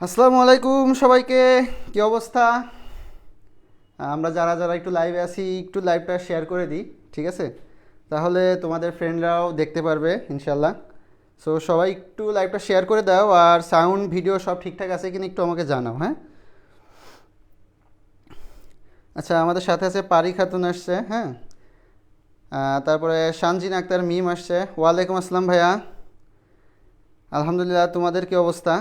আসসালামু আলাইকুম সবাইকে। কি অবস্থা? আমরা যারা যারা একটু লাইভে আছি একটু লাইভটা শেয়ার করে দিই, ঠিক আছে? তাহলে তোমাদের ফ্রেন্ডরাও দেখতে পারবে ইনশাল্লাহ। সো সবাই একটু লাইভটা শেয়ার করে দাও, আর সাউন্ড ভিডিও সব ঠিকঠাক আছে কিনা একটু আমাকে জানাও, হ্যাঁ? আচ্ছা, আমাদের সাথে আছে পারি খাতুন আসছে, হ্যাঁ। তারপরে শানজিন আক্তার মিম আসছে। ওয়ালাইকুম আসসালাম ভাইয়া। আলহামদুলিল্লাহ, তোমাদের কি অবস্থা?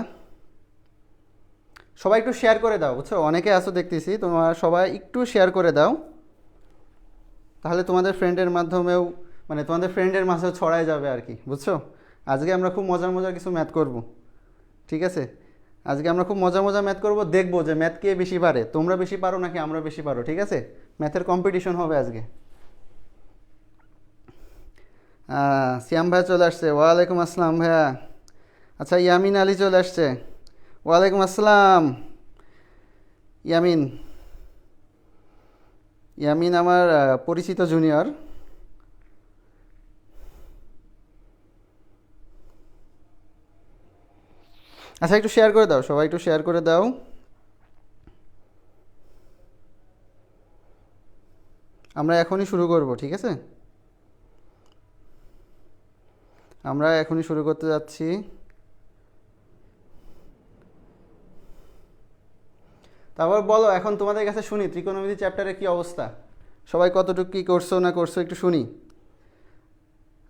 সবাই একটু শেয়ার করে দাও, বুঝছো? অনেকে আসো দেখতেছি, তোমার সবাই একটু শেয়ার করে দাও, তাহলে তোমাদের ফ্রেন্ডের মাধ্যমেও, মানে তোমাদের ফ্রেন্ডের মাঝেও ছড়ায় যাবে আর কি, বুঝছো? আজকে আমরা খুব মজার মজার কিছু ম্যাথ করব, ঠিক আছে? আজকে আমরা খুব মজা মজা ম্যাথ করব, দেখবো যে ম্যাথ কে বেশি পারে, তোমরা বেশি পারো নাকি আমরা বেশি পারো, ঠিক আছে? ম্যাথের কম্পিটিশন হবে আজকে। সিয়াম ভাইয়া চলে আসছে, ওয়ালাইকুম আসসালাম ভাইয়া। আচ্ছা, ইয়ামিন আলী চলে আসছে, ওয়ালাইকুম আসসালাম। ইয়ামিন, ইয়ামিন আমার পরিচিত জুনিয়র। আচ্ছা, একটু শেয়ার করে দাও, সবাই একটু শেয়ার করে দাও। আমরা এখনই শুরু করব, ঠিক আছে? আমরা এখনই শুরু করতে যাচ্ছি। তারপর বলো, এখন তোমাদের কাছে শুনি ত্রিকোণমিতি চ্যাপ্টারের কি অবস্থা, সবাই কতটুকু কী করছো না করছো একটু শুনি।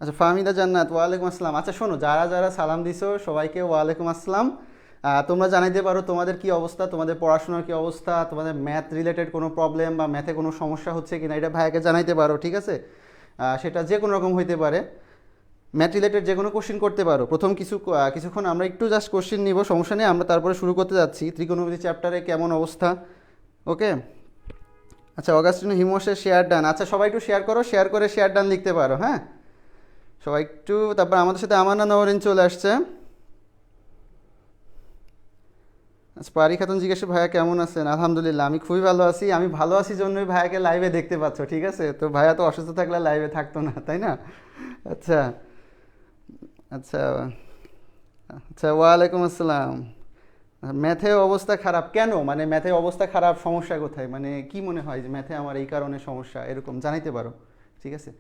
আচ্ছা, ফাহমিদা জান্নাত, ওয়ালাইকুম আসসালাম। আচ্ছা শোনো, যারা যারা সালাম দিছো সবাইকে ওয়ালাইকুম আসসালাম। তোমরা জানাইতে পারো তোমাদের কি অবস্থা, তোমাদের পড়াশোনার কি অবস্থা, তোমাদের ম্যাথ রিলেটেড কোনো প্রবলেম বা ম্যাথে কোনো সমস্যা হচ্ছে কি না, এটা ভাইয়াকে জানাইতে পারো, ঠিক আছে? সেটা যে কোনো রকম হইতে পারে। ম্যাথ রিলেটেড যে কোনো কোশ্চিন করতে পারো। প্রথম কিছুক্ষণ আমরা একটু জাস্ট কোশ্চিন নিব, সমস্যা নেই। আমরা তারপরে শুরু করতে যাচ্ছি ত্রিকোণমিতি চ্যাপ্টারে কেমন অবস্থা। ওকে। আচ্ছা, অগাস্টিন হিমোসের শেয়ার ডান। আচ্ছা, সবাই একটু শেয়ার করো, শেয়ার করে শেয়ার ডান লিখতে পারো, হ্যাঁ? সবাই একটু, তারপর আমাদের সাথে আমানা নওরিন চলে আসছে। আচ্ছা, পারি খাতুন জিজ্ঞেস, ভাইয়া কেমন আছেন? আলহামদুলিল্লাহ, আমি খুবই ভালো আছি। আমি ভালো আছি জন্যই ভাইয়াকে লাইভে দেখতে পাচ্ছ, ঠিক আছে? তো ভাইয়া তো অসুস্থ থাকলে লাইভে থাকতো না, তাই না? আচ্ছা। আচ্ছা। আচ্ছা, ওয়ালাইকুম আসসালাম। ম্যাথে অবস্থা খারাপ কেন, মানে ম্যাথে অবস্থা খারাপ সমস্যা কোথায়, মানে কি মনে হয় যে ম্যাথে আমার এই কারণে সমস্যা, এরকম জানাইতে পারো, ঠিক আছে?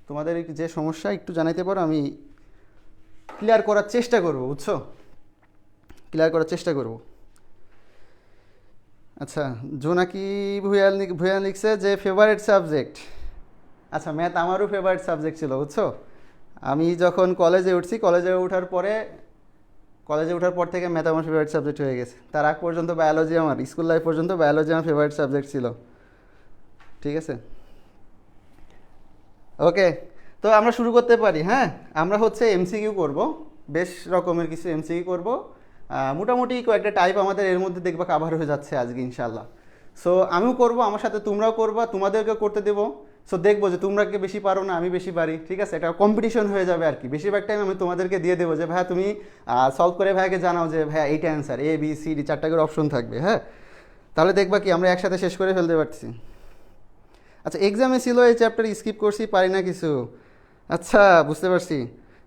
তোমাদের এই যে সমস্যা একটু জানাইতে পারো, আমি ক্লিয়ার করার চেষ্টা করবো, বুঝছো? ক্লিয়ার করার চেষ্টা করবো। আচ্ছা, জোনাকি ভুয়া লিখছে যে ফেভারিট সাবজেক্ট। আচ্ছা, ম্যাথ আমারও ফেভারিট সাবজেক্ট ছিল, বুঝছো? আমি যখন কলেজে ওঠার পর থেকে ম্যাথ আমার ফেভারিট সাবজেক্ট হয়ে গেছে। তার আগ পর্যন্ত বায়োলজি, আমার স্কুল লাইফ পর্যন্ত বায়োলজি আমার ফেভারিট সাবজেক্ট ছিল, ঠিক আছে? ওকে। তো আমরা শুরু করতে পারি, হ্যাঁ? আমরা হচ্ছে এমসিকিউ করব, বেশ রকমের কিছু এমসিকিউ করব। মোটামুটি কয়েকটা টাইপ আমাদের এর মধ্যে দেখবা কাভার হয়ে যাচ্ছে আজকে ইনশাল্লাহ। সো আমিও করব, আমার সাথে তোমরাও করবা, তোমাদেরকে করতে দেবো। সো দেখবো যে তোমরা কে বেশি পারো না আমি বেশি পারি, ঠিক আছে? এটা কম্পিটিশন হয়ে যাবে আর কি। বেশিরভাগ টাইম আমি তোমাদেরকে দিয়ে দেবো যে ভাইয়া তুমি সলভ করে ভাইয়াকে জানাও যে ভাইয়া এইটা অ্যান্সার, এ বি সি ডি চারটা করে অপশন থাকবে, হ্যাঁ? তাহলে দেখবা কি আমরা একসাথে শেষ করে ফেলতে পারছি। আচ্ছা, এক্সামে ছিল এই চ্যাপ্টার স্কিপ করছি, পারি না কিছু। আচ্ছা, বুঝতে পারছি।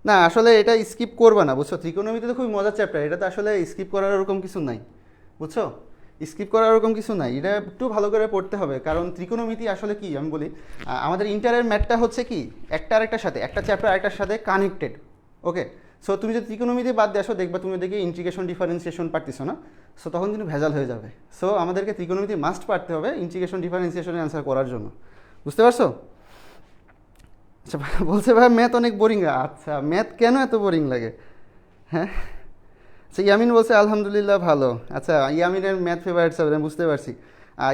না আসলে এটা স্কিপ করবা না, বুঝছো? ত্রিকোণমিতি তো খুবই মজার চ্যাপ্টার, এটা তো আসলে স্কিপ করার ওরকম কিছু নাই, বুঝছো? স্কিপ করার ওরকম কিছু নাই, এটা একটু ভালো করে পড়তে হবে। কারণ ত্রিকোণমিতি আসলে কি আমি বলি, আমাদের ইন্টারের ম্যাথটা হচ্ছে কি, একটা আরেকটার সাথে, একটা চ্যাপ্টার আরেকটার সাথে কানেক্টেড। ওকে। সো তুমি যদি ত্রিকোণমিতি বাদ দিয়ে আসো, দেখবা তুমি দেখি ইন্টিগ্রেশন ডিফারেন্সিয়েশন পারতেছো না। সো তখন কিন্তু ভেজাল হয়ে যাবে। সো আমাদেরকে ত্রিকোণমিতি মাস্ট পারতে হবে ইন্টিগ্রেশন ডিফারেন্সিয়েশনের অ্যান্সার করার জন্য, বুঝতে পারছো? আচ্ছা, বলছে ভাই ম্যাথ অনেক বোরিং। আচ্ছা, ম্যাথ কেন এত বোরিং লাগে, হ্যাঁ? আচ্ছা, ইয়ামিন বলছে আলহামদুলিল্লাহ ভালো। আচ্ছা, ইয়ামিনের ম্যাথ ফেভারিট সাবজেক্ট, বুঝতে পারছি।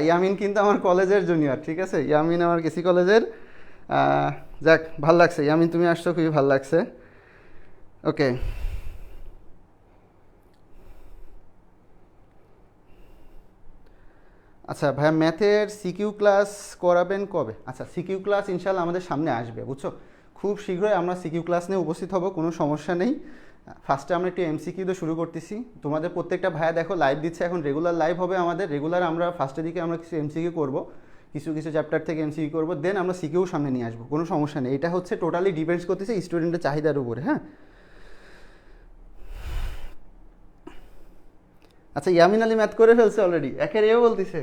ইয়ামিন কিন্তু আমার কলেজের জুনিয়র, ঠিক আছে? ইয়ামিন আমার কেসি কলেজের। আহ, যাক, ভাল লাগছে ইয়ামিন, তুমি আসছো, খুবই ভাল লাগছে। ওকে। আচ্ছা ভাইয়া, ম্যাথের সিকিউ ক্লাস করাবেন কবে? আচ্ছা, সিকিউ ক্লাস ইনশাল্লাহ আমাদের সামনে আসবে, বুঝছো? খুব শীঘ্রই আমরা সিকিউ ক্লাস নিয়ে উপস্থিত হব, কোনো সমস্যা নেই। ফার্স্টে আমরা একটু এমসিকিউ দিয়ে শুরু করতেছি। তোমাদের প্রত্যেকটা ভাইয়া দেখো লাইভ দিচ্ছে, এখন রেগুলার লাইভ হবে আমাদের। রেগুলার আমরা ফার্স্টের দিকে আমরা কিছু এমসিকিউ করবো, কিছু কিছু চ্যাপ্টার থেকে এমসিকিউ করবো, দেন আমরা সিকিউ সামনে নিয়ে আসবো, কোনো সমস্যা নেই। এটা হচ্ছে টোটালি ডিপেন্ডস করতেছে স্টুডেন্টের চাহিদার উপরে, হ্যাঁ? আচ্ছা ইয়ামিন আলী ম্যাথ করে ফেলছে অলরেডি, একের এও বলতেছে।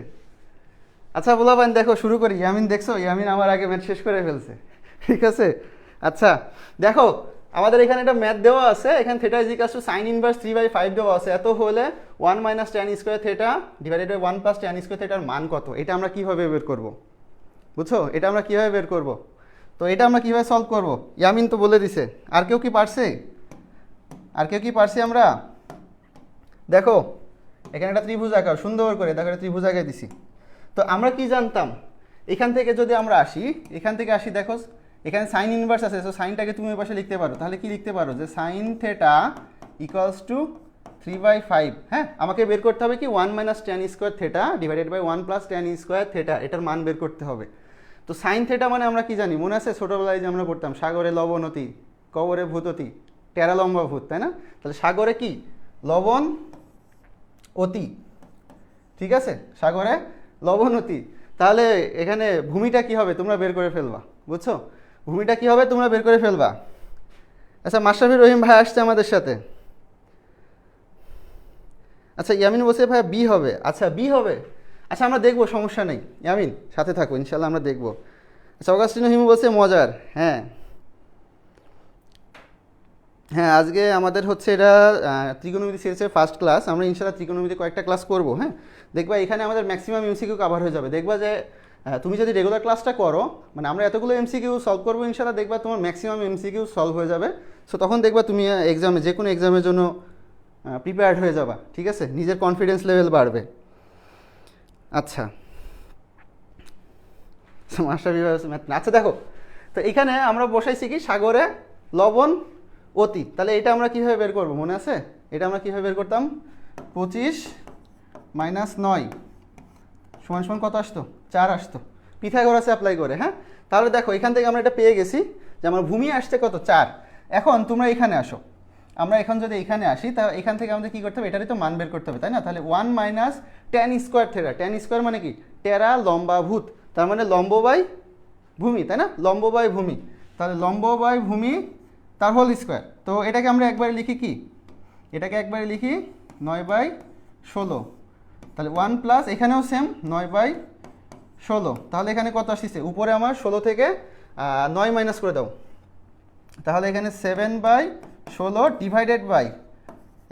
আচ্ছা পোলাপান দেখো শুরু করি। ইয়ামিন দেখছো, ইয়ামিন আমার আগে ম্যাথ শেষ করে ফেলছে। ঠিক আছে, আচ্ছা দেখো আমাদের এখানে একটা ম্যাথ দেওয়া আছে, এখানে theta is equal to sine inverse 3/5 দেওয়া আছে। এত হলে 1 - tan square theta divided by 1 + tan square থেটার মান কত, এটা আমরা কিভাবে বের করব? বুঝছো, এটা আমরা কিভাবে বের করব? তো এটা আমরা কিভাবে সলভ করব? ইয়ামিন তো বলে দিছে, আর কেউ কি পারছে? আর কেউ কি পারছি আমরা? দেখো এখানে একটা ত্রিভুজ আঁকাও সুন্দর করে, দেখো একটা ত্রিভুজ আঁকাই দিছি। তো আমরা কি জানতাম, এখান থেকে যদি আমরা আসি, এখান থেকে আসি, দেখো এখানে সাইন ইনভার্স আছে, সো সাইনটাকে তুমি ওই পাশে লিখতে পারো। তাহলে কি লিখতে পারো যে সাইন থেটা ইকুয়ালস টু 3/5। হ্যাঁ, আমাকে বের করতে হবে কি 1 - tan square theta divided by 1 + tan square theta, এটার মান বের করতে হবে। তো সাইন থেটা মানে আমরা কি জানি, মনে আছে ছোটোবেলায় যে আমরা পড়তাম সাগরে লবণ অতি, কবরে ভূত অতি, টেরা লম্বা ভূত, তাই না? তাহলে সাগরে কি লবণ অতি, ঠিক আছে, সাগরে লবণ অতি। তাহলে এখানে ভূমিটা কি হবে তোমরা বের করে ফেলবা, বুঝছো? ভূমিটা কি হবে তোমরা বের করে ফেলবা। আচ্ছা মাশরাফি রহিম ভাই আসছে আমাদের সাথে। আচ্ছা ইয়ামিন বলছে ভাই বি হবে। আচ্ছা বি হবে, আচ্ছা আমরা দেখবো, সমস্যা নেই। ইয়ামিন সাথে থাকো, ইনশাল্লাহ আমরা দেখবো। আচ্ছা অগাস্টিনো হিমু বলছে মজার। হ্যাঁ হ্যাঁ, আজকে আমাদের হচ্ছে এটা ত্রিকোণমিতি সিরিজের ফার্স্ট ক্লাস। আমরা ইনশাল্লাহ ত্রিকোণমিতি কয়েকটা ক্লাস করবো। হ্যাঁ, দেখবা এখানে আমাদের ম্যাক্সিমাম এমসিকিউ কভার হয়ে যাবে। দেখবা যে তুমি যদি রেগুলার ক্লাসটা করো, মানে আমরা এতগুলো এমসিকিউ সলভ করবো ইনশাল্লাহ, দেখবা তোমার ম্যাক্সিমাম এমসিকিউ সলভ হয়ে যাবে। সো তখন দেখবা তুমি এক্সামে, যে কোনো এক্সামের জন্য প্রিপেয়ার্ড হয়ে যাবা। ঠিক আছে, নিজের কনফিডেন্স লেভেল বাড়বে। আচ্ছা মাস্টার আচ্ছা দেখো, তো এখানে আমরা বসাইছি কি সাগরে লবণ অতি। তাহলে এটা আমরা কীভাবে বের করবো মনে আছে? এটা আমরা কীভাবে বের করতাম? 25 - 9 = কত আসতো? 4 আসতো, পিথাগোরাসে অ্যাপ্লাই করে। হ্যাঁ, তাহলে দেখো এখান থেকে আমরা এটা পেয়ে গেছি যে আমার ভূমি আসছে কত? 4। এখন তোমরা এখানে আসো, আমরা এখন যদি এখানে আসি, তা এখান থেকে আমাদের কী করতে হবে? এটারই তো মান বের করতে হবে, তাই না? তাহলে 1 - tan square theta, tan square মানে কি টেরা লম্বা ভূত, তার মানে লম্ব বাই ভূমি, তাই না? লম্ব বাই ভূমি, তাহলে লম্ব বাই ভূমি তার হোল স্কোয়ার। তো এটাকে আমরা একবারে লিখি কি, এটাকে একবারে লিখি 9/16। তাহলে 1 প্লাস এখানেও সেম 9/16। তাহলে এখানে কত আসছে? উপরে আমার 16 থেকে 9 মাইনাস করে দাও, তাহলে এখানে 7/16 ডিভাইডেড বাই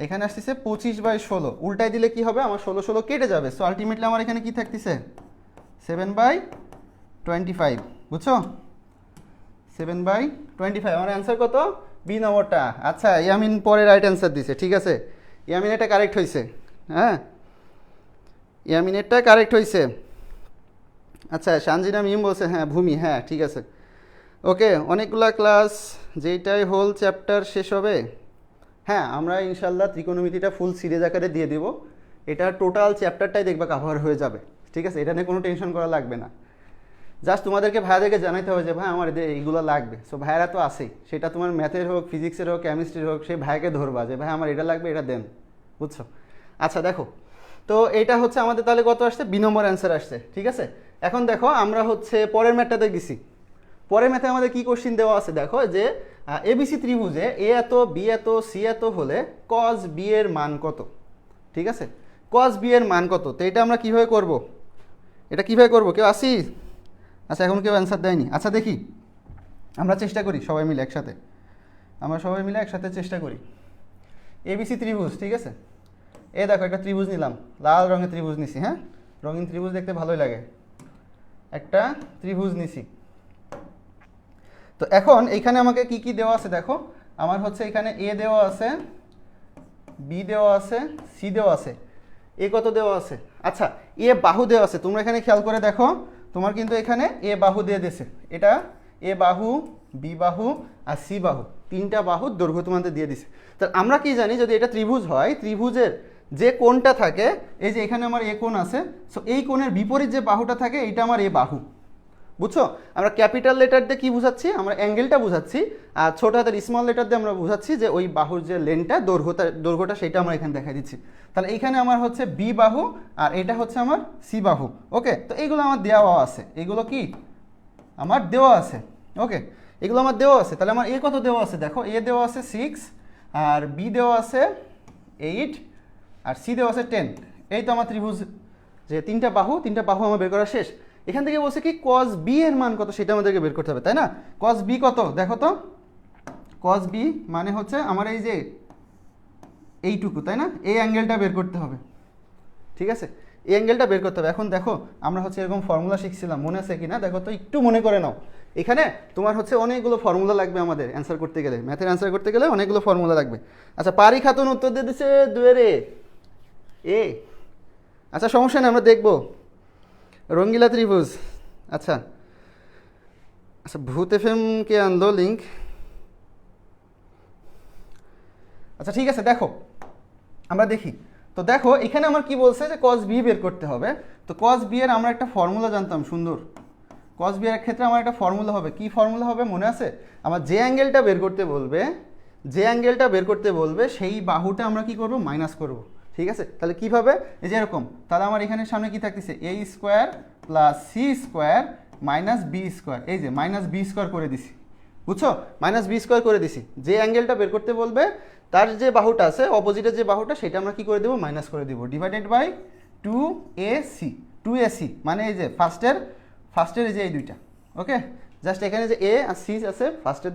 এখানে আসতেছে 25/16। উল্টাই দিলে কি হবে? আমার 16 কেটে যাবে। সো আলটিমেটলি আমার এখানে কি থাকতেছে? 7/25, বুঝছো? 7/25। আমার অ্যান্সার কত? বি নম্বরটা। আচ্ছা ইয়ামিন পরে রাইট অ্যান্সার দিছে, ঠিক আছে, ইয়ামিন এটা কারেক্ট হয়েছে। হ্যাঁ, ইয়ামিনেরটা কারেক্ট হয়েছে। আচ্ছা সানজিনা মিম বলছে হ্যাঁ ভূমি, হ্যাঁ ঠিক আছে, ওকে। অনেকগুলা ক্লাস যেইটাই হোল চ্যাপ্টার শেষ হবে। হ্যাঁ, আমরা ইনশাল্লাহ ত্রিকোণমিতিটা ফুল সিরিজ আকারে দিয়ে দিব। এটা টোটাল চ্যাপ্টারটাই দেখবা কাভার হয়ে যাবে, ঠিক আছে, এটা নিয়ে কোনো টেনশন করা লাগবে না। জাস্ট তোমাদেরকে ভাইয়াদেরকে জানাইতে হবে যে ভাই আমার এইগুলো লাগবে। সো ভাইয়ারা তো আসেই, সেটা তোমার ম্যাথের হোক, ফিজিক্সের হোক, কেমিস্ট্রির হোক, সেই ভাইকে ধরবা যে ভাই আমার এটা লাগবে, এটা দেন, বুঝছো? আচ্ছা দেখো, তো এটা হচ্ছে আমাদের তাহলে কত আসছে? বি নম্বর অ্যান্সার আসছে, ঠিক আছে। এখন দেখো আমরা হচ্ছে পরের ম্যাথটাতে গেছি। পরের ম্যাথে আমাদের কি কোশ্চিন দেওয়া আছে দেখো, যে এবিসি ত্রিভুজে এ এত, বি এত, সি এত হলে কজ বি এর মান কত? ঠিক আছে, কজ বি এর মান কত? তো এটা আমরা কিভাবে করব? এটা কিভাবে করব? কেউ আসি? আচ্ছা এখন কেউ অ্যান্সার দেয়নি। আচ্ছা দেখি, আমরা চেষ্টা করি সবাই মিলে একসাথে, আমরা সবাই মিলে একসাথে চেষ্টা করি। এবিসি ত্রিভুজ, ঠিক আছে, এ দেখো একটা ত্রিভুজ নিলাম, লাল রঙের ত্রিভুজ নিছি। হ্যাঁ, রঙিন ত্রিভুজ দেখতে ভালোই লাগে। একটা ত্রিভুজ নিছি। তো এখন এইখানে আমাকে কি কি দেওয়া আছে দেখো, আমার হচ্ছে এখানে এ দেওয়া আছে, বি দেওয়া আছে, সি দেওয়া আছে। এ কত দেওয়া আছে? আচ্ছা এ বাহু দেওয়া আছে। তোমরা এখানে খেয়াল করে দেখো, তোমার কিন্তু এখানে এ বাহু দিয়ে দিয়েছে। এটা এ বাহু, বি বাহু আর সি বাহু, তিনটা বাহুর দৈর্ঘ্য তোমাদের দিয়ে দিছে। তাহলে আমরা কি জানি, যদি এটা ত্রিভুজ হয়, ত্রিভুজের যে কোণটা থাকে, এই যে এখানে আমার এ কোণ আছে, সো এই কোণের বিপরীত যে বাহুটা থাকে এইটা আমার এ বাহু, বুঝছো? আমরা ক্যাপিটাল লেটার দিয়ে কী বুঝাচ্ছি? আমরা অ্যাঙ্গেলটা বুঝাচ্ছি, আর ছোটো হাতের স্মল লেটার দিয়ে আমরা বুঝাচ্ছি যে ওই বাহুর যে লেনটা, দৈর্ঘ্যটা সেটা আমরা এখানে দেখাই দিচ্ছি। তাহলে এইখানে আমার হচ্ছে বি বাহু আর এটা হচ্ছে আমার সি বাহু। ওকে, তো এইগুলো আমার দেওয়া আছে, এগুলো কি আমার দেওয়া আছে। ওকে, এগুলো আমার দেওয়া আছে। তাহলে আমার এ কত দেওয়া আছে দেখো, এ দেওয়া আছে 6 আর বি দেওয়া আছে 8 আর সি দেওয়া আছে 10। এই তো আমার ত্রিভুজ যে তিনটা বাহু আমার বের করা শেষ। এখান থেকে বলছে কি কস বি এর মান কত সেটা আমাদেরকে বের করতে হবে, তাই না? কস বি কত দেখো তো, কস বি মানে হচ্ছে আমার এই যে এইটুকু, তাই না? এই অ্যাঙ্গেলটা বের করতে হবে, ঠিক আছে? এই অ্যাঙ্গেলটা বের করতে হবে। এখন দেখো আমরা হচ্ছে এরকম ফর্মুলা শিখছিলাম, মনে আছে কি না দেখো তো, একটু মনে করে নাও। এখানে তোমার হচ্ছে অনেকগুলো ফর্মুলা লাগবে আমাদের অ্যান্সার করতে গেলে, ম্যাথের অ্যান্সার করতে গেলে অনেকগুলো ফর্মুলা লাগবে। আচ্ছা পারি খাতুন উত্তর দিয়ে দিচ্ছে 2 এ। আচ্ছা সমস্যা নেই, আমরা দেখবো রঙ্গিলা ত্রিভুজ। আচ্ছা আচ্ছা ভূত এফএম কে আনলো লিঙ্ক। আচ্ছা ঠিক আছে, দেখো আমরা দেখি তো। দেখো এখানে আমার কি বলছে যে কস বি বের করতে হবে। তো কস বি এর আমরা একটা ফর্মুলা জানতাম সুন্দর। কস বি এর ক্ষেত্রে আমার একটা ফর্মুলা হবে, কি ফর্মুলা হবে মনে আছে? আমার যে অ্যাঙ্গেলটা বের করতে বলবে সেই বাহুটা আমরা কি করব, মাইনাস করব, ঠিক আছে? তাহলে কিভাবে, এই যে এরকম, তাহলে আমার এখানে সামনে কি থাকতেছে, A square plus C square minus B square. এই যে মাইনাস বি স্কোয়ার করে দিছি, বুঝছো? মাইনাস বি স্কোয়ার করে দিছি। যে অ্যাঙ্গেলটা বের করতে বলবে তার যে বাহুটা আছে, অপোজিটের যে বাহুটা, সেটা আমরা কি করে দেবো, মাইনাস করে দেবো, ডিভাইডেড বাই 2ac মানে এই যে ফার্স্টের এই যে এই দুইটা। ওকে, জাস্ট এখানে যে এ আর সি আছে ফার্স্টের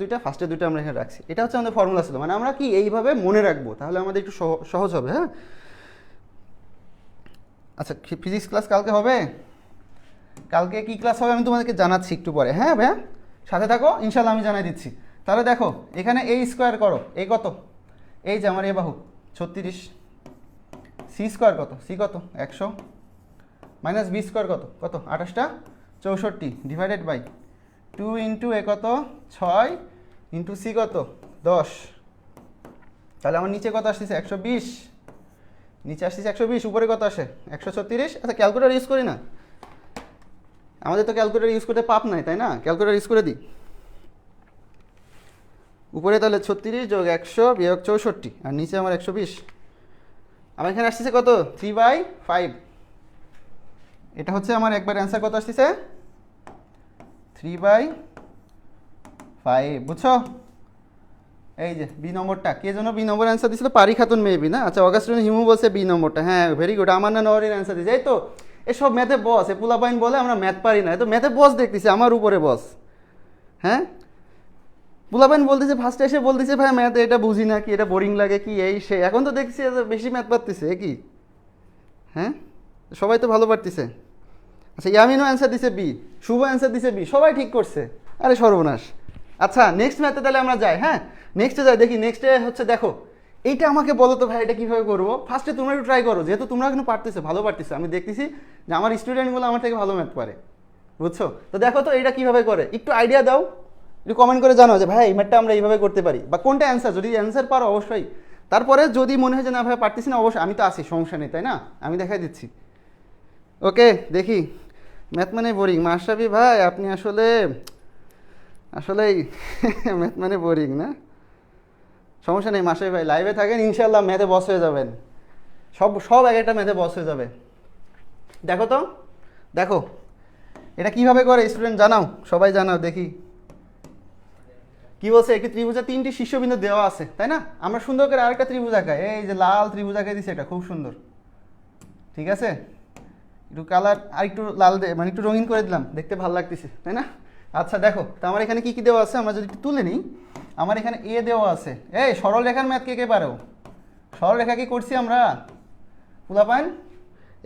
দুইটা আমরা এখানে রাখছি। এটা হচ্ছে আমাদের ফর্মুলা ছিল, মানে আমরা কি এইভাবে মনে রাখবো, তাহলে আমাদের একটু সহজ হবে। হ্যাঁ আচ্ছা ফিজিক্স ক্লাস কালকে হবে? কালকে কি ক্লাস হবে আমি তোমাদেরকে জানাচ্ছি একটু পরে। হ্যাঁ ভাইয়া সাথে থাকো, ইনশাল্লাহ আমি জানাই দিচ্ছি। তাহলে দেখো এখানে এ স্কোয়ার করো, এই কত, এই যে আমার এ বাহু 36, সি স্কোয়ার কত, সি কত 100, মাইনাস বি স্কোয়ার কত, 28টা 64, ডিভাইডেড বাই 2 ইন্টু এ কত 6 ইন্টু সি কত 10। তাহলে আমার নিচে কত আসতেছে 120, নিচে আসতেছে 120, উপরে কত আসে 136। আচ্ছা ক্যালকুলেটার ইউজ করি না, আমাদের তো ক্যালকুলেটার ইউজ করতে পাপ নাই, তাই না? ক্যালকুলেটার ইউজ করে দিই। উপরে তাহলে 36 যোগ 100 বিয়োগ 64, আর নিচে আমার 120। আমার এখানে আসতেছে কত 3/5। এটা হচ্ছে আমার একবার অ্যান্সার কত আসতেছে 3/5, বুঝছো? এই যে বি নম্বরটা, কে যেন বি নম্বর অ্যান্সার দিছিল, পারি খাতুন মেবি না? আচ্ছা অগাস্টিন হিমু বলছে বি নম্বরটা। হ্যাঁ ভেরি গুড, আমার না নওয়ারির অ্যান্সার দিয়েছে। এই তো এসব ম্যাথে বস, এ পোলাপাইন বলে আমরা ম্যাথ পারি না, তো ম্যাথে বস দেখতেছি আমার উপরে বস। হ্যাঁ পোলাপাইন বলতেছে ফার্স্টে এসে বলতেছে ভাই ম্যাথ এটা বুঝি না, কি এটা বোরিং লাগে, কি এই সে, এখন তো দেখছি বেশি ম্যাথ পারতেছে কি। হ্যাঁ সবাই তো ভালো পারতেছে। আচ্ছা ইয়ামিনও অ্যান্সার দিছে বি, শুভ অ্যান্সার দিছে বি, সবাই ঠিক করছে। আরে সর্বনাশ। আচ্ছা নেক্সট ম্যাথে তাহলে আমরা যাই। হ্যাঁ নেক্সটে যাই, দেখি নেক্সটে হচ্ছে দেখো এইটা আমাকে বলো তো ভাই এটা কীভাবে করবো। ফার্স্টে তোমরা একটু ট্রাই করো, যেহেতু তোমরা কিন্তু পারতেছে, ভালো পারতেছে, আমি দেখতেছি যে আমার স্টুডেন্টগুলো আমার থেকে ভালো ম্যাথ পারে, বুঝছো? তো দেখো তো এইটা কীভাবে করে, একটু আইডিয়া দাও, একটু কমেন্ট করে জানাও যে ভাই এই ম্যাথটা আমরা এইভাবে করতে পারি, বা কোনটা অ্যান্সার, যদি অ্যান্সার পারো অবশ্যই। তারপরে যদি মনে হয় যে না ভাই পারতেছি না, অবশ্যই আমি তো আসি, সমস্যা নেই, তাই না? আমি দেখাই দিচ্ছি। ওকে দেখি, ম্যাথ মানে বোরিং, মাশরাফি ভাই আপনি আসলেই ম্যাথ মানে বোরিং না? সমস্যা নেই মাশরাফি ভাই, লাইভে থাকেন, ইনশাল্লাহ ম্যাথে বস হয়ে যাবেন, সব এক একটা ম্যাথে বস হয়ে যাবে। দেখো তো, দেখো এটা কিভাবে করে স্টুডেন্ট জানাও, সবাই জানাও দেখি। কি বলছে, একটি ত্রিভুজের 3টি শীর্ষবিন্দু দেওয়া আছে, তাই না? আমরা সুন্দর করে আরেকটা ত্রিভুজ আঁকাই, এই যে লাল ত্রিভুজ আঁকাই দিচ্ছে, এটা খুব সুন্দর, ঠিক আছে? একটু কালার আর একটু লাল মানে একটু রঙিন করে দিলাম, দেখতে ভালো লাগতেছে, তাই না? আচ্ছা দেখো তো আমার এখানে কি কি দেওয়া আছে, আমরা যদি একটু তুলে নিই। আমার এখানে এ দেওয়া আছে, এই সরল রেখার ম্যাথ কে কে পারো? সরল রেখা কি করছি আমরা পোলাপান?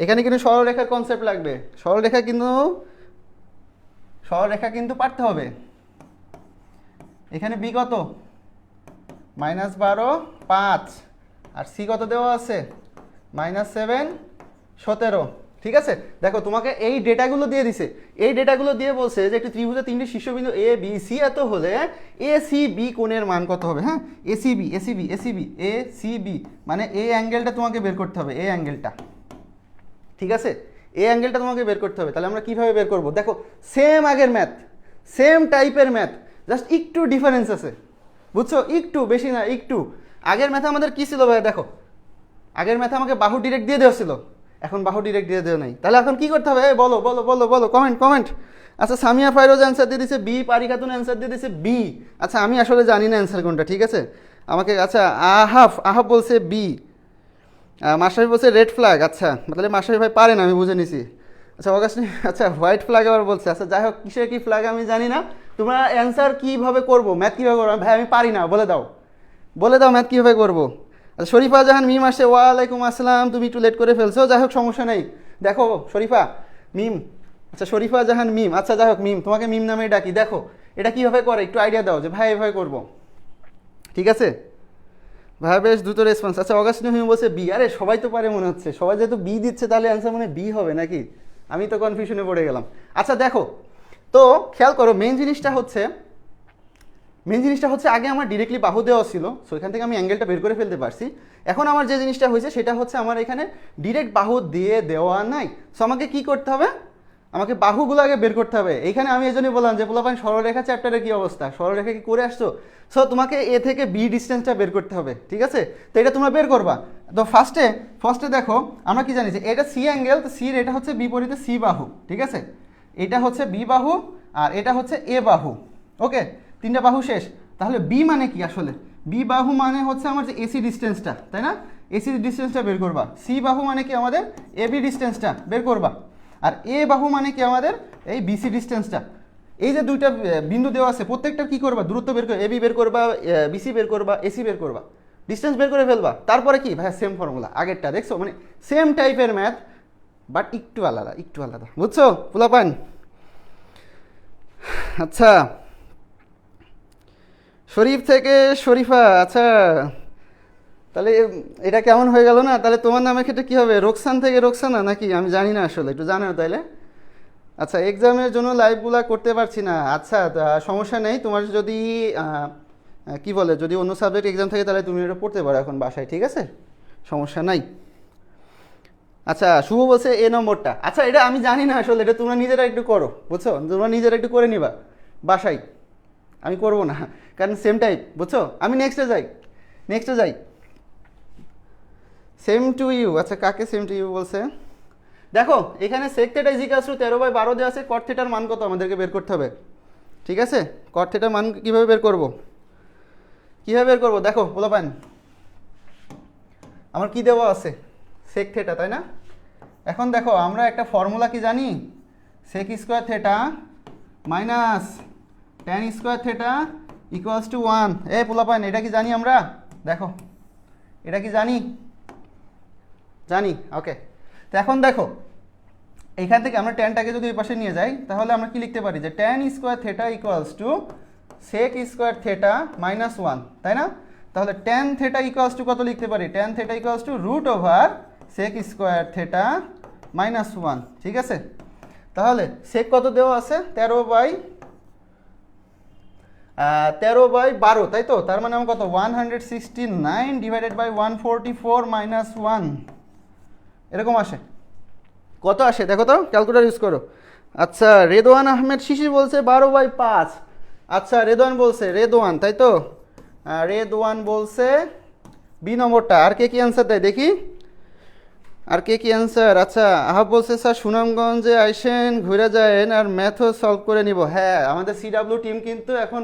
এখানে কিন্তু সরল রেখার কনসেপ্ট লাগবে, সরল রেখা কিন্তু পারতে হবে। এখানে বি কত -12 5, আর সি কত দেওয়া আছে -7 17, ঠিক আছে? দেখো তোমাকে এই ডেটাগুলো দিয়ে দিছে, এই ডেটাগুলো দিয়ে বলছে যে একটি ত্রিভুজের 3টি শীর্ষবিন্দু এ বি সি এত হলে এ সি বি কোণের মান কত হবে। হ্যাঁ এ সি বি মানে এই অ্যাঙ্গেলটা তোমাকে বের করতে হবে, এই অ্যাঙ্গেলটা, ঠিক আছে? এই অ্যাঙ্গেলটা তোমাকে বের করতে হবে। তাহলে আমরা কিভাবে বের করব? দেখো সেম আগের ম্যাথ, সেম টাইপের ম্যাথ, জাস্ট একটু ডিফারেন্স আছে, বুঝছো? একটু, বেশি না, একটু। আগের ম্যাথে আমাদের কী ছিল ভাই? দেখো আগের ম্যাথে আমাকে বাহু ডিরেক্ট দিয়ে দেওয়া ছিল, এখন বাহু ডিরেক্ট দিয়ে দেওয়া নাই। তাহলে এখন কি করতে হবে? বলো বলো বলো বলো, কমেন্ট। আচ্ছা সামিয়া ফাইরোজ অ্যান্সার দিয়ে দিছে বি, পারি খাতুন অ্যান্সার দিয়ে দিছে বি। আচ্ছা আমি আসলে জানি না অ্যান্সার কোনটা, ঠিক আছে? আমাকে আচ্ছা আহাফ বলছে বি, মাশরাফি বলছে রেড ফ্ল্যাগ, আচ্ছা তাহলে মাশরাফি ভাই পারেন, আমি বুঝে নিছি। আচ্ছা অগাস্ট, আচ্ছা হোয়াইট ফ্ল্যাগ আবার বলছে, আচ্ছা যাই হোক কিসের কি ফ্ল্যাগ আমি জানি না। তোমরা অ্যান্সার কীভাবে করবো, ম্যাথ কীভাবে করবো, ভাই আমি পারি না, বলে দাও, বলে দাও ম্যাথ কীভাবে করবো। আচ্ছা শরীফা জাহান মিম আসছে, ওয়ালাইকুম আসসালাম, তুমি একটু লেট করে ফেলছো, যাই হোক সমস্যা নেই। দেখো শরীফা মিম, আচ্ছা শরীফা জাহান মিম, আচ্ছা যাই হোক মিম, তোমাকে মিম নামে ডাকি। দেখো এটা কীভাবে করে একটু আইডিয়া দাও যে ভাই এভাবে করবো, ঠিক আছে ভাই, বেশ দ্রুত রেসপন্স। আচ্ছা অগাস্ট হিম বলছে বি, আরে সবাই তো পারে মনে হচ্ছে, সবাই যেহেতু বি দিচ্ছে তাহলে অ্যান্সার মনে বি হবে নাকি, আমি তো কনফিউশনে পড়ে গেলাম। আচ্ছা দেখো, তো খেয়াল করো মেন জিনিসটা হচ্ছে আগে আমার ডিরেক্টলি বাহু দেওয়া ছিল, সো এখান থেকে আমি অ্যাঙ্গেলটা বের করে ফেলতে পারছি। এখন আমার যে জিনিসটা হয়েছে সেটা হচ্ছে আমার এখানে ডিরেক্ট বাহু দিয়ে দেওয়া নাই, সো আমাকে কি করতে হবে, আমাকে বাহুগুলো আগে বের করতে হবে। এইখানে আমি এই জন্যই বললাম যে পোলাপান সরলরেখা চ্যাপ্টারের কি অবস্থা, সরলরেখা কি করে আসছো, সো তোমাকে এ থেকে বি ডিস্টেন্সটা বের করতে হবে, ঠিক আছে। তো এটা তোমরা বের করবা। তো ফার্স্টে দেখো আমরা কি জানি যে এটা সি অ্যাঙ্গেল, তো সির এটা হচ্ছে বিপরীতে সি বাহু, ঠিক আছে, এটা হচ্ছে বি বাহু আর এটা হচ্ছে এ বাহু, ওকে, তিনটা বাহু শেষ। তাহলে বি মানে কি আসলে, বি বাহু মানে হচ্ছে আমার যে এসি ডিস্টেন্সটা, তাই না, এসি ডিস্টেন্সটা বের করবা। সি বাহু মানে কি আমাদের এবি ডিস্টেন্সটা বের করবা। আর এ বাহু মানে কি আমাদের এই বিসি ডিস্টেন্সটা। এই যে দুইটা বিন্দু দেওয়া আছে প্রত্যেকটা কি করবা, দূরত্ব বের করে, এবি বের করবা, বিসি বের করবা, এসি বের করবা, ডিস্টেন্স বের করে ফেলবা। তারপরে কি ভাইয়া সেম ফর্মুলা আগেরটা, দেখছো মানে সেম টাইপের ম্যাথ বাট একটু আলাদা, একটু আলাদা, বুঝছো পোলাপান। আচ্ছা শরীফ থেকে শরীফা, আচ্ছা তাহলে এটা কেমন হয়ে গেল না, তাহলে তোমার নামের ক্ষেত্রে কী হবে, রোকসান থেকে রোকসানা নাকি, আমি জানি না আসলে, একটু জানাও তাইলে। আচ্ছা এক্সামের জন্য লাইভগুলো করতে পারছি না, আচ্ছা সমস্যা নেই, তোমার যদি কি বলে যদি অন্য সাবজেক্ট এক্সাম থাকে তাহলে তুমি এটা পড়তে পারো এখন বাসায়, ঠিক আছে, সমস্যা নাই। আচ্ছা শুভ বলছে এ নম্বরটা, আচ্ছা এটা আমি জানি না আসলে, এটা তোমরা নিজেরা একটু করো, বুঝছো, তোমরা নিজেরা একটু করে নিবা বাসায়, আমি করবো না, কারণ সেম টাইপ, বুঝছো। আমি নেক্সটে যাই। সেম টু ইউ, আচ্ছা কাকে সেম টু ইউ বলছে, দেখো এখানে সেক থেটা ইজিক্যালস টু 13/12 দেওয়া আছে, কট থেটার মান কত আমাদেরকে বের করতে হবে, ঠিক আছে। কট থেটার মান কীভাবে বের করব, দেখো পোলাপান আমার কি দেওয়া আছে, সেক থেটা, তাই না। এখন দেখো আমরা একটা ফর্মুলা কি জানি, sec square theta minus tan square theta equals to 1। এ পোলাপান এটা কি জানি আমরা, দেখো এটা কি জানি, ওকে। তো এখন দেখো এইখান থেকে আমরা ট্যানটাকে যদি এই পাশে নিয়ে যাই তাহলে আমরা কি লিখতে পারি যে tan square theta equals to sec square theta minus 1, তাই না। তাহলে ট্যান থেটা ইকুয়ালস টু কত লিখতে পারি, tan theta equals to root over sec square theta minus 1, ঠিক আছে। তাহলে সেক কত দেওয়া আছে 13/12, তাই তো, তার মানে আমার কত 169 ডিভাইডেড বাই 144 মাইনাস 1, এরকম আসে। কত আসে দেখো তো, ক্যালকুলেটর ইউজ করো। আচ্ছা রেদওয়ান আহমেদ শিশির বলছে 12/5, আচ্ছা রেদওয়ান তাই তো, রেদওয়ান বলছে বি নম্বরটা। আর কে কি অ্যান্সার দেয় দেখি, আর কে কি অ্যান্সার, আচ্ছা আহাব বলছে স্যার সুনামগঞ্জে আইসেন ঘুরে যায়েন আর ম্যাথও সলভ করে নিব। হ্যাঁ আমাদের সিডাব্লিউ টিম কিন্তু এখন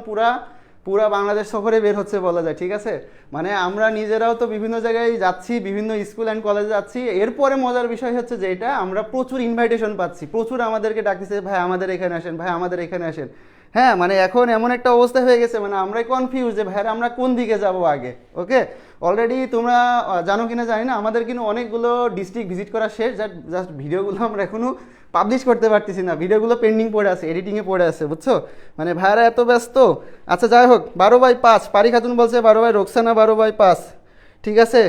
পুরা বাংলাদেশ সফরে বের হচ্ছে বলা যায়, ঠিক আছে। মানে আমরা নিজেরাও তো বিভিন্ন জায়গায় যাচ্ছি, বিভিন্ন স্কুল অ্যান্ড কলেজে যাচ্ছি। এরপরে মজার বিষয় হচ্ছে যে এটা আমরা প্রচুর ইনভাইটেশন পাচ্ছি, প্রচুর আমাদেরকে ডাকতেছে ভাই আমাদের এখানে আসেন, ভাই আমাদের এখানে আসেন। হ্যাঁ মানে এখন এমন একটা অবস্থা হয়ে গেছে, মানে আমরাই কনফিউজ যে ভাইরা আমরা কোন দিকে যাব আগে। ওকে অলরেডি তোমরা জানো কিনা জানি না, আমাদের কিন্তু অনেকগুলো ডিস্ট্রিক্ট ভিজিট করা শেষ, জাস্ট ভিডিওগুলো আমরা এখনও পাবলিশ করতে পারতেছি না, ভিডিওগুলো পেন্ডিং পড়ে আছে, এডিটিংয়ে পড়ে আছে, বুঝছো, মানে ভাইরা এত ব্যস্ত। আচ্ছা যাই হোক 12/5, পারি খাতুন বলছে 12/, রোকসানা 12/5, ঠিক আছে।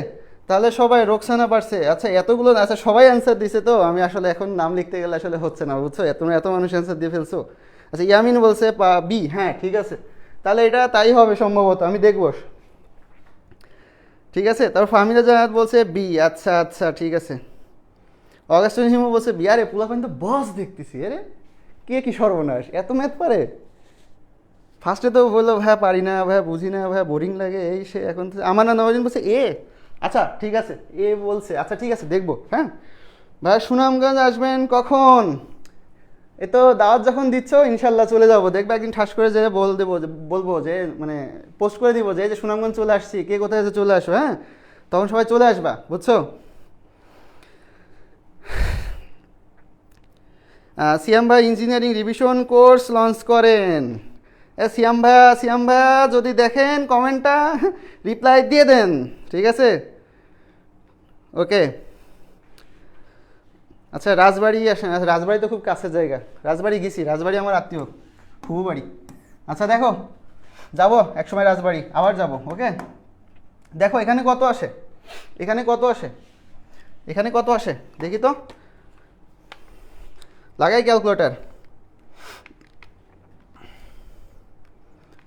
তাহলে সবাই রোকসানা পারছে, আচ্ছা এতগুলো, আচ্ছা সবাই অ্যান্সার দিছে, তো আমি আসলে এখন নাম লিখতে গেলে আসলে হচ্ছে না, বুঝছো, এত মানুষ অ্যান্সার দিয়ে ফেলছো। আচ্ছা ইয়ামিন বলছে বি, হ্যাঁ ঠিক আছে, তাহলে এটা তাই হবে সম্ভবত, আমি দেখবো, ঠিক আছে। তারপর ফাহমিদা জাহাদ বলছে বি, আচ্ছা ঠিক আছে। অগাস্টিন হিমু বলছে বি, আরে পোলাপান তো বস দেখতেছি, আরে কে কি সর্বনাশ, এত ম্যাথ পারে। ফার্স্টে তো বললো ভাইয়া পারি না, ভাইয়া বুঝি না, ভাইয়া বোরিং লাগে, এই সে, এখন আমার না নবদিন বলছে এ, আচ্ছা ঠিক আছে এ বলছে, আচ্ছা ঠিক আছে দেখবো। হ্যাঁ ভাইয়া সুনামগঞ্জ আসবেন কখন, এ তো দাওয়াত যখন দিচ্ছ ইনশাল্লাহ চলে যাবো, দেখবে একদিন ঠাস করে যে বলবো যে মানে পোস্ট করে দিব যে সুনামগঞ্জ চলে আসছি, কে কোথায় চলে আসো, হ্যাঁ তখন সবাই চলে আসবা, বুঝছো। সিয়াম ভাই ইঞ্জিনিয়ারিং রিভিশন কোর্স লঞ্চ করেন। সিয়াম ভাইয়া যদি দেখেন কমেন্টটা রিপ্লাই দিয়ে দেন, ঠিক আছে? ওকে। আচ্ছা রাজবাড়ি আসেন, রাজবাড়ি তো খুব কাছের জায়গা, রাজবাড়ি গেছি, রাজবাড়ি আমার আত্মীয় ফুবু বাড়ি। আচ্ছা দেখো, যাবো একসময় রাজবাড়ি, আবার যাব। ওকে দেখো এখানে কত আসে, এখানে কত আসে, এখানে কত আসে দেখি তো, লাগাই ক্যালকুলেটার।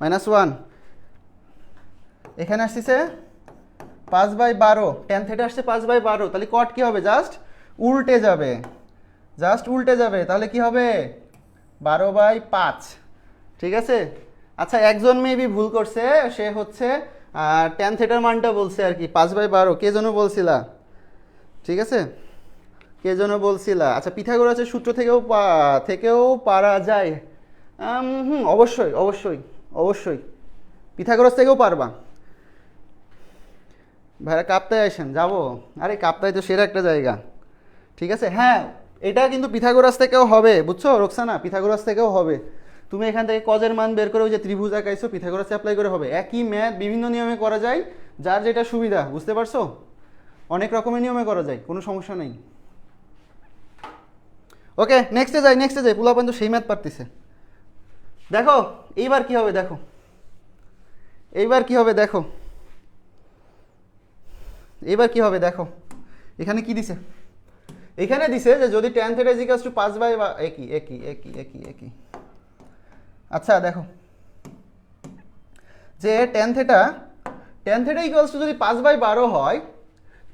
-1 এখানে আসতেছে 5/12, tan θ আসছে 5/12, তাহলে কট কি হবে? জাস্ট উল্টে যাবে, জাস্ট উল্টে যাবে, তাহলে কি হবে? 12/5, ঠিক আছে? আচ্ছা একজন মেবি ভুল করছে, সে হচ্ছে tan θ মানটা বলছে আর কি 5/12, কে যেন বলছিলা, ঠিক আছে? কে যেন বলছিলা। আচ্ছা পিথাগোরাসের সূত্র থেকেও পারা যায়। অবশ্যই অবশ্যই অবশ্যই পিথাগোরাস থেকেও পারবা। ভাইরা কাপ্তায় আসেন, যাবো। আরে কাপ্তায় তো সেরা একটা জায়গা, ঠিক আছে? হ্যাঁ এটা কিন্তু পিথাগোরাস থেকেও হবে, বুঝছো রোকসানা? পিথাগোরাস থেকেও হবে। তুমি এখান থেকে কজের মান বের করে ওই যে ত্রিভুজ আঁকাইছো, পিথাগোরাসে অ্যাপ্লাই করে হবে। একই ম্যাথ বিভিন্ন নিয়মে করা যায়, যার যেটা সুবিধা, বুঝতে পারছো? অনেক রকমের নিয়মে করা যায়, কোনো সমস্যা নেই। ওকে নেক্সটে যাই, পোলাপান তো সেই ম্যাথ পারতেছে। দেখো এইবার কি হবে, দেখো এইবার কি হবে, দেখো এইবার কি হবে, দেখো এখানে কি দিছে, এখানে দিছে যে যদি tan θ = 5/, একই একই একই একই একই। আচ্ছা দেখো যে tan θ = যদি 5/12 হয়,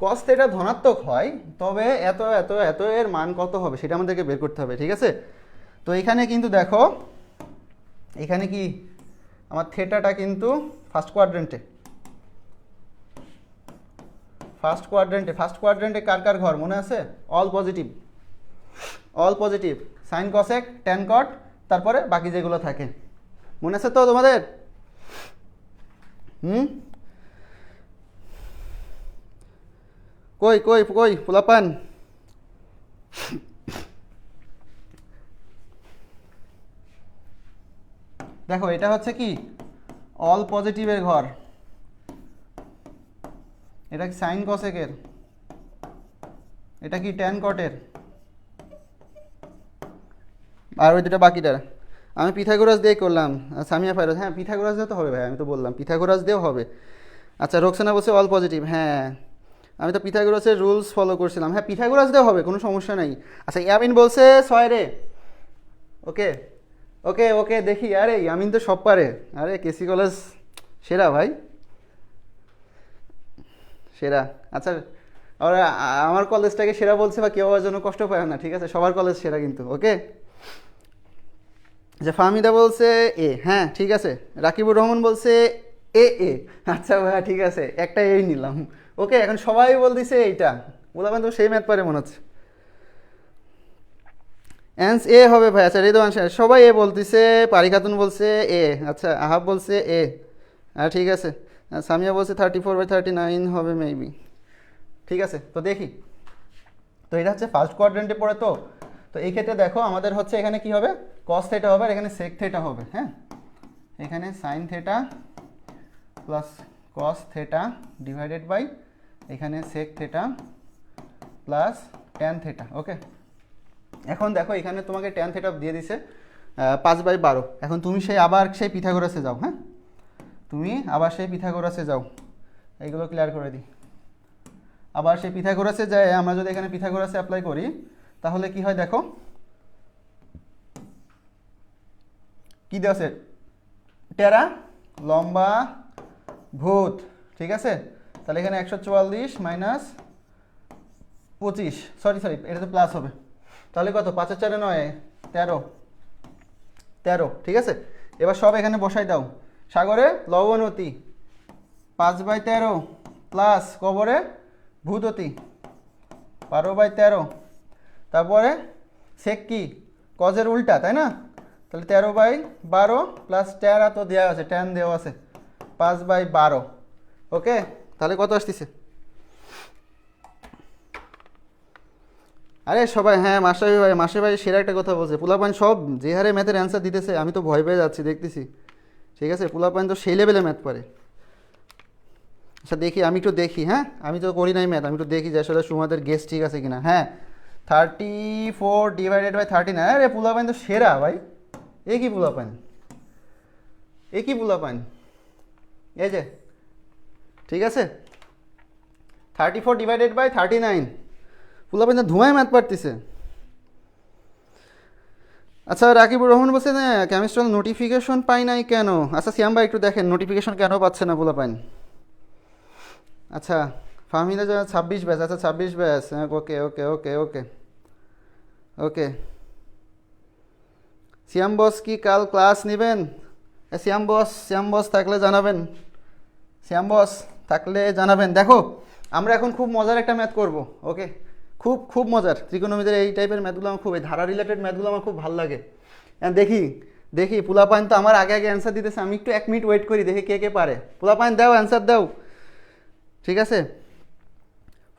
cos θ ধনাত্মক হয়, তবে এত এত এত এর মান কত হবে সেটা আমাদেরকে বের করতে হবে, ঠিক আছে? তো এখানে কিন্তু দেখো, এখানে কি আমার থেটাটা কিন্তু ফার্স্ট কোয়াড্রেন্টে, ফার্স্ট কোয়াড্রেন্টে কার কার ঘর মনে আছে? All positive, all positive, sign cosec tan কট, তারপরে বাকি যেগুলো থাকে মনে আছে তো তোমাদের? কই কই কই পোলাপান? দেখো এটা হচ্ছে কি অল পজিটিভের ঘর, এটা কি সাইন কসেকের, এটা কি ট্যান কটের, আর ওই দুটো বাকিটা আমি পিথাগোরাস দিয়ে করলাম। সামিয়া ফাইরোজ, হ্যাঁ পিথাগোরাস দিয়ে তো হবে ভাই, আমি তো বললাম পিথাগোরাস দিয়েও হবে। আচ্ছা রোকসানা বলছে অল পজিটিভ, হ্যাঁ আমি তো পিথাগোরাসের রুলস ফলো করছিলাম, হ্যাঁ পিথাগোরাস দিয়েও হবে, কোনো সমস্যা নেই। আচ্ছা ইয়ামিন বলছে 6 রে, ওকে ওকে ওকে দেখি, আরে ইয়ামিন তো সব পারে, আরে কেসি কলেজ সেরা ভাই, সেরা। আচ্ছা আর আমার কলেজটাকে সেরা বলছে বা কেউ জন্য কষ্ট পায় না, ঠিক আছে? সবার কলেজ সেরা কিন্তু, ওকে। যে ফাহমিদা বলছে এ, হ্যাঁ ঠিক আছে। রাকিবুর রহমান বলছে এ এ, আচ্ছা ভাইয়া ঠিক আছে, একটা এই নিলাম। ওকে এখন সবাই বলতেছে এইটা, বললাম তো সেই ম্যাথ পারে মনে হচ্ছে। অ্যান্স এ হবে ভাই। আচ্ছা রেদওয়ান সবাই এ বলতেছে, পারি খাতুন বলছে এ, আচ্ছা আহাব বলছে এ, হ্যাঁ ঠিক আছে। সামিয়া বলছে 34/39 হবে মেবি, ঠিক আছে। তো দেখি, তো এটা হচ্ছে ফার্স্ট কোয়াড্রেন্টে পড়ে, তো তো এই ক্ষেত্রে দেখো আমাদের হচ্ছে এখানে কি হবে, কস থেটা হবে, আর এখানে সেক থেটা হবে, হ্যাঁ এখানে sine theta plus cos theta divided by এখানে sec theta plus tan theta, okay. এখন দেখো এখানে তোমাকে ট্যান থেটা দিয়ে দিছে 5/12, এখন তুমি আবার সেই পিথাগোরাসে যাও, হ্যাঁ তুমি আবার সেই পিথাগোরাসে যাও, এইগুলো ক্লিয়ার করে দিই। আবার সেই পিথাগোরাসে যায়, আমরা যদি এখানে পিথাগোরাসে অ্যাপ্লাই করি তাহলে কি হয় দেখো, কি দেওয়া আছে? টেরা লম্বা ভূত, ঠিক আছে। তাহলে এখানে 144 মাইনাস 25, সরি এটা তো প্লাস হবে, তাহলে কত? 5 আর 4 9, 13, ঠিক আছে। এবার সব এখানে বসাই দাও। সাগরে লবণতী 5/13 প্লাস কবরে ভূততী 12/13, তারপরে সেক কি কজের উল্টা, তাই না? তাহলে 13/12 প্লাস টেরা তো দেওয়া আছে, ট্যান দেওয়া আছে 5/12, ওকে। তাহলে কত আসতেছে? আরে সবাই, হ্যাঁ মাস্টার ভাই সেরা একটা কথা বলছে, পোলাপান সব যে হারে ম্যাথের অ্যান্সার দিতেছে আমি তো ভয় পেয়ে যাচ্ছি দেখতেছি। ঠিক আছে, পোলাপান তো সেই লেভেলে ম্যাথ পারে। আচ্ছা দেখি, আমি একটু দেখি, হ্যাঁ আমি তো করি নাই ম্যাথ, আমি একটু দেখি যে আসলে সুমাদের গেস ঠিক আছে কিনা। হ্যাঁ 34/39, আরে পোলাপান তো সেরা ভাই। এ কি পোলাপান, এ কি পোলাপান, এই যে ঠিক আছে 34/39, পোলাপান তো ধুমায় ম্যাথ পারতেছে। আচ্ছা রাকিবুর রহমান বলছে না কেমিস্ট্রিয়াল নোটিফিকেশন পাই নাই কেন। আচ্ছা শ্যাম ভাই একটু দেখেন নোটিফিকেশন কেন পাচ্ছে না পোলাপান। আচ্ছা ফাহমিদা 26 ব্যাচ, আচ্ছা 26 ব্যাচ, হ্যাঁ ওকে ওকে ওকে ওকে ওকে। শ্যাম বস কি কাল ক্লাস নেবেন? শ্যাম বস থাকলে জানাবেন, শ্যাম বস থাকলে জানাবেন। দেখো আমরা এখন খুব মজার একটা ম্যাথ করব, ওকে, খুব খুব মজার। ত্রিকোণমিতির এই টাইপের ম্যাথগুলো আমার খুব, এই ধারা রিলেটেড ম্যাথগুলো আমার খুব ভালো লাগে। দেখি দেখি পোলাপাইন তো আমার আগে আগে অ্যান্সার দিতেছে, আমি একটু 1 মিনিট ওয়েট করি দেখি কে কে পারে। পোলাপাইন দাও অ্যান্সার দাও, ঠিক আছে।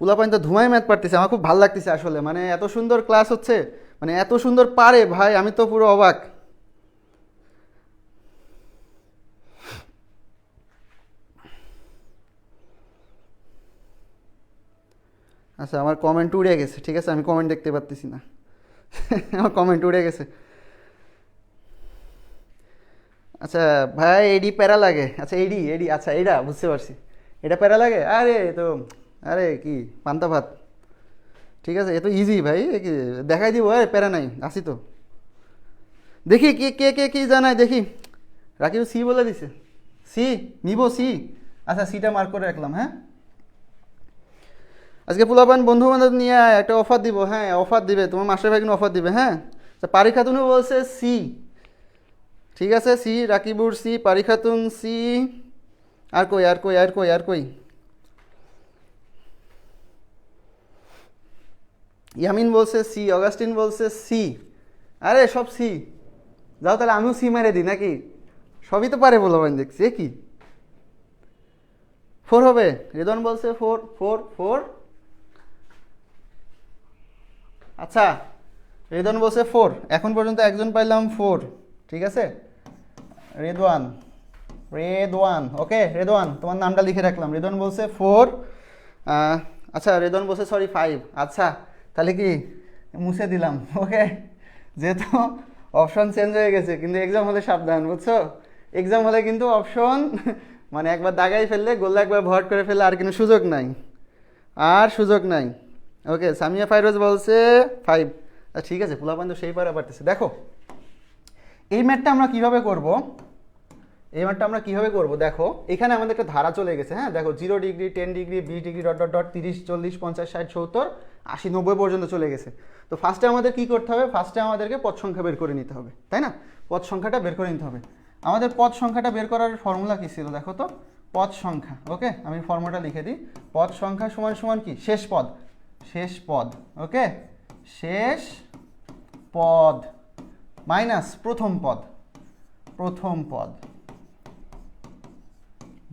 পোলাপাইন তো ধুমায় ম্যাথ পারতেছে, আমার খুব ভালো লাগতেছে আসলে, মানে এত সুন্দর ক্লাস হচ্ছে, মানে এত সুন্দর পারে ভাই, আমি তো পুরো অবাক। আচ্ছা আমার কমেন্ট উড়ে গেছে, ঠিক আছে আমি কমেন্ট দেখতে পারতেছি না। আমার কমেন্ট উড়ে গেছে। আচ্ছা ভাই এডি প্যারা লাগে, আচ্ছা এডি এডি, আচ্ছা এটা বুঝতে পারছি, এটা প্যারা লাগে। আরে তো আরে কি পান্তা ভাত, ঠিক আছে এ তো ইজি ভাই, এ কি দেখাই দিব, আরে প্যারা নাই আসি তো। দেখি কে কে কে কি জানায় দেখি। রাকিব সি বলে দিছে, সি নিব সি। আচ্ছা সিটা মার্ক করে রাখলাম, হ্যাঁ। আজকে পোলাপান বন্ধু বান্ধব নিয়ে একটা অফার দিব, হ্যাঁ অফার দিবে, তোমার মাস্টার ভাই কিন্তু অফার দিবে, হ্যাঁ। আচ্ছা পারি খাতুনও বলছে সি, ঠিক আছে সি, রাকিবুর সি, পারি খাতুন সি, আর কই আর কই আর কই আর কই, ইয়ামিন বলছে সি, অগাস্টিন বলছে সি। আরে সব সি, যাও তাহলে আমিও সি মেরে দিই নাকি, সবই তো পারে পোলাপান দেখছি, এ কি 4 হবে? রেদন বলছে 4 4 4। আচ্ছা রেদন বলছে 4, এখন পর্যন্ত একজন পাইলাম 4, ঠিক আছে। রেদওয়ান, রেদওয়ান ওকে, রেদওয়ান তোমার নামটা লিখে রাখলাম। রেদওয়ান বলছে 4, আচ্ছা রেদওয়ান বলছে সরি 5। আচ্ছা তাহলে কি মুছে দিলাম, ওকে, যেহেতু অপশন চেঞ্জ হয়ে গেছে। কিন্তু এক্সাম হলে সাবধান বুঝছো, এক্সাম হলে কিন্তু অপশন মানে একবার দাগাই ফেললে, গোল্লা একবার ভর্ট করে ফেললে আর কিন্তু সুযোগ নাই, আর সুযোগ নাই। ওকে সামিয়া ফাইরোজ বলছে 5। ঠিক আছে পোলাপান তো সেই পারা পারতেছে। দেখো এই ম্যাথটা আমরা কিভাবে করব, এই ম্যাথটা আমরা কিভাবে করব, দেখো এখানে আমাদের একটা ধারা চলে গেছে, হ্যাঁ দেখো 0 degree 10 degree 20 degree dot dot dot 30 40 50 60 70 80 90 পর্যন্ত চলে গেছে। তো ফার্স্টে আমাদের কি করতে হবে, ফার্স্টে আমাদেরকে পদ সংখ্যা বের করে নিতে হবে, তাই না। পদ সংখ্যাটা বের করে নিতে হবে। আমাদের পদ সংখ্যাটা বের করার ফর্মুলা কি ছিল দেখো তো, পদ সংখ্যা, ওকে আমি ফর্মুলাটা লিখে দিই। পদ সংখ্যা সমান সমান কি, শেষ পদ, শেষ পদ, ওকে, শেষ পদ মাইনাস প্রথম পদ, প্রথম পদ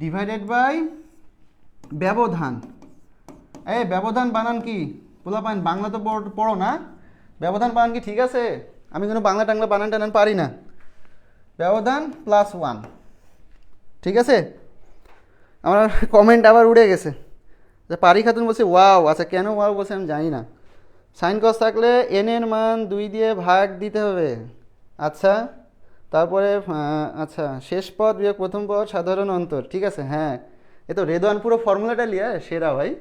ডিভাইডেড বাই ব্যবধান। এই ব্যবধান বানান কি পোলাপান, বাংলা তো পড়ো না, ব্যবধান বানান কি ঠিক আছে, আমি কোনো বাংলা টাংলা বানান টানান পারি না। ব্যবধান +1, ঠিক আছে। আমার কমেন্ট আবার উড়ে গেছে, পারি খাতুন বলছে ওয়াও। আচ্ছা কেন ওয়াও বলছে আমি জানি না। সাইন কস থাকলে এন এর মান 2 দিয়ে ভাগ দিতে হবে। আচ্ছা তারপরে আচ্ছা শেষ পদ বিয়োগ প্রথম পদ সাধারণ অন্তর, ঠিক আছে। হ্যাঁ এ তো রেদওয়ান পুরো ফর্মুলাটা লিয়া সেরা ভাই,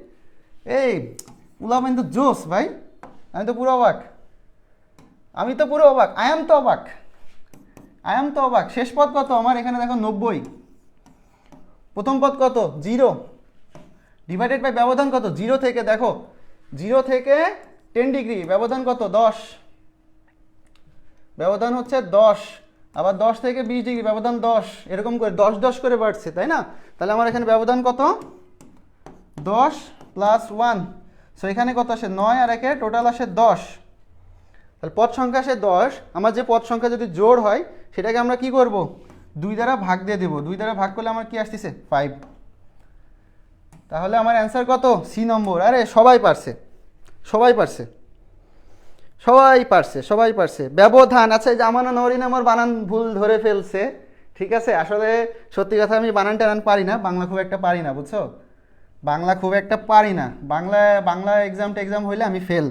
এই পোলাপান তো জোস ভাই, আমি তো পুরো অবাক, আমি তো পুরো অবাক, আই এম তো অবাক, আই এম তো অবাক। শেষ পদ কত আমার এখানে দেখো 90, প্রথম পদ কত 0, ডিভাইডেড বাই ব্যবধান কত 0 থেকে, দেখো 0 থেকে 10 ডিগ্রি ব্যবধান কত 10, ব্যবধান হচ্ছে 10, আবার 10 থেকে 20 ডিগ্রি ব্যবধান 10, এরকম করে 10 10 করে বাড়ছে, তাই না। তাহলে আমার এখানে ব্যবধান কত 10 + 1, সো এখানে কত আসে 9 আর 1 টোটাল আসে 10। তাহলে পদ সংখ্যা আসে 10, আমার যে পদ সংখ্যা যদি জোড় হয় সেটাকে আমরা কি করব, 2 দ্বারা ভাগ দিয়ে দেব, 2 দ্বারা ভাগ করলে আমার কি আসতেছে 5। তাহলে আমার অ্যান্সার কত, সি নম্বর। আরে সবাই পারছে, সবাই পারছে, সবাই পারছে, সবাই পারছে, ব্যবধান। আচ্ছা, এই যে আমানা নরিন আমার বানান ভুল ধরে ফেলছে, ঠিক আছে। আসলে সত্যি কথা আমি বানান টানান পারি না, বাংলা খুব একটা পারি না, বুঝছো, বাংলা খুব একটা পারি না। বাংলা বাংলা এক্সাম হইলে আমি ফেল,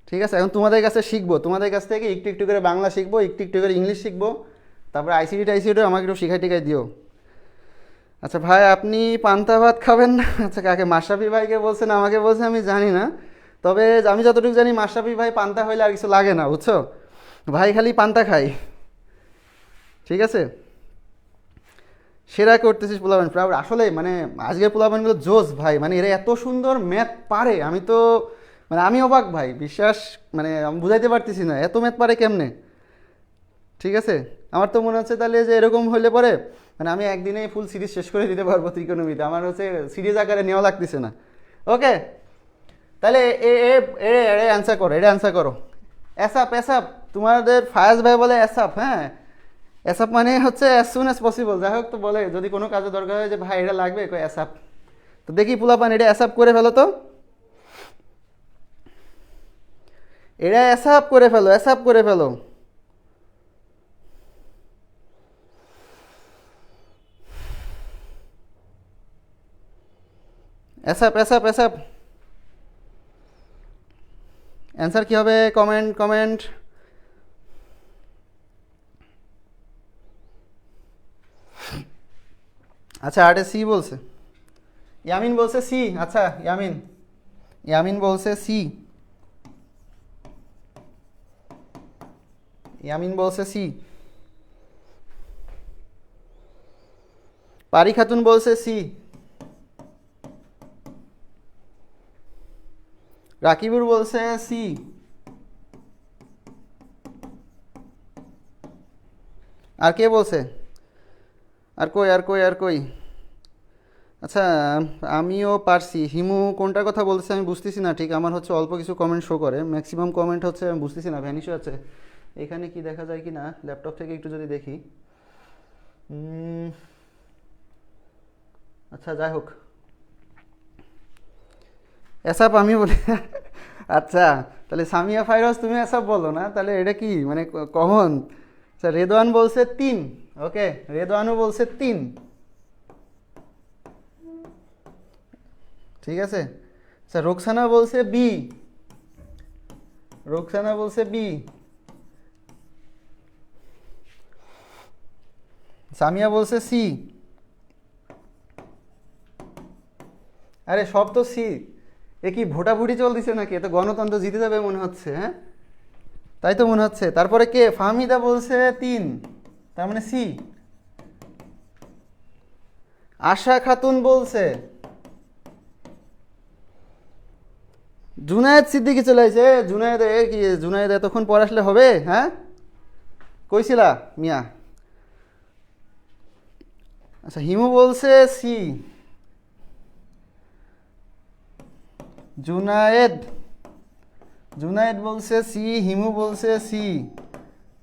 ঠিক আছে। এখন তোমাদের কাছে শিখবো, তোমাদের কাছ থেকে একটু একটু করে বাংলা শিখবো, একটু একটু করে ইংলিশ শিখবো, তারপরে আইসিডি টাইসিডিও আমাকে একটু শিখাই টিখাই দিও। আচ্ছা ভাই, আপনি পান্তা ভাত খাবেন না? আচ্ছা, কাকে, মাশরাফি ভাইকে বলছেন, আমাকে বলছেন আমি জানি না। তবে আমি যতটুকু জানি মাশরাফি ভাই পান্তা হইলে আর কিছু লাগে না, বুঝছো, ভাই খালি পান্তা খাই, ঠিক আছে। সেরা করতেছিস পোলাপান প্রাউড, আসলে মানে আজকের পোলাপানগুলো জোস ভাই, মানে এরা এত সুন্দর ম্যাথ পারে, আমি তো মানে আমি অবাক ভাই, বিশ্বাস, মানে আমি বুঝাইতে পারতেছি না এত ম্যাথ পারে কেমনে, ঠিক আছে। আমার তো মনে হচ্ছে তাহলে যে এরকম হলে পরে মানে আমি একদিনে ফুল সিরিজ শেষ করে দিতে পারবো ত্রিকোণমিতি, আমার হচ্ছে সিরিজ আকারে নেওয়া লাগতেছে না। ওকে, তাহলে এ এ এ এ অ্যান্সার করো, এটা অ্যান্সার করো। অ্যাসাপ, অ্যাসাপ, তোমাদের ফায়াজ ভাই বলে অ্যাসাপ, হ্যাঁ। অ্যাসাপ মানে হচ্ছে অ্যাজ সুন অ্যাজ পসিবল, যাই হোক, তো বলে যদি কোনো কাজে দরকার হয় যে ভাই এটা লাগবে, কই অ্যাসাপ। তো দেখি পোলাপান এটা অ্যাসাপ করে ফেলো তো, এটা অ্যাসাপ করে ফেলো, অ্যাসাপ করে ফেলো। অ্যাসাপ, অ্যাসাপ, অ্যাসাপ। অ্যান্সার কী হবে? Comment, comment. আচ্ছা, আর্টে সি বলছে, ইয়ামিন বলছে সি। আচ্ছা, ইয়ামিন, ইয়ামিন বলছে সি, ইয়ামিন বলছে সি। পারি খাতুন বলছে সি। রাকিবুর বলছে সি। আর কে বলছে? আর কই, আর কই, আর কই? আচ্ছা, আমিও পারছি। হিমু কোনটার কথা বলতেছে আমি বুঝতেছি না ঠিক, আমার হচ্ছে অল্প কিছু কমেন্ট শো করে, ম্যাক্সিমাম কমেন্ট হচ্ছে আমি বুঝতেছি না, ভ্যানিশ আছে। এখানে কি দেখা যায় কি না, ল্যাপটপ থেকে একটু যদি দেখি। আচ্ছা, যাই হোক, এসব আমি বলি। আচ্ছা, তাহলে সামিয়া ফাইরোজ তুমি এসব বলো না, তাহলে এটা কি মানে কমন? আচ্ছা, রেদওয়ান বলছে 3। ওকে, রেদওয়ানও বলছে 3, ঠিক আছে। আচ্ছা, রোকসানা বলছে বি, রোকসানা বলছে বি। সামিয়া বলছে সি। আরে সব তো সি, এ কি ভোটাভুটি চলতেছে নাকি? এ তো গণতন্ত্র জিতে যাবে মনে হচ্ছে, হ্যাঁ, তাই তো মনে হচ্ছে। তারপরে কে? ফাহমিদা বলছে 3, তার মানে সি। আশা খাতুন বলছে, জুনায়েদ সিদ্দিকি চলে আসে। জুনায়েদ, এ কি জুনায়েদ এতক্ষণ পর আসলে হবে? হ্যাঁ, কইছিলা মিয়া। আচ্ছা, হিমু বলছে সি। জুনায়েদ, জুনায়েদ বলছে সি, হিমু বলছে সি।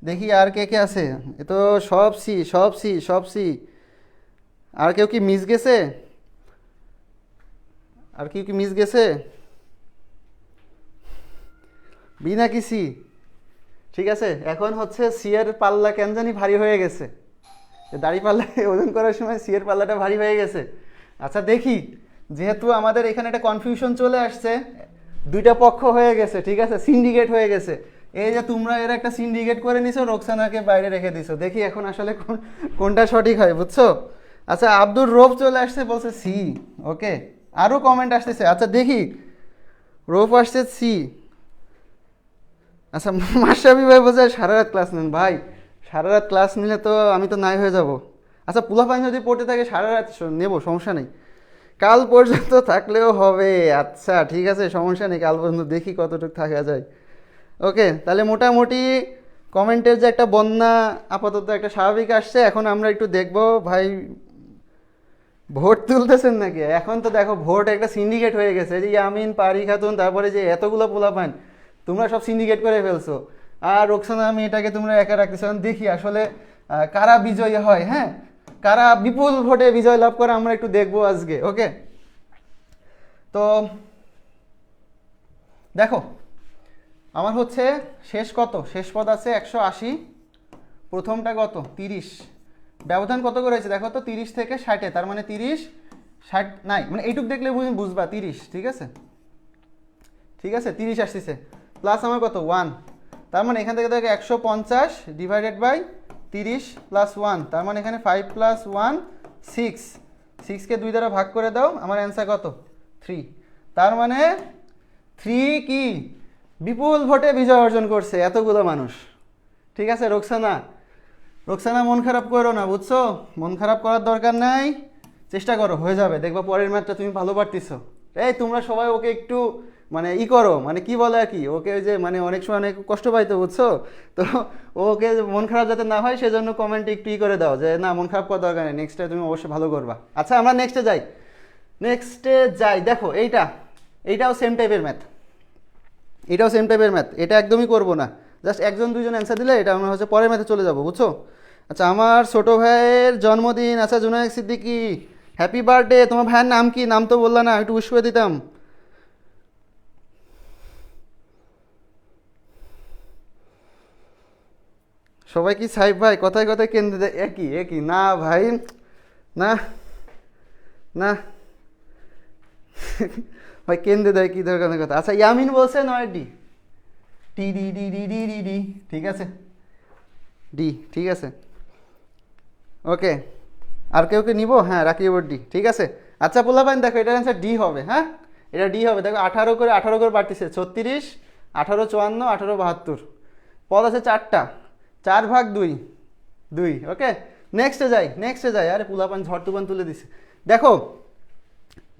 দেখি আর কে কে আছে, এ তো সব সি, সব সি, সব সি। আর কেউ কি মিস গেছে? আর কেউ কি মিস গেছে? বি নাকি সি? ঠিক আছে, এখন হচ্ছে সি এর পাল্লা কেন জানি ভারী হয়ে গেছে, দাড়ি পাল্লা ওজন করার সময় সি এর পাল্লাটা ভারী হয়ে গেছে। আচ্ছা দেখি, যেহেতু আমাদের এখানে একটা কনফিউশন চলে আসছে, দুইটা পক্ষ হয়ে গেছে, ঠিক আছে, সিন্ডিকেট হয়ে গেছে। এই যে তোমরা এর একটা সিন্ডিকেট করে নিছো, রোকসানাকে বাইরে রেখে দিছো, দেখি এখন আসলে কোনটা সঠিক হয়, বুঝছো। আচ্ছা, আব্দুর রৌফ চলে আসছে, বলছে সি। ওকে, আরও কমেন্ট আসতেছে। আচ্ছা দেখি, রৌফ আসছে সি। আচ্ছা, মাশরাফি ভাই বলছে সারা রাত ক্লাস নেন। ভাই, সারা রাত ক্লাস নিলে তো আমি তো নাই হয়ে যাব। আচ্ছা, পোলাপাইন যদি পড়তে থাকে সারা রাত নেব, সমস্যা নেই, কাল পর্যন্ত থাকলেও হবে। আচ্ছা ঠিক আছে, সমস্যা নেই, কাল পর্যন্ত দেখি কতটুকু থাকা যায়। ওকে, তাহলে মোটামুটি কমেন্টের যে একটা বন্যা আপাতত একটা স্বাভাবিক আসছে। এখন আমরা একটু দেখব ভাই ভোট তুলতেছেন নাকি। এখন তো দেখো ভোট একটা সিন্ডিকেট হয়ে গেছে, যে ইয়ামিন, পারি খাতুন, তারপরে যে এতগুলো পোলাপান, তোমরা সব সিন্ডিকেট করে ফেলছো। আর রোকসানা মেয়েটাকে তোমরা একা রাখতেছো। এখন দেখি আসলে কারা বিজয়ী হয়, হ্যাঁ, কারা বিপুল ভোটে বিজয় লাভ করে, আমরা একটু দেখবো আজকে। ওকে, তো দেখো আমার হচ্ছে শেষ কত, শেষ পদ আছে 180, প্রথমটা কত 30, ব্যবধান কত করেছে দেখো তো, 30 থেকে 60, তার মানে 30 60 নাই, মানে এইটুক দেখলে বুঝবা 30, ঠিক আছে, ঠিক আছে 30 আসতেছে, প্লাস আমার কত 1, তার মানে এখান থেকে দেখো 150 ডিভাইডেড বাই 30 প্লাস 1, তার মানে এখানে 5 প্লাস 1 6, 6কে 2 দ্বারা ভাগ করে দাও, আমার অ্যান্সার কত 3, তার মানে 3 কি বিপুল ভোটে বিজয় অর্জন করছে এতগুলো মানুষ। ঠিক আছে রোকসানা, রোকসানা মন খারাপ করো না, বুঝছো, মন খারাপ করার দরকার নাই, চেষ্টা করো, হয়ে যাবে, দেখবা পরের ম্যাথটা তুমি ভালো পারতেছো। এই তোমরা সবাই ওকে একটু মানে করো, মানে কি বলে আর কি, ওকে ওই যে মানে অনেক সময় অনেক কষ্ট পাইতো, বুঝছো, তো ওকে মন খারাপ যাতে না হয় সেজন্য কমেন্টে একটু করে দাও যে না মন খারাপ করার দরকার নেই, নেক্সটে তুমি অবশ্যই ভালো করবা। আচ্ছা আমরা নেক্সটে যাই, নেক্সটে যাই, দেখো এইটাও সেম টাইপের ম্যাথ, এটাও সেম টাইপের ম্যাথ, এটা একদমই করবো না, জাস্ট একজন দুইজন অ্যান্সার দিলে এটা আমরা হচ্ছে পরের ম্যাথে চলে যাবো, বুঝছো। আচ্ছা আমার ছোটো ভাইয়ের জন্মদিন, আচ্ছা জুনায়েদ সিদ্দিকী হ্যাপি বার্থডে, তোমার ভাইয়ের নাম কি, নাম তো বললা না, একটু উইশ করে দিতাম। সবাই কি সাহেব ভাই, কথায় কথায় কেন্দ্রে দেয়, একই না ভাই, না না ভাই কেন্দ্রে দেয় কি দরকার কথা। আচ্ছা ইয়ামিন বলছে 9D, T D D D D D D, ঠিক আছে ডি, ঠিক আছে ওকে, আর কেউ কে নিবো, হ্যাঁ রাকিব ডি, ঠিক আছে। আচ্ছা পোলাপাইন দেখো এটার অ্যান্সার ডি হবে, হ্যাঁ এটা ডি হবে, দেখো 18 করে বাড়তেছে, 36, 18 54, 18 72, পদ আছে 4টা, 4 ভাগ 2 2, ওকে নেক্সটে যাই, আরে পোলাপান ঝড় তুফান তুলে দিছে। দেখো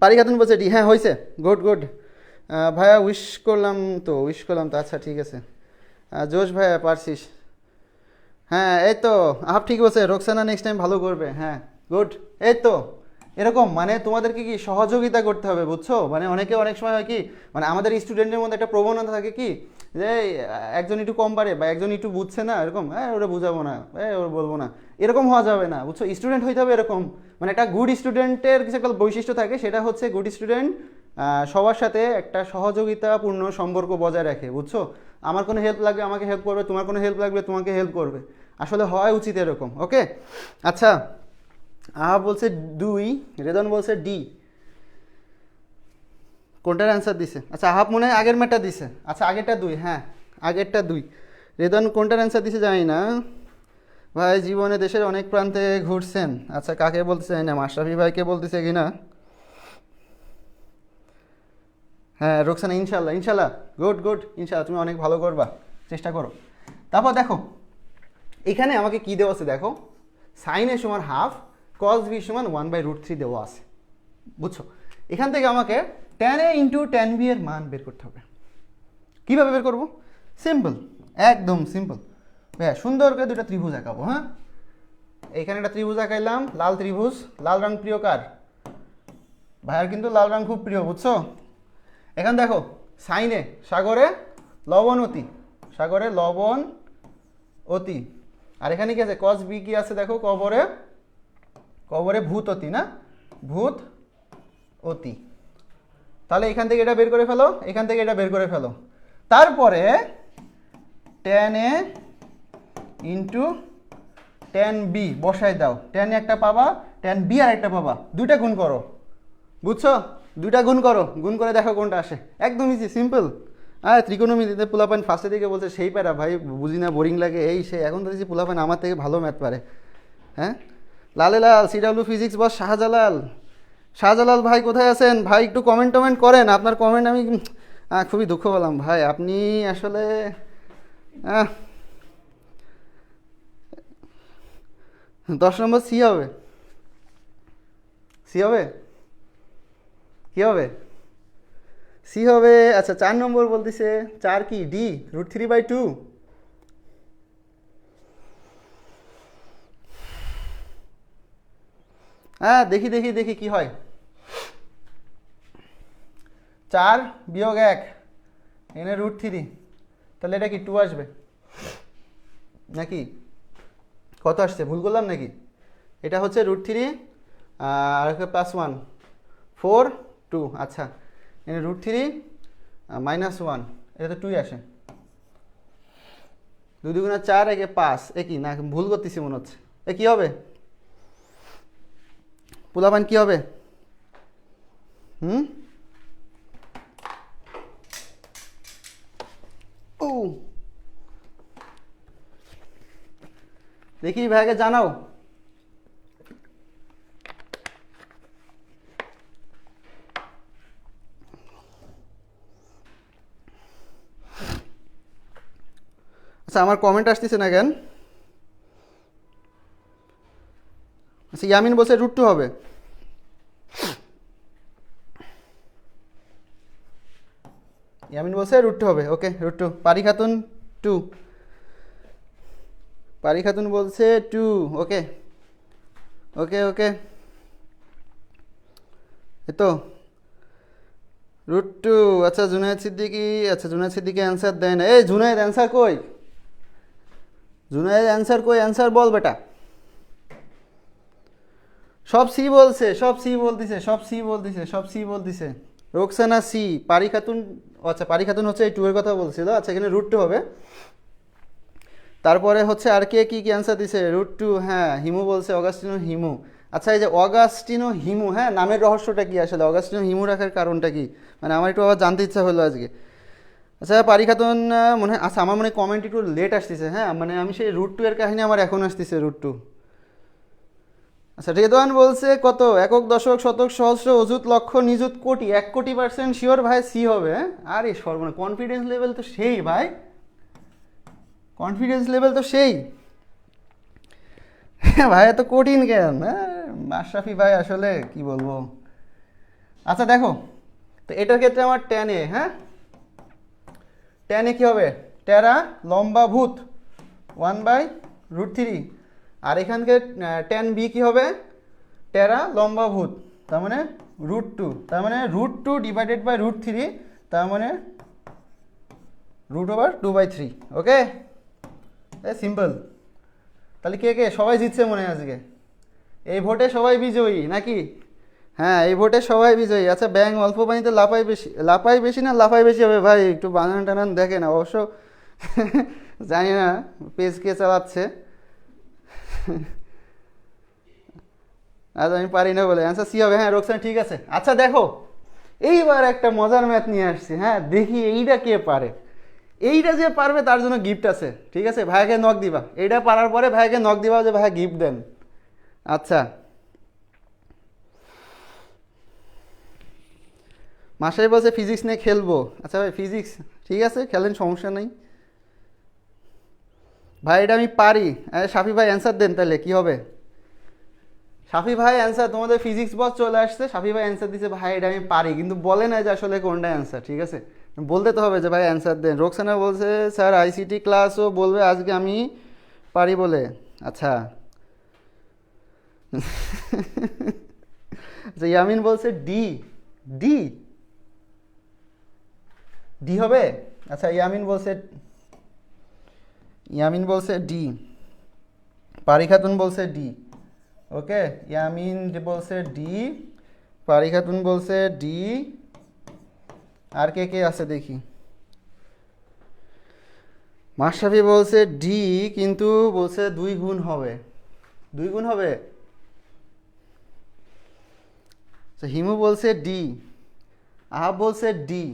পারি খাতুন বলছে ডি, হ্যাঁ হয়েছে, গুড গুড, ভাইয়া উইশ করলাম তো, আচ্ছা ঠিক আছে, জোশ ভাইয়া পারছিস, হ্যাঁ এই তো আপ ঠিক বলছে, রোকসানা নেক্সট টাইম ভালো করবে, হ্যাঁ গুড, এই তো এরকম মানে তোমাদেরকে কি সহযোগিতা করতে হবে, বুঝছো, মানে অনেকে অনেক সময় হয় কি, মানে আমাদের স্টুডেন্টের মধ্যে একটা প্রবণতা থাকে কি যে একজন একটু কম পারে বা একজন একটু বুঝছে না, এরকম ওরা বুঝাবো না, ওরা বলবো না, এরকম হওয়া যাবে না, বুঝছো, স্টুডেন্ট হইতে হবে এরকম, মানে একটা গুড স্টুডেন্টের কিছু একটা বৈশিষ্ট্য থাকে, সেটা হচ্ছে গুড স্টুডেন্ট সবার সাথে একটা সহযোগিতাপূর্ণ সম্পর্ক বজায় রাখে, বুঝছো, আমার কোনো হেল্প লাগবে আমাকে হেল্প করবে, তোমার কোনো হেল্প লাগবে তোমাকে হেল্প করবে, আসলে হয় উচিত এরকম, ওকে। আচ্ছা আহা বলছে 2, রেদন বলছে ডি, কোনটার অ্যান্সার দিছে, আচ্ছা আহাব মনে হয় আগের ম্যাটটা দিছে, আচ্ছা আগেরটা 2, হ্যাঁ আগেরটা 2, রেদন কোনটার অ্যান্সার দিছে জানি না ভাই, জীবনে দেশের অনেক প্রান্তে ঘুরছেন, আচ্ছা কাকে বলতেছে না, মাশরাফি ভাইকে বলতেছে কি না, হ্যাঁ রোকসানা ইনশাল্লাহ গুড গুড, ইনশাল্লাহ তুমি অনেক ভালো করবা, চেষ্টা করো। তারপর দেখো এখানে আমাকে কি দেওয়া আছে, দেখো সাইন এ সমান হাফ, কস বি সমান 1/√3 দেওয়া আছে, বুঝছো, এখান থেকে আমাকে tan a into tan b এর মান বের করতে হবে। কীভাবে বের করবো, সিম্পল, একদম সিম্পল, হ্যাঁ সুন্দর করে দুটো ত্রিভুজ আঁকাবো, হ্যাঁ এইখানে একটা ত্রিভুজ আঁকাইলাম, লাল ত্রিভুজ, লাল রং প্রিয় কার, ভাইয়ার কিন্তু লাল রং খুব প্রিয়, বুঝছো। এখন দেখো সাইনে সাগরে লবণ অতি, সাগরে লবণ অতি, আর এখানে কি আছে কস বি কি আছে দেখো, কবরে ভূত অতি, না ভূত অতি, তাহলে এখান থেকে এটা বের করে ফেলো, এখান থেকে এটা বের করে ফেলো, তারপরে tan a into tan b বসাই দাও, tan a একটা পাবা, tan b আর একটা পাবা, দুইটা গুণ করো, বুঝছো, দুইটা গুণ করো, গুণ করে দেখো কোনটা আসে, একদম ইজি সিম্পল। আর ত্রিকোণমিতিতে পোলাপান ফার্স্টের দিকে বলছে সেই প্যারা ভাই বুঝি না, বোরিং লাগে, এই সেই, এখন তো দেখছি পোলাপান আমার থেকে ভালো ম্যাথ পারে, হ্যাঁ লালে লাল সিডাব্লিউ ফিজিক্স বস শাহজালাল ভাই কোথায় আছেন ভাই, একটু কমেন্ট করেন, আপনার কমেন্ট আমি খুবই দুঃখ পেলাম ভাই, আপনি আসলে 10 নম্বর সি হবে, সি হবে, কি হবে, সি হবে, আচ্ছা 4 নম্বর বলতেছে, 4 কি ডি √3/2, হ্যাঁ দেখি কি হয়, 4 বিয়োগ 1 এখানে √3, তাহলে এটা কি 2 আসবে নাকি, কত আসছে ভুল করলাম নাকি, এটা হচ্ছে √3 আর +1 4 2, আচ্ছা এখানে √3 -1, এটা তো 2 আসে, 2 2 4 একে 5 এ কি না ভুল করতেছি মনে হচ্ছে। এ কি হবে পোলাপান কি হবে? হুম ও দেখি ভাইকে জানাও। আচ্ছা আমার কমেন্ট আসতেছে না কেন? আচ্ছা ইয়ামিন বলছে √2 হবে। ইয়ামিন বলছে √2 হবে। ওকে √2। পারি খাতুন 2। পারি খাতুন বলছে 2। ওকে ওকে ওকে এই তো √2। আচ্ছা জুনায়েদ সিদ্দিকী, আচ্ছা জুনায়েদ সিদ্দিকী অ্যান্সার দেয় না। এই জুনায়েদ অ্যান্সার কই? জুনায়েদ অ্যান্সার কই? অ্যান্সার বল বেটা। সব সি বলছে, সব সি বলতেছে, সব সি বলতেছে, সব সি বলতেছে। রোকসানা সি। পারি খাতুন, আচ্ছা পারি খাতুন হচ্ছে এই 2 এর কথা বলছিল। আচ্ছা এখানে √2 হবে। তারপরে হচ্ছে আর কে কি কি অ্যান্সার দিছে? √2। হ্যাঁ হিমু বলছে অগাস্টিনো হিমু। আচ্ছা এই যে অগাস্টিনো হিমু, হ্যাঁ নামের রহস্যটা কি আসলে? অগাস্টিনো হিমু রাখার কারণটা কি? মানে আমার একটু আবার জানতে ইচ্ছা হলো আজকে। আচ্ছা পারি খাতুন মনে হয়, আচ্ছা আমার মনে কমেন্ট একটু লেট আসতেছে। হ্যাঁ মানে আমি সেই √2 এর কাহিনী আমার এখন আসতেছে √2। আচ্ছা রেদওয়ান বলছে কত? একক দশক শতক সহস্র অযুত লক্ষ নিযুত কোটি 1 কোটি % শিওর ভাই সি হবে। হ্যাঁ আরে সর্বনা, কনফিডেন্স লেভেল তো সেই ভাই, কনফিডেন্স লেভেল তো সেই। ভাই এত কঠিন কেন? হ্যাঁ মাশরাফি ভাই আসলে কি বলবো। আচ্ছা দেখো তো এটার ক্ষেত্রে আমার tan a, হ্যাঁ tan a কি হবে? টেরা লম্বা ভূত 1/√3। আর এখানকে tan b কি হবে? টেরা লম্বা ভূত, তার মানে √2। তার মানে √2 ডিভাইডেড বাই √3, তার মানে √2/3। Okay simple. তাহলে কে কে সবাই জিতছে মনে হয় আজকে? এই ভোটে সবাই বিজয়ী নাকি? হ্যাঁ এই ভোটে সবাই বিজয়ী। আচ্ছা ব্যাং অল্প পানিতে লাফাই বেশি, লাফাই বেশি না লাফাই বেশি হবে? ভাই একটু বানান টানান দেখে না অবশ্য। জানি না পেজ কে চালাচ্ছে। আজ আমি পারি না বলে অ্যান্সার সি হবে। হ্যাঁ রোকসান ঠিক আছে। আচ্ছা দেখো এইবার একটা মজার ম্যাথ নিয়ে আসছি। হ্যাঁ দেখি এইটা কে পারে। এইটা যে পারবে তার জন্য গিফট আছে, ঠিক আছে? ভাইকে নক দিবা, এইটা পারার পরে ভাইকে নক দিবা যে ভাই গিফট দেন। আচ্ছা মাসাই বলছে ফিজিক্স নিয়ে খেলবো। আচ্ছা ভাই ফিজিক্স ঠিক আছে খেলেন, সমস্যা নেই ভাই, এটা আমি পারি। সাফি ভাই অ্যান্সার দেন তাহলে কি হবে? সাফি ভাই অ্যান্সার, তোমাদের ফিজিক্স বস চলে আসছে। সাফি ভাই অ্যান্সার দিচ্ছে ভাই এটা আমি পারি, কিন্তু বলে না যে আসলে কোনটা অ্যান্সার। ঠিক আছে বলতে তো হবে যে ভাই অ্যান্সার দেন। রোকসানা বলছে স্যার আইসিটি ক্লাসও বলবে আজকে আমি পারি বলে। আচ্ছা আচ্ছা ইয়ামিন বলছে ডি। ডি ডি হবে। আচ্ছা ইয়ামিন বলছে ডি। পারি খাতুন বলছে ডি। ওকে ইয়ামিন বলছে ডি, পারি খাতুন বলছে ডি। আর কে কে আছে দেখি? মাশরাফি বলছে ডি, কিন্তু বলছে 2 গুণ হবে। 2 গুণ হবে। আচ্ছা হিমু বলছে ডি, আহাব বলছে ডি।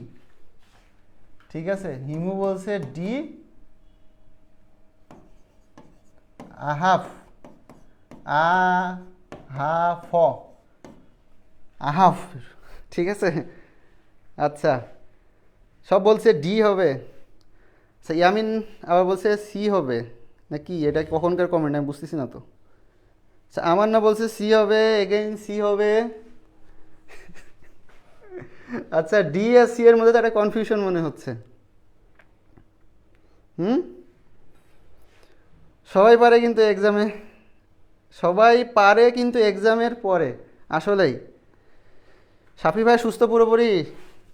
ঠিক আছে হিমু বলছে ডি, আহাফ আহাফ আহাফ ঠিক আছে। আচ্ছা সব বলছে ডি হবে। আচ্ছা ইয়ামিন আবার বলছে সি হবে নাকি? এটা কখনকার কমেন্ট আমি বুঝতেছি না তো। আচ্ছা আমার না বলছে সি হবে, এগেইন সি হবে। আচ্ছা ডি আর সি এর মধ্যে তো একটা কনফিউশন মনে হচ্ছে। হুম সবাই পারে কিন্তু এক্সামে, সবাই পারে কিন্তু এক্সামের পরে আসলেই। সাফি ভাই সুস্থ পুরোপুরি?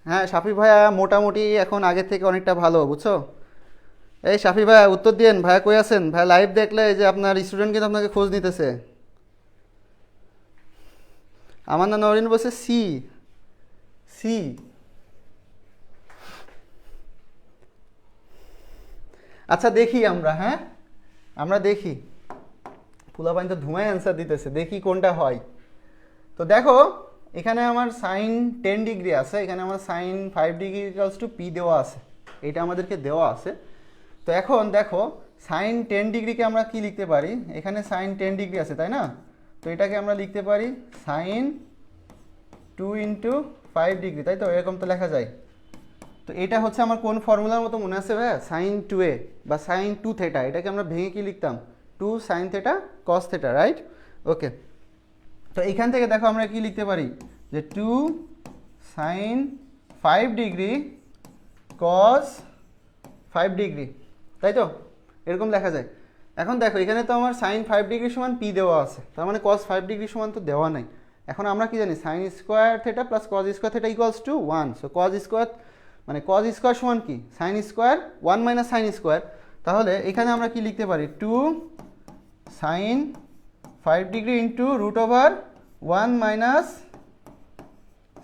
হ্যাঁ সাফি ভাইয়া মোটামুটি এখন আগের থেকে অনেকটা ভালো বুঝছো। এই সাফি ভাইয়া উত্তর দিয়েন, ভাইয়া কই আছেন? ভাই লাইভ দেখলে এই যে আপনার স্টুডেন্ট কিন্তু আপনাকে খোঁজ নিতেছে। আমার না নরিন বলছে সি। সি আচ্ছা দেখি আমরা, হ্যাঁ আমরা দেখি, পোলাপাইন তো ধুমায় অ্যান্সার দিতেছে, দেখি কোনটা হয়। তো দেখো এখানে আমার সাইন 10 ডিগ্রি আছে, এখানে আমার sine 5 degree equals to p দেওয়া আছে, এটা আমাদেরকে দেওয়া আছে। তো এখন দেখো সাইন 10 ডিগ্রিকে আমরা কি লিখতে পারি, এখানে সাইন 10 ডিগ্রি আছে তাই না, তো এটাকে আমরা লিখতে পারি সাইন 2 ইন্টু 5 ডিগ্রি, তাই তো, এরকম তো লেখা যায়। তো এটা হচ্ছে আমার কোন ফর্মুলার মতো মনে আছে ভাইয়া, সাইন 2a বা সাইন 2 থেটা, এটাকে আমরা ভেঙে কি লিখতাম 2 sine theta cos theta, right? Okay, তো এখান থেকে দেখো আমরা কি লিখতে পারি যে 2 সাইন 5 ডিগ্রি কস 5 ডিগ্রি, তাই তো, এরকম লেখা যায়। এখন দেখো এখানে তো আমার সাইন 5 ডিগ্রি সমান পি দেওয়া আছে, তার মানে কস 5 ডিগ্রি সমান তো দেওয়া নাই। এখন আমরা কি জানি sine square theta plus cos square theta equals to 1, so cos square মানে কস স্কোয়ার সমান কি sine square 1 minus sine square, তাহলে এখানে আমরা কি লিখতে পারি 2 sine 5 degree into root over 1 minus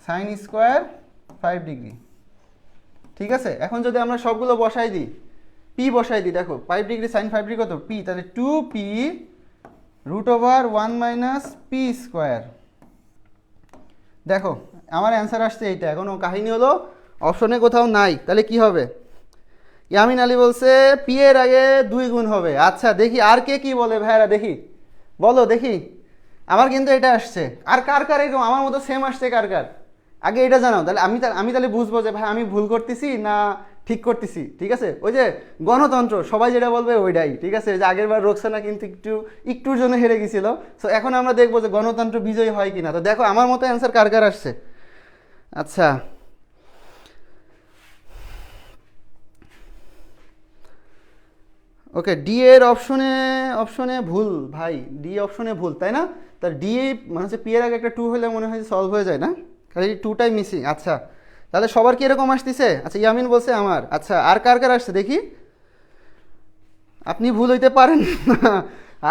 sine square 5 degree, ঠিক আছে। এখন যদি আমরা সবগুলো বসাই দিই, পি বসাই দিই, দেখো 5 ডিগ্রি সাইন 5 ডিগ্রি কত পি, তাহলে 2p root over 1 minus p square. দেখো আমার অ্যান্সার আসছে এইটা। এখন কাহিনী হলো অপশনে কোথাও নাই, তাহলে কি হবে, ইয়ামিন আলী বলছে পি এর আগে 2 গুণ হবে। আচ্ছা দেখি আর কে কি বলে ভাইরা, দেখি বলো দেখি, আমার কিন্তু এটা আসছে। আর কার কার এরকম আমার মতো সেম আসছে কার কার, আগে এটা জানাও, তাহলে আমি তাহলে বুঝবো যে ভাই আমি ভুল করতেছি না ঠিক করতেছি, ঠিক আছে। ওই যে গণতন্ত্র, সবাই যেটা বলবে ওইটাই, ঠিক আছে। যে আগের বার রোকসানা কিন্তু একটুর জন্য হেরে গেছিল, সো এখন আমরা দেখবো যে গণতন্ত্র বিজয়ী হয় কিনা। তো দেখো আমার মতো অ্যান্সার কার কার আসছে। আচ্ছা ওকে, ডি এর অপশনে ভুল ভাই, ডি অপশনে ভুল, তাই না? তার ডি মানে হচ্ছে পি এর আগে একটা 2 হলে মনে হয় সলভ হয়ে যায় না, খালি 2টাই মিসিং। আচ্ছা তাহলে সবার কি এরকম আসতেছে? আচ্ছা ইয়ামিন বলছে আমার। আচ্ছা আর কার কার আসছে দেখি, আপনি ভুল হইতে পারেন না।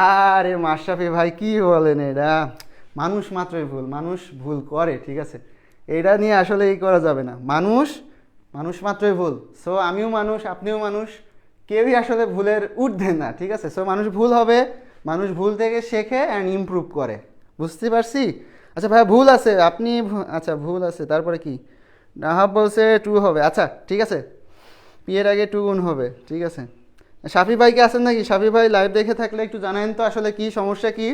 আরে মাশরাফি ভাই কি বলেন, এটা মানুষ মাত্রই ভুল, মানুষ ভুল করে, ঠিক আছে, এটা নিয়ে আসলে এই করা যাবে না, মানুষ মাত্রই ভুল। সো আমিও মানুষ, আপনিও মানুষ, কেউই আসলে ভুলের ঊর্ধ্বে না, ঠিক আছে। সো মানুষ ভুল হবে, মানুষ ভুল থেকে শেখে অ্যান্ড ইমপ্রুভ করে, বুঝতে পারছি। আচ্ছা ভাইয়া ভুল আছে, আপনি আচ্ছা ভুল আছে, তারপরে কি নাহাব বলছে 2 হবে। আচ্ছা ঠিক আছে, পি এর আগে 2 গুণ হবে, ঠিক আছে। শাফি ভাই কি আছেন নাকি? শাফি ভাই লাইভ দেখে থাকলে একটু জানায়েন তো আসলে কি সমস্যা কি।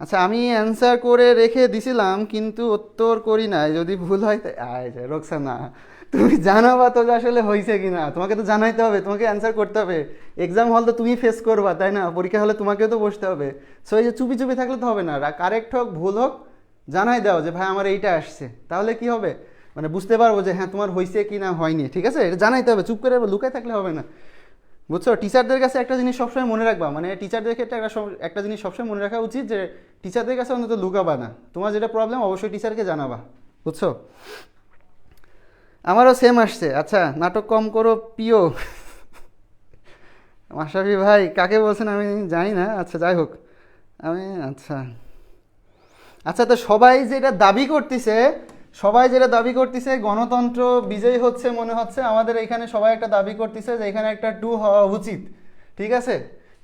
আচ্ছা আমি অ্যান্সার করে রেখে দিছিলাম কিন্তু উত্তর করি নাই, যদি ভুল হয় রোকসানা তুমি জানাবা তো যে আসলে হয়েছে কি না, তোমাকে তো জানাইতে হবে, তোমাকে অ্যান্সার করতে হবে। এক্সাম হল তো তুমি ফেস করবা, তাই না? পরীক্ষা হলে তোমাকেও তো বসতে হবে। সো এই যে চুপি চুপি থাকলে তো হবে না, কারেক্ট হোক ভুল হোক জানাই দাও যে ভাই আমার এইটা আসছে, তাহলে কি হবে মানে বুঝতে পারবো যে হ্যাঁ তোমার হয়েছে কি না হয়নি, ঠিক আছে। এটা জানাইতে হবে, চুপ করে লুকায় থাকলে হবে না, বুঝছো। টিচারদের কাছে একটা জিনিস সবসময় মনে রাখবা, মানে টিচারদের ক্ষেত্রে একটা জিনিস সবসময় মনে রাখা উচিত যে টিচারদের কাছে অন্তত লুকাবা না, তোমার যেটা প্রবলেম অবশ্যই টিচারকে জানাবা, বুঝছো। আমারও সেম আসছে। আচ্ছা নাটক কম করো প্রিয় মাশরাফি ভাই কাকে বলছেন আমি জানি না, আচ্ছা যাই হোক আমি আচ্ছা আচ্ছা তো সবাই যেটা দাবি করতেছে গণতন্ত্র বিজয়ী হচ্ছে মনে হচ্ছে, আমাদের এখানে সবাই একটা দাবি করতেছে যে এখানে একটা 2 হওয়া উচিত, ঠিক আছে।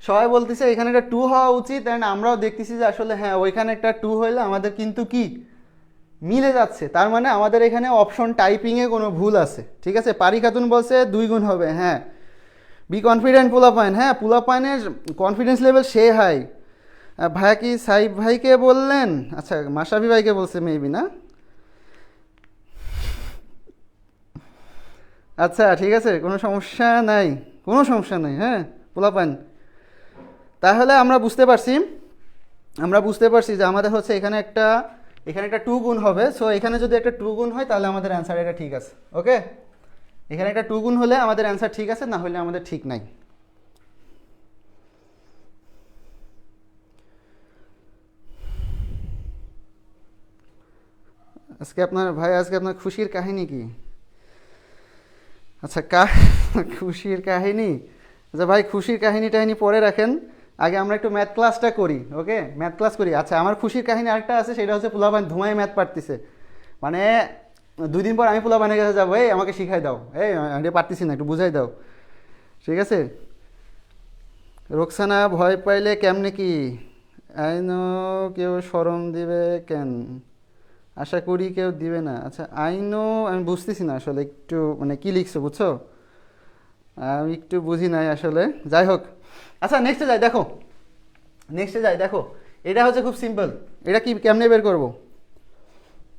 সবাই বলতেছে এখানে একটা 2 হওয়া উচিত, অ্যান্ড আমরাও দেখতেছি যে আসলে হ্যাঁ ওইখানে একটা 2 হইলে আমাদের কিন্তু কি মিলে যাচ্ছে, তার মানে আমাদের এখানে অপশন টাইপিংয়ে কোনো ভুল আছে, ঠিক আছে। পারি খাতুন বলছে 2 গুণ হবে, হ্যাঁ। বি কনফিডেন্ট পোলাপাইন, হ্যাঁ পোলাপাইনের কনফিডেন্স লেভেল সে হাই। ভাইয়া কি সাইব ভাইকে বললেন? আচ্ছা মাশরাফি ভাইকে বলছে মেবি, না? আচ্ছা ঠিক আছে, কোনো সমস্যা নাই, হ্যাঁ পোলাপাইন। তাহলে আমরা বুঝতে পারছি যে আমাদের হচ্ছে এখানে একটা 2 গুণ হবে। সো এখানে যদি একটা 2 গুণ হয় তাহলে আমাদের অ্যান্সার এটা ঠিক আছে, ওকে। এখানে একটা 2 গুণ হলে আমাদের অ্যান্সার ঠিক আছে, না হলে আমাদের ঠিক নাই। আজকে আপনার খুশির কাহিনী কি? আচ্ছা খুশির কাহিনী, আচ্ছা ভাই খুশির কাহিনী পরে রাখেন, আগে আমরা একটু ম্যাথ ক্লাসটা করি, ওকে ম্যাথ ক্লাস করি। আচ্ছা আমার খুশির কাহিনী আরেকটা আছে, সেটা হচ্ছে পোলাপান ধুমায় ম্যাথ পারতেছে, মানে 2 দিন পর আমি পোলাপানের কাছে যাবো, এই আমাকে শিখাই দাও, এই আমি পারতেছি না একটু বুঝাই দাও। ঠিক আছে। রোকসানা ভয় পাইলে কেমনে কি? আইনো কেউ শরম দিবে কেন? আশা করি কেউ দিবে না। আচ্ছা আইনো আমি বুঝতেছি না আসলে, একটু মানে কি লিখছো বুঝছো, আমি একটু বুঝি নাই আসলে। যাই হোক, আচ্ছা নেক্সটে যাই দেখো, নেক্সটে যাই দেখো। এটা হচ্ছে খুব সিম্পল। এটা কি কেমনে বের করবো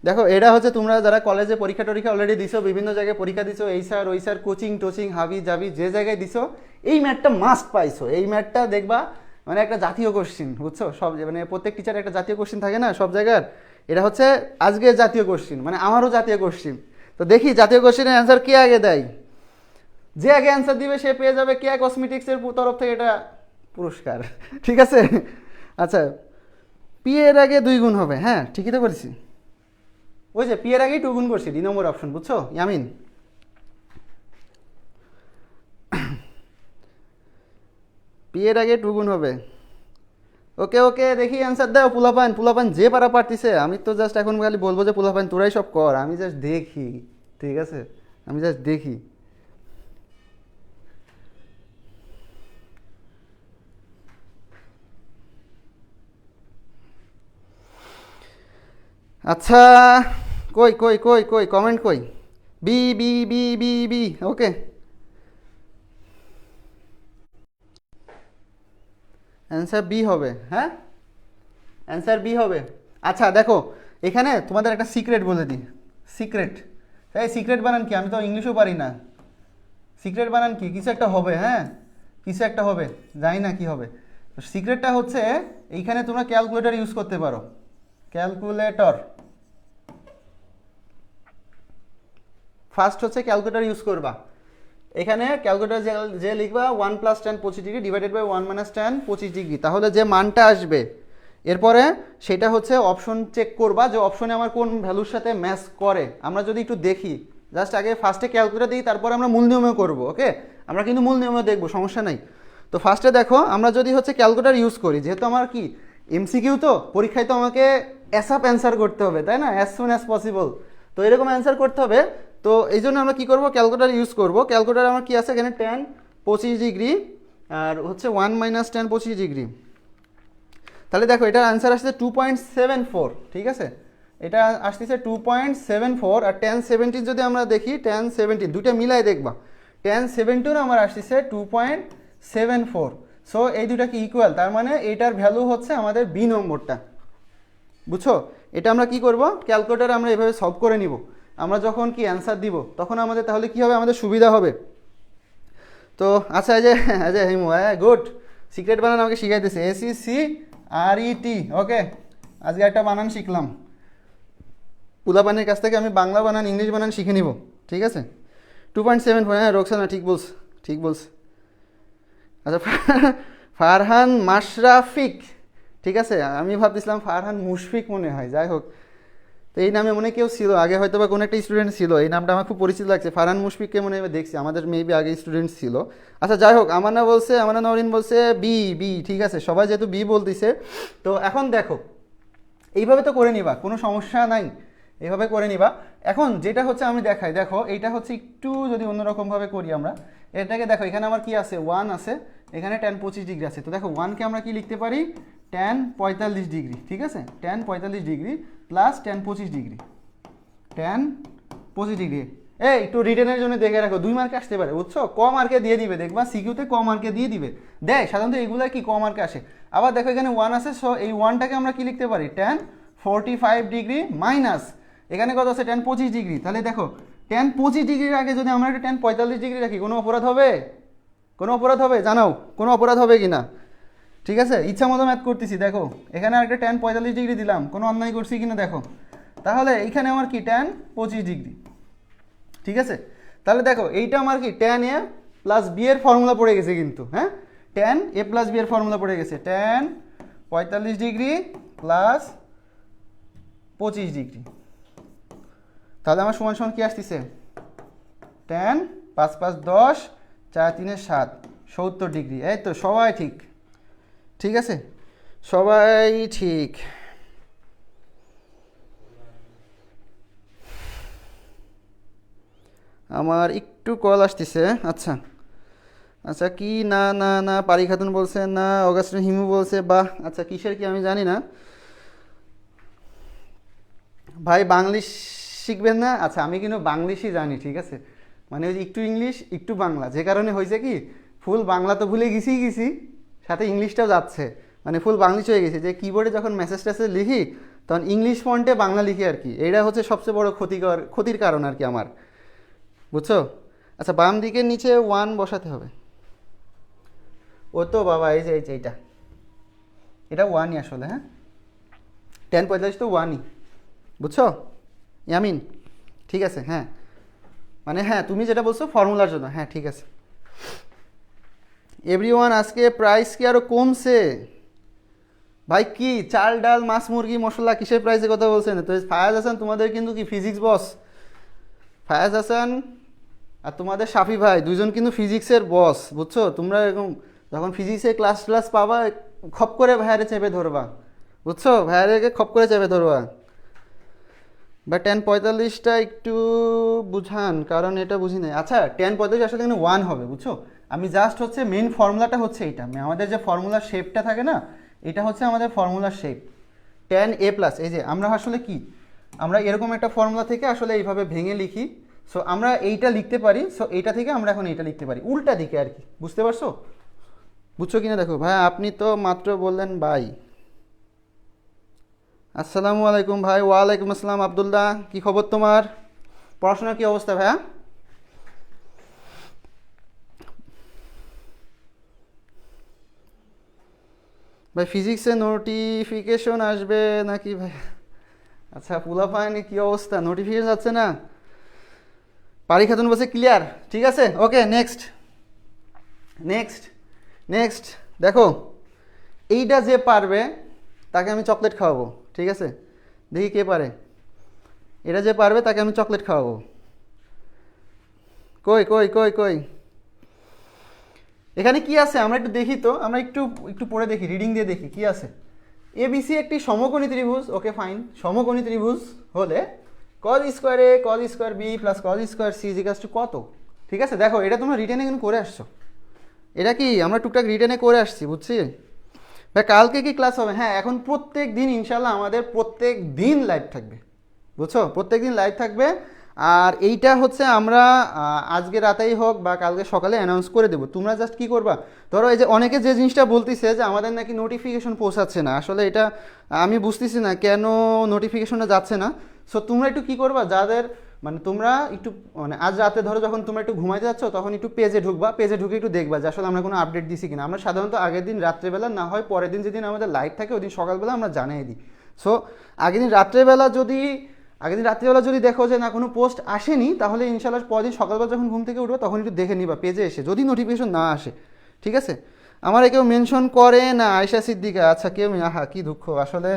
দেখো, এটা হচ্ছে তোমরা যারা কলেজে পরীক্ষা টরীক্ষা অলরেডি দিছো, বিভিন্ন জায়গায় পরীক্ষা দিছো, এই স্যার ওই স্যার, কোচিং টোচিং হাবি জাবি যে জায়গায় দিছো, এই ম্যাথটা মাস্ট পাইছো। এই ম্যাথটা দেখবা মানে একটা জাতীয় কোশ্চিন, বুঝছো, সব মানে প্রত্যেক টিচার একটা জাতীয় কোশ্চিন থাকে না সব জায়গার। এটা হচ্ছে আজকে জাতীয় কোশ্চিন, মানে আমারও জাতীয় কোশ্চিন। তো দেখি জাতীয় কোশ্চিনের অ্যান্সার কে আগে দেয়। যে আগে অ্যান্সার দিবে সে পেয়ে যাবে কেয়া কসমেটিক্সের তরফ থেকে এটা পুরস্কার। ঠিক আছে। আচ্ছা, পি এর আগে 2 গুণ হবে, হ্যাঁ ঠিকই তো বলছি। ওই যে পি এর আগেই 2 গুণ করছি, 2 নম্বর অপশন, বুঝছো ইয়ামিন। পি এর আগে 2 গুণ হবে। ওকে ওকে, দেখি অ্যান্সার দাও পোলাপান, পোলাপান যে পারা পারতিছে। আমি তো জাস্ট এখন খালি বলবো যে পোলাপান তোরাই সব কর, আমি জাস্ট দেখি। ঠিক আছে, আমি জাস্ট দেখি। আচ্ছা, কই কই কই কই কমেন্ট কই? B B B B B, okay. Answer B হবে, হ্যাঁ অ্যান্সার বি হবে। আচ্ছা দেখো, এখানে তোমাদের একটা সিক্রেট বলে দিই। সিক্রেট, এই সিক্রেট বানান কি? আমি তো ইংলিশও পারি না। সিক্রেট বানান কি? কিছু একটা হবে, হ্যাঁ কিছু একটা হবে, জানি না কি হবে। তো সিক্রেটটা হচ্ছে এইখানে তোমরা ক্যালকুলেটর ইউজ করতে পারো। ক্যালকুলেটর, ফার্স্ট হচ্ছে ক্যালকুলেটর ইউজ করবা। এখানে ক্যালকুলেটর যে যে লিখবা 1 + tan 25° ডিভাইডেড বাই 1 - tan 25°, তাহলে যে মানটা আসবে এরপরে সেটা হচ্ছে অপশন চেক করবা যে অপশনে আমার কোন ভ্যালুর সাথে ম্যাচ করে। আমরা যদি একটু দেখি, জাস্ট আগে ফার্স্টে ক্যালকুলেটর দিই, তারপর আমরা মূল নিয়মেও করবো। ওকে, আমরা কিন্তু মূল নিয়মেও দেখবো, সমস্যা নাই। তো ফার্স্টে দেখো, আমরা যদি হচ্ছে ক্যালকুলেটর ইউজ করি, যেহেতু আমার কি এমসিকিউ, তো পরীক্ষায় তো আমাকে অ্যাসাপ অ্যান্সার করতে হবে, তাই না, অ্যাজ সুন অ্যাজ পসিবল। তো এরকম অ্যান্সার করতে হবে। তো এই জন্য আমরা কী করবো, ক্যালকুলেটর ইউজ করব। ক্যালকুলেটর আমার কি আছে এখানে, tan 25° আর হচ্ছে 1 - tan 25°। তাহলে দেখো এটার আনসার আসছে 2.74, ঠিক আছে। এটা আসতেছে 2.74, আর tan 17 যদি আমরা দেখি, tan 17 দুইটা মিলাই দেখবা, tan 17 আমার আসতেছে 2.74। সো এই দুটা কি ইকুয়াল, তার মানে এটার ভ্যালু হচ্ছে আমাদের বি নম্বরটা, বুঝছো। এটা আমরা কি করব, ক্যালকুলেটারে আমরা এভাবে সলভ করে নিব। আমরা যখন কি অ্যান্সার দিব তখন আমাদের তাহলে কি হবে, আমাদের সুবিধা হবে। তো আচ্ছা, এই যে হিমু, হ্যাঁ গুড, সিক্রেট বানান আমাকে শিখাইতেছে, SECRET, ওকে। আজকে একটা বানান শিখলাম। পুলাপানের কাছ থেকে আমি বাংলা বানান ইংলিশ বানান শিখে নিব, ঠিক আছে। 2.74, হ্যাঁ রোকসানা ঠিক বলস, ঠিক বলস। আচ্ছা, ফারহান মাশরাফিক, ঠিক আছে। আমি ভাবতেছিলাম ফারহান মুশফিক মনে হয়, যাই হোক। তো এই নামে মনে কেউ ছিল আগে, হয়তো বা কোনো একটা স্টুডেন্ট ছিল, এই নামটা আমার খুব পরিচিত লাগছে। ফারহান মুশফিককে মনে হয় দেখছি, আমাদের মেবি আগে স্টুডেন্ট ছিল। আচ্ছা যাই হোক, আমানা বলছে, আমানা নরিন বলছে বি বি, ঠিক আছে, সবাই যেহেতু বি বলতেছে। তো এখন দেখো, এইভাবে তো করে নিবা, কোনো সমস্যা নাই, এইভাবে করে নিবা। এখন যেটা হচ্ছে আমি দেখাই, দেখো এইটা হচ্ছে একটু যদি অন্যরকমভাবে করি আমরা, এটাকে দেখো, এখানে আমার কি আছে, 1 আছে, এখানে tan 25° আছে। তো দেখো 1কে আমরা কি লিখতে পারি, tan 45°, ঠিক আছে, tan 45° প্লাস tan 25°, tan 25°। এই একটু রিটেনের জন্য দেখে রাখো, 2 মার্কে আসতে পারে, বুঝছো, কম মার্কে দিয়ে দিবে, দেখবা সিকিউতে কম মার্কে দিয়ে দিবে, দেয় সাধারণত এগুলো কি কম মার্কে আসে। আবার দেখো এখানে 1 আছে, সো এই 1টাকে আমরা কি লিখতে পারি, tan 45° মাইনাস এখানে কত আছে, tan 25°। তাহলে দেখো tan 25°-র আগে যদি আমরা একটা tan 45° রাখি, কোনো অপরাধ হবে? কোনো অপরাধ হবে? জানাও কোনো অপরাধ হবে কি না। ঠিক আছে, ইচ্ছা মতো ম্যাথ করতেছি। দেখো এখানে আরেকটা tan 45° দিলাম, কোনো অন্যায় করছি কিনা দেখো। তাহলে এইখানে আমার কি tan 25°, ঠিক আছে। তাহলে দেখো এইটা আমার কি tan a প্লাস বি এর ফর্মুলা পড়ে গেছে কিন্তু, হ্যাঁ tan a প্লাস বি এর ফর্মুলা পড়ে গেছে, tan 45° প্লাস 25°। তাহলে আমার সমান সমান কি আসতেছে, tan 5 × 5 = 10, 4 × 3 = 7, 70°। এই তো সবাই ঠিক, ঠিক আছে, সবাই ঠিক। আমার একটু কল আসতেছে, আচ্ছা আচ্ছা কি না না না, পারি খাতুন বলছে না, অগাস্টিন হিমু বলছে বাহ। আচ্ছা কিসের কি আমি জানি না। ভাই বাংলিশ শিখবেন না? আচ্ছা আমি কিন্তু বাংলিশই জানি, ঠিক আছে, মানে ওই যে একটু ইংলিশ একটু বাংলা, যে কারণে হয়েছে কি ফুল বাংলা তো ভুলে গেছি, সাথে ইংলিশটাও যাচ্ছে, মানে ফুল বাংলিশ হয়ে গেছে, যে কিবোর্ডে যখন মেসেজ টেসেজ লিখি তখন ইংলিশ ফন্টে বাংলা লিখি আর কি, এইটা হচ্ছে সবচেয়ে বড় ক্ষতির কারণ আর কি আমার, বুঝছো? আচ্ছা বাম দিকের নিচে ওয়ান বসাতে হবে। ও তো বাবা এই যে এইটা, এটা ওয়ানই আসলে, হ্যাঁ 10:45 তো ওয়ানই, বুঝছো ইয়ামিন? ঠিক আছে হ্যাঁ, মানে হ্যাঁ তুমি যেটা বলছো ফর্মুলার জন্য, হ্যাঁ ঠিক আছে। এভরিওয়ান আজকে প্রাইস কি আরো কমছে? ভাই কি চাল ডাল মাছ মুরগি মশলা কিসের প্রাইসের কথা বলছেন? তো ফায়াজ হাসান তোমাদের কিন্তু কি ফিজিক্স বস, ফায়াজ হাসান আর তোমাদের শাফি ভাই দুইজন কিন্তু ফিজিক্সের বস, বুঝছো? তোমরা এরকম যখন ফিজিক্সের ক্লাস ক্লাস পাবা খপ করে ভাইয়ারে চেপে ধরবা, বুঝছো? ভাইয়ারে খপ করে চেপে ধরবা। বা 10:45টা একটু বুঝান, কারণ এটা বুঝি নাই। আচ্ছা 10:45 আসলে কিন্তু ওয়ান হবে, বুঝছো? আমি জাস্ট হচ্ছে মেন ফর্মুলাটা হচ্ছে এইটা, আমাদের যে ফর্মুলার শেপটা থাকে না, এটা হচ্ছে আমাদের ফর্মুলার শেপ 10a+। এই যে আমরা আসলে কি, আমরা এরকম একটা ফর্মুলা থেকে আসলে এইভাবে ভেঙে লিখি। সো আমরা এইটা লিখতে পারি, সো এইটা থেকে আমরা এখন এইটা লিখতে পারি উল্টা দিকে আর কি, বুঝতে পারছো? বুঝছো কিনা দেখো ভাই, আপনি তো মাত্র বললেন বাই। আসসালামু আলাইকুম ভাই। ওয়ালাইকুম আসসালাম আবদুল্লাহ, কি খবর তোমার? পড়াশোনার কি অবস্থা ভাইয়া? ভাই ফিজিক্সে নোটিফিকেশন আসবে নাকি ভাই? আচ্ছা পোলাপাইনি কি অবস্থা, নোটিফিকেশন যাচ্ছে না? পারি খাতুন বলছে ক্লিয়ার, ঠিক আছে ওকে নেক্সট নেক্সট নেক্সট। দেখো এইটা যে পারবে তাকে আমি চকলেট খাওয়াবো, ঠিক আছে? দেখি কে পারে। এটা যে পারবে তাকে আমি চকলেট খাওয়াবো। কই কই কই কই, এখানে কি আছে আমরা একটু দেখি তো, আমরা একটু একটু পড়ে দেখি, রিডিং দিয়ে দেখি কি আছে। এবিসি একটি সমকোণী ত্রিভুজ, ওকে ফাইন। সমকোণী ত্রিভুজ হলে cos square A cos square B plus cos square C equals to কত? ঠিক আছে দেখো এটা তোমরা রিটেনে কিন্তু করে আসছো, এটা কি আমরা টুকটাক রিটেনে করে আসছি, বুঝছি ভাই। কালকে কি ক্লাস হবে? হ্যাঁ এখন প্রত্যেক দিন ইনশাল্লাহ আমাদের প্রত্যেক দিন লাইভ থাকবে, বুঝছো? প্রত্যেক দিন লাইভ থাকবে। আর এইটা হচ্ছে আমরা আজকে রাতেই হোক বা কালকে সকালে অ্যানাউন্স করে দেবো। তোমরা জাস্ট কি করবা, ধরো এই যে অনেকে যে জিনিসটা বলতেছে যে আমাদের নাকি নোটিফিকেশন পৌঁছাচ্ছে না, আসলে এটা আমি বুঝতেছি না কেন নোটিফিকেশনটা যাচ্ছে না। সো তোমরা একটু কি করবা, যাদের মানে তোমরা একটু মানে আজ রাতে ধরো যখন তোমরা একটু ঘুমাইতে যাচ্ছ তখন একটু পেজে ঢুকবা, পেজে ঢুকে একটু দেখবা যে আসলে আমরা কোনো আপডেট দিছি কিনা। আমরা সাধারণত আগের দিন রাত্রেবেলা না হয় পরের দিন যেদিন আমাদের লাইভ থাকে ওই দিন সকালবেলা আমরা জানিয়ে দিই। সো আগের দিন রাত্রেবেলা যদি আগের দিন রাত্রিবেলা যদি দেখো যে না কোনো পোস্ট আসেনি, তাহলে ইনশাল্লাহ পরদিন সকালবেলা যখন ঘুম থেকে উঠবে তখন একটু দেখে নিবা পেজে এসে, যদি নোটিফিকেশন না আসে, ঠিক আছে? আমার কেউ মেনশন করে না, আয়শা সিদ্দিকা, আচ্ছা কেউ, আহা কি দুঃখ আসলে,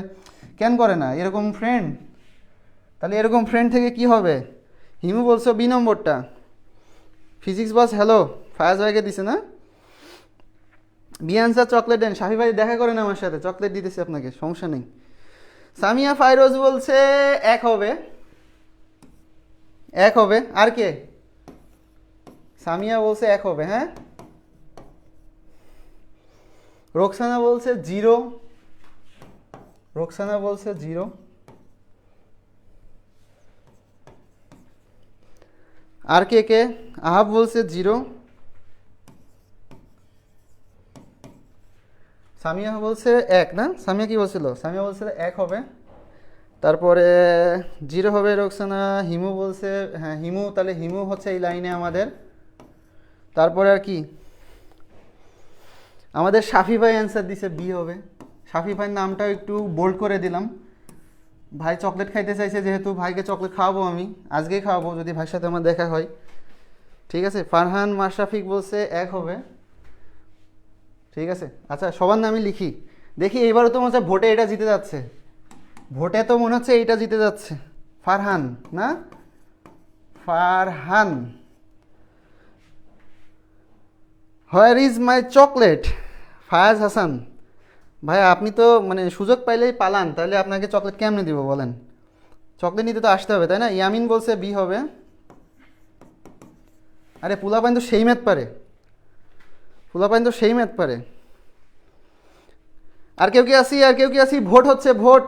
কেন করে না এরকম ফ্রেন্ড? তাহলে এরকম ফ্রেন্ড থেকে কি হবে? হিমু বলছো বি নম্বরটা, ফিজিক্স বস হ্যালো, ফায়াজ ভাইকে দিছে না? বি আনসার চকলেট দেন, শাহি ভাই দেখা করেন আমার সাথে, চকলেট দিতেছি আপনাকে, সমস্যা নেই। সামিয়া ফাইরোজ বলছে এক হবে, এক হবে। আর কে? সামিয়া বলছে এক হবে, হ্যাঁ। রোকসানা বলছে জিরো, রোকসানা বলছে জিরো। আর কে কে? আহাব বলছে জিরো, সামিয়া বলছে এক না, সামিয়া কি বলছিল? সামিয়া বলছিল এক হবে, তারপরে জিরো হবে রোকসানা। হিমু বলছে হ্যাঁ হিমু, তাহলে হিমু হচ্ছে এই লাইনে আমাদের। তারপরে আর কি, আমাদের শাফি ভাই অ্যান্সার দিছে বি হবে। শাফি ভাইয়ের নামটাও একটু বোল্ড করে দিলাম, ভাই চকলেট খাইতে চাইছে যেহেতু, ভাইকে চকলেট খাওয়াবো আমি, আজকেই খাওয়াবো যদি ভাইয়ের সাথে আমার দেখা হয়, ঠিক আছে। ফারহান মাশরাফিক বলছে এক হবে, ঠিক আছে। আচ্ছা সবার নামই লিখি, দেখি এইবারও তো মনে হচ্ছে ভোটে এটা জিতে যাচ্ছে, ভোটে তো মনে হচ্ছে এইটা জিতে যাচ্ছে। ফারহান না, Farhan, where is my chocolate? Fayaz Hasan ভাই আপনি তো মানে সুযোগ পাইলেই পালান, তাহলে আপনাকে চকলেট কেমনে দিব বলেন? চকলেট নিতে তো আসতে হবে তাই না? ইয়ামিন বলছে বি হবে। আরে পোলাপাইন তো সেই ম্যাথ পারে, পোলাপাইন তো সেই ম্যাথ পারে। আর কেউ কি আসি, আর কেউ কি আসি? ভোট হচ্ছে, ভোট।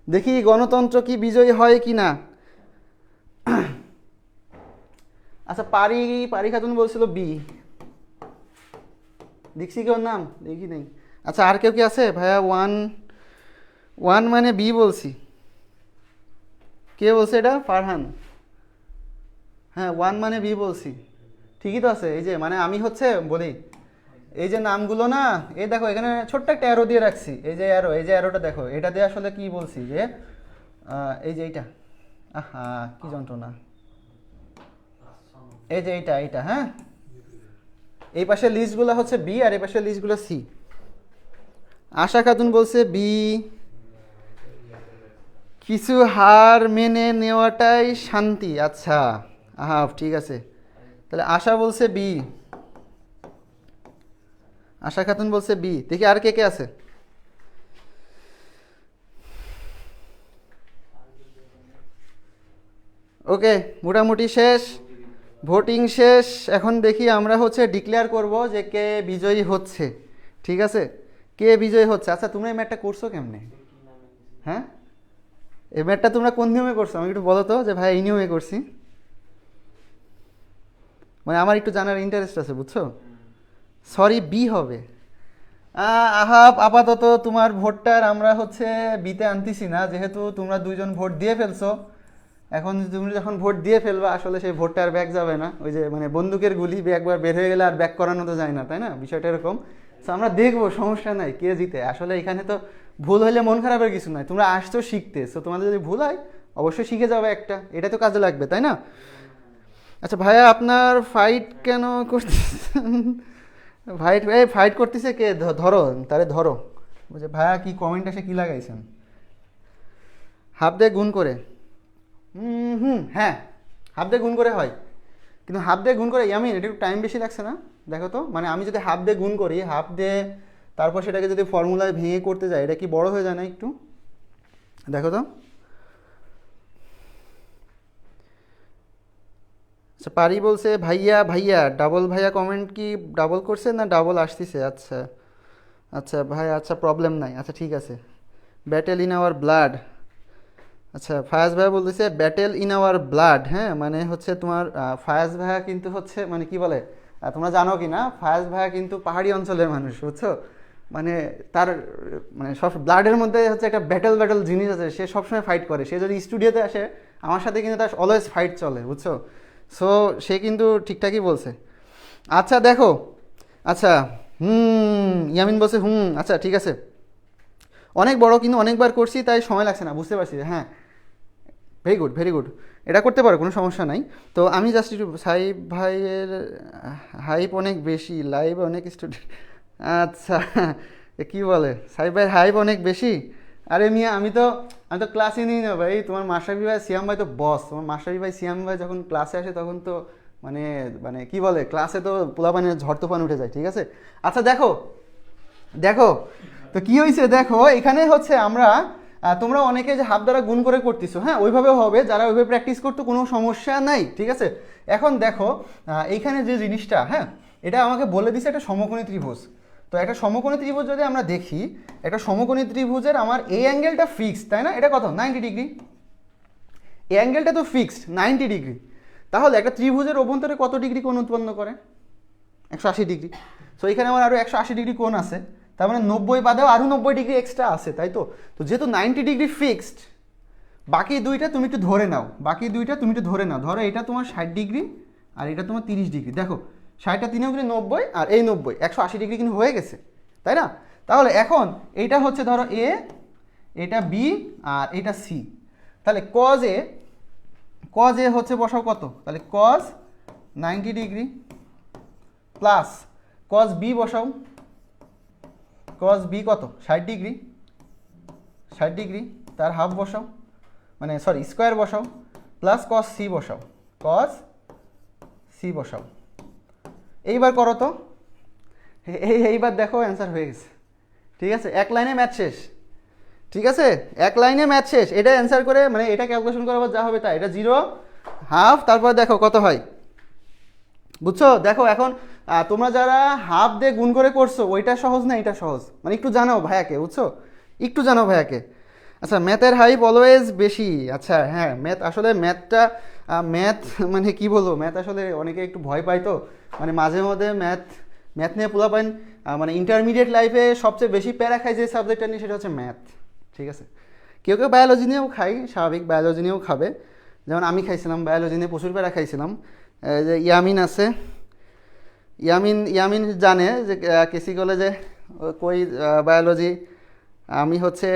দেখি গণতন্ত্র কি বিজয়ী হয় কি না। আচ্ছা, পারি পারি খাতুন বলছিল বি। দেখছি কি ওর নাম? দেখি নেই। আচ্ছা, আর কেউ কি আছে ভাইয়া? ওয়ান ওয়ান মানে বি বলছি। কে বলছে এটা? ফারহান। হ্যাঁ, ওয়ান মানে বি বলছি। ঠিকই তো আছে। এই যে মানে আমি হচ্ছে বলি, এই যে নামগুলো না, এই দেখো এখানে ছোট্ট একটা অ্যারো দিয়ে রাখছি। এই যে অ্যারো, এই যে অ্যারোটা দেখো, এটা দিয়ে আসলে কি বলছি যে এই যে এইটা, আহা কি যন্ত্রণা, এই যে এইটা এইটা, হ্যাঁ, এই পাশে লিস্টগুলো হচ্ছে বি আর এই পাশে লিস্টগুলো সি। আশা খাতুন বলছে বি। কিছু হার মেনে নেওয়াটাই শান্তি। আচ্ছা, আহা ঠিক আছে, তাহলে আশা বলছে বি, আশা খাতুন বলছে বি। দেখি আর কে কে আছে। ওকে, মোটামুটি শেষ, ভোটিং শেষ। এখন দেখি আমরা হচ্ছে ডিক্লেয়ার করব যে কে বিজয়ী হচ্ছে। ঠিক আছে, কে বিজয়ী হচ্ছে। আচ্ছা, তোমরা এই ম্যাটটা করছো কেমনে? হ্যাঁ, এই ম্যাটটা তোমরা কোন নিয়মে করছো আমাকে একটু বলো তো, যে ভাই এই নিয়মে করছি। মানে আমার একটু জানার ইন্টারেস্ট আছে, বুঝছো? সরি, বি হবে। আহাব, আপাতত তোমার ভোটটার আমরা হচ্ছে বিতে আনতেছি না, যেহেতু তোমরা দুইজন ভোট দিয়ে ফেলছো। এখন তুমি যখন ভোট দিয়ে ফেলবা, আসলে সেই ভোটটা আর ব্যাক যাবে না। ওই যে মানে বন্দুকের গুলি একবার বের হয়ে গেলে আর ব্যাক করানো তো যায় না, তাই না? বিষয়টা এরকম। তো আমরা দেখবো, সমস্যা নাই, কে জিতে। আসলে এখানে তো ভুল হইলে মন খারাপের কিছু নাই। তোমরা আসছো শিখতে, সো তোমাদের যদি ভুল হয় অবশ্যই শিখে যাবে একটা, এটা তো কাজে লাগবে, তাই না? আচ্ছা ভাইয়া, আপনার ফাইট কেন করতেছেন? ফাইট, এই ফাইট করতেছে কে? ধরো তারে, ধরো। বুঝে ভাইয়া কি কমেন্ট আসে, কি লাগাইছেন? হাফ দিয়ে গুণ করে। হ্যাঁ, হাফ দিয়ে গুণ করে হয়, কিন্তু হাফ দিয়ে গুণ করে ইয়ামিন এটা একটু টাইম বেশি লাগছে না? দেখো তো, মানে আমি যদি হাফ দিয়ে গুণ করি, হাফ দিয়ে তারপর সেটাকে যদি ফর্মুলায় ভেঙে করতে যাই, এটা কি বড় হয়ে যায় না একটু? দেখো তো। আচ্ছা, পারি বলছে ভাইয়া, ভাইয়া ডাবল, ভাইয়া কমেন্ট কি ডাবল করছে না ডাবল আসতেছে? আচ্ছা আচ্ছা ভাই, আচ্ছা প্রবলেম নাই, আচ্ছা ঠিক আছে। Battle in our blood. আচ্ছা, ফায়াজ ভাইয়া বলতেছে ব্যাটেল ইন আওয়ার ব্লাড। হ্যাঁ, মানে হচ্ছে তোমার ফায়াজ ভাইয়া কিন্তু হচ্ছে মানে কি বলে, তোমরা জানো কি না, ফায়াজ ভাইয়া কিন্তু পাহাড়ি অঞ্চলের মানুষ, বুঝছো? মানে তার মানে সব ব্লাডের মধ্যে হচ্ছে একটা ব্যাটেল ব্যাটেল জিনিস আছে। সে সবসময় ফাইট করে। সে যদি স্টুডিওতে আসে আমার সাথে, কিন্তু তার অলওয়েজ ফাইট চলে, বুঝছো? সো সে কিন্তু ঠিকঠাকই বলছে। আচ্ছা দেখো, আচ্ছা, ইয়ামিন বলছে আচ্ছা ঠিক আছে। অনেক বড়, কিন্তু অনেকবার করছি তাই সময় লাগছে না, বুঝতে পারছি। হ্যাঁ, ভেরি গুড, ভেরি গুড। এটা করতে পারো, কোনো সমস্যা নাই। তো আমি জাস্ট একটু, সাইব ভাইয়ের হাইপ অনেক বেশি, লাইভ অনেক স্টুডেন্ট। আচ্ছা, কি বলে সাইব ভাইয়ের হাইপ অনেক বেশি? আরে মিয়া, আমি তো ক্লাসই নিই না ভাই। তোমার মাশরাফি ভাই, সিয়াম ভাই তো বস। তোমার মাশরাফি ভাই, সিয়াম ভাই যখন ক্লাসে আসে তখন তো মানে মানে কি বলে, ক্লাসে তো পোলাপানের ঝড় তুফান উঠে যায়। ঠিক আছে, আচ্ছা দেখো, দেখো তো কি হয়েছে। দেখো এখানে হচ্ছে আমরা তোমরা অনেকে যে হাফ দ্বারা গুণ করে করতেছো, হ্যাঁ ওইভাবেও হবে। যারা ওইভাবে প্র্যাকটিস করতো কোনো সমস্যা নাই, ঠিক আছে। এখন দেখো এইখানে যে জিনিসটা, হ্যাঁ এটা আমাকে বলে দিছে একটা সমকোণী ত্রিভুজ। তো একটা সমকোণী ত্রিভুজ যদি আমরা দেখি, একটা সমকোণী ত্রিভুজের আমার এই অ্যাঙ্গেলটা ফিক্সড, তাই না? এটা কত? 90 ডিগ্রি। এই অ্যাঙ্গেলটা তো ফিক্সড 90 ডিগ্রি। তাহলে একটা ত্রিভুজের অভ্যন্তরে কত ডিগ্রি কোণ উৎপন্ন করে? 180 ডিগ্রি। সো এখানে আমার আরও 180 ডিগ্রি কোণ আছে, তার মানে 90 বাদেও আরও 90 ডিগ্রি এক্সট্রা আছে, তাই তো? তো যেহেতু 90 ডিগ্রি ফিক্সড, বাকি দুইটা তুমি একটু ধরে নাও, বাকি দুইটা তুমি একটু ধরে নাও। ধরো এটা তোমার 60 ডিগ্রি আর এটা তোমার 30 ডিগ্রি। দেখো 60টা 3 গুণে 90 আর এই 90, 180 ডিগ্রি কিন্তু হয়ে গেছে, তাই না? তাহলে এখন এইটা হচ্ছে ধরো এ, এটা বি আর এটা সি। তাহলে কজ এ হচ্ছে বসাও কত? তাহলে cos 90 degree plus cos B বসাও, কজ বি কত? 60 ডিগ্রি, 60 ডিগ্রি তার হাফ বসাও, মানে সরি স্কোয়ার বসাও, প্লাস কজ সি বসাও, কজ সি বসাও। এইবার করো তো, এইবার দেখো অ্যান্সার হয়ে গেছে। ঠিক আছে, এক লাইনে ম্যাথ শেষ। ঠিক আছে, এক লাইনে ম্যাথ শেষ। এটা অ্যান্সার করে মানে এটা ক্যালকুলেশন করার যা হবে তাই। এটা 0 হাফ, তারপর দেখো কত হয়, বুঝছো? দেখো এখন তোমরা যারা হাফ দিয়ে গুণ করে করছো ওইটা সহজ না এটা সহজ, মানে একটু জানাও ভাইয়াকে, বুঝছো, একটু জানাও ভাইয়াকে। আচ্ছা, ম্যাথের হাইপ অলওয়েজ বেশি। আচ্ছা হ্যাঁ, ম্যাথ আসলে ম্যাথটা ম্যাথ মানে কি বলবো, ম্যাথ আসলে অনেকে একটু ভয় পায় তো, মানে মাঝে মধ্যে ম্যাথ ম্যাথ নিয়ে পোলা পাইন মানে ইন্টারমিডিয়েট লাইফে সবচেয়ে বেশি প্যারা খায় যে সাবজেক্টটা নিয়ে সেটা হচ্ছে ম্যাথ। ঠিক আছে, কেউ কেউ বায়োলজি নিয়েও খাই, স্বাভাবিক, বায়োলজি নিয়েও খাবে, যেমন আমি খাইছিলাম বায়োলজি নিয়ে প্রচুর প্যারা খাইছিলাম। যে ইয়ামিন আছে, ইয়ামিন ইয়ামিন জানে যে কেসি কলেজে কই বায়োলজি, আমি হচ্ছে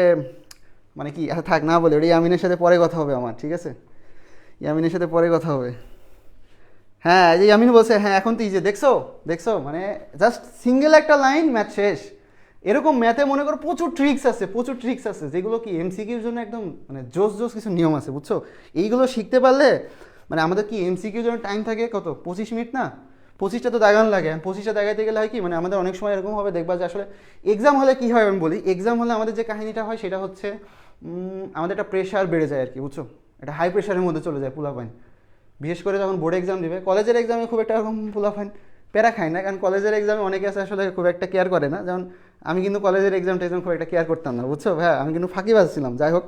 মানে কি থাক না বলে ওটা, ইয়ামিনের সাথে পরে কথা হবে আমার, ঠিক আছে, ইয়ামিনের সাথে পরে কথা হবে। হ্যাঁ, এই যে ইয়ামিন বলছে হ্যাঁ এখন তুই যে দেখছো দেখছো মানে জাস্ট সিঙ্গেল একটা লাইন ম্যাথ শেষ। এরকম ম্যাথে মনে করো প্রচুর ট্রিক্স আছে, প্রচুর ট্রিক্স আছে যেগুলো কি এমসিকিউর জন্য একদম মানে জোস জোস কিছু নিয়ম আছে, বুঝছো। এইগুলো শিখতে পারলে মানে আমাদের কি এমসিকিউর জন্য টাইম থাকে কত, 25 মিনিট না, 25টা তো দাগান লাগে, 25টা দাগাইতে গেলে হয় কি মানে আমাদের অনেক সময় এরকম হবে দেখবা যে আসলে এক্সাম হলে কি হয় আমি বলি, এক্সাম হলে আমাদের যে কাহিনীটা হয় সেটা হচ্ছে আমাদের একটা প্রেশার বেড়ে যায় আর কি, বুঝছো, এটা হাই প্রেশারের মধ্যে চলে যায় পোলাপাইন, বিশেষ করে যখন বোর্ড এক্সাম দিবে। কলেজের এক্সামে খুব একটা এরকম পোলাপাইন প্যারা খায় না, কারণ কলেজের এক্সামে অনেকে আছে আসলে খুব একটা কেয়ার করে না, যেমন আমি কিন্তু কলেজের এক্সাম টেক্সাম খুব একটা কেয়ার করতাম না, বুঝছো হ্যাঁ, আমি কিন্তু ফাঁকিবাজ ছিলাম। যাই হোক,